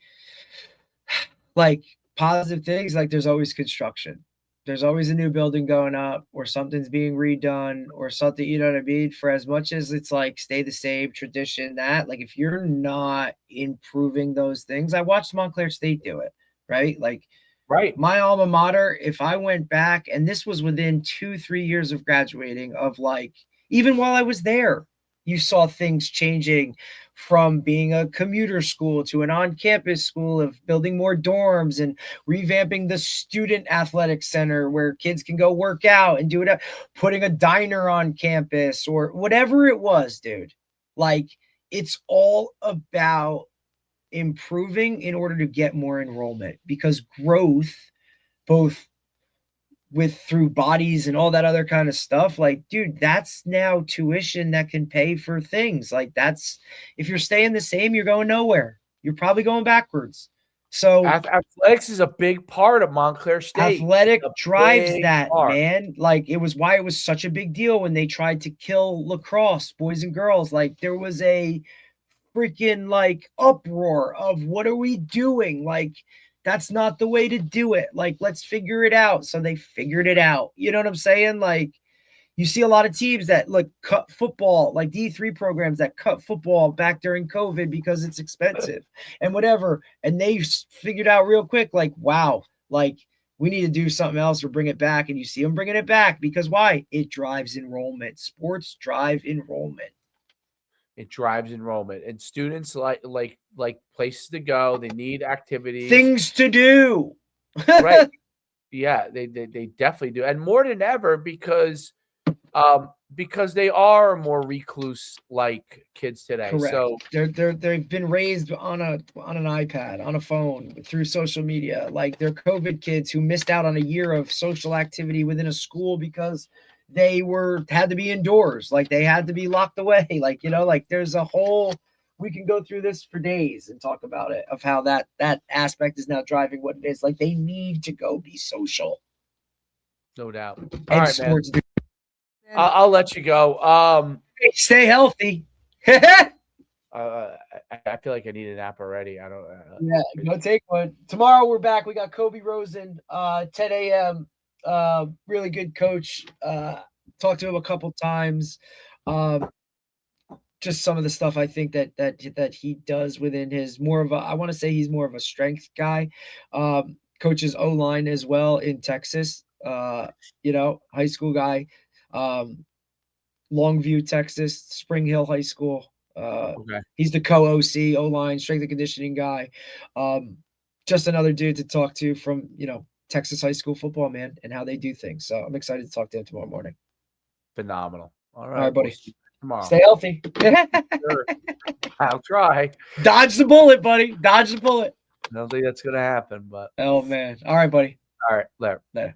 like positive things, like, there's always construction. There's always a new building going up, or something's being redone, or something, you know what I mean? For as much as it's like stay the same tradition, that, like, if you're not improving those things, I watched Montclair State do it, right? Like, right. My alma mater, if I went back, and this was within 2-3 years of graduating, of like, even while I was there, you saw things changing from being a commuter school to an on-campus school, of building more dorms and revamping the student athletic center where kids can go work out and do it, putting a diner on campus, or whatever it was, dude. Like, it's all about improving in order to get more enrollment, because growth, both through bodies and all that other kind of stuff, like, dude, that's now tuition that can pay for things. Like, that's, if you're staying the same, you're going nowhere. You're probably going backwards. So athletics is a big part of Montclair State. Athletic drives that, man. Like, it was why it was such a big deal when they tried to kill lacrosse, boys and girls. Like, there was a freaking like uproar of, what are we doing? Like, that's not the way to do it. Like, let's figure it out. So they figured it out. You know what I'm saying? Like, you see a lot of teams that cut football, like D3 programs that cut football back during COVID because it's expensive and whatever. And they figured out real quick, like, wow, like, we need to do something else or bring it back. And you see them bringing it back, because why? It drives enrollment. Sports drive enrollment. It drives enrollment, and students like places to go. They need activities, things to do. Right? Yeah, they definitely do, and more than ever, because they are more recluse like kids today. Correct. So they've been raised on an iPad, on a phone, through social media. Like, they're COVID kids who missed out on a year of social activity within a school because they had to be indoors. Like, they had to be locked away. Like, like, there's a whole, we can go through this for days and talk about it, of how that aspect is now driving what it is. Like, they need to go be social. No doubt. All right, sports. I'll let you go. Stay healthy. I feel like I need a nap already. I don't. Go take one. Tomorrow we're back. We got Kobe Rosen, 10 a.m. Really good coach. Talked to him a couple times. Just some of the stuff I think that he does within his, more of a, I want to say he's more of a strength guy. Coaches O-line as well in Texas. High school guy. Longview, Texas, Spring Hill High School. Okay. He's the co-OC, O-line, strength and conditioning guy. Just another dude to talk to from, Texas high school football, man, and how they do things. So I'm excited to talk to him tomorrow morning. Phenomenal. All right, buddy. We'll see you tomorrow. Stay healthy. Sure. I'll try. Dodge the bullet, buddy. Dodge the bullet. I don't think that's going to happen, but. Oh, man. All right, buddy. All right. Later.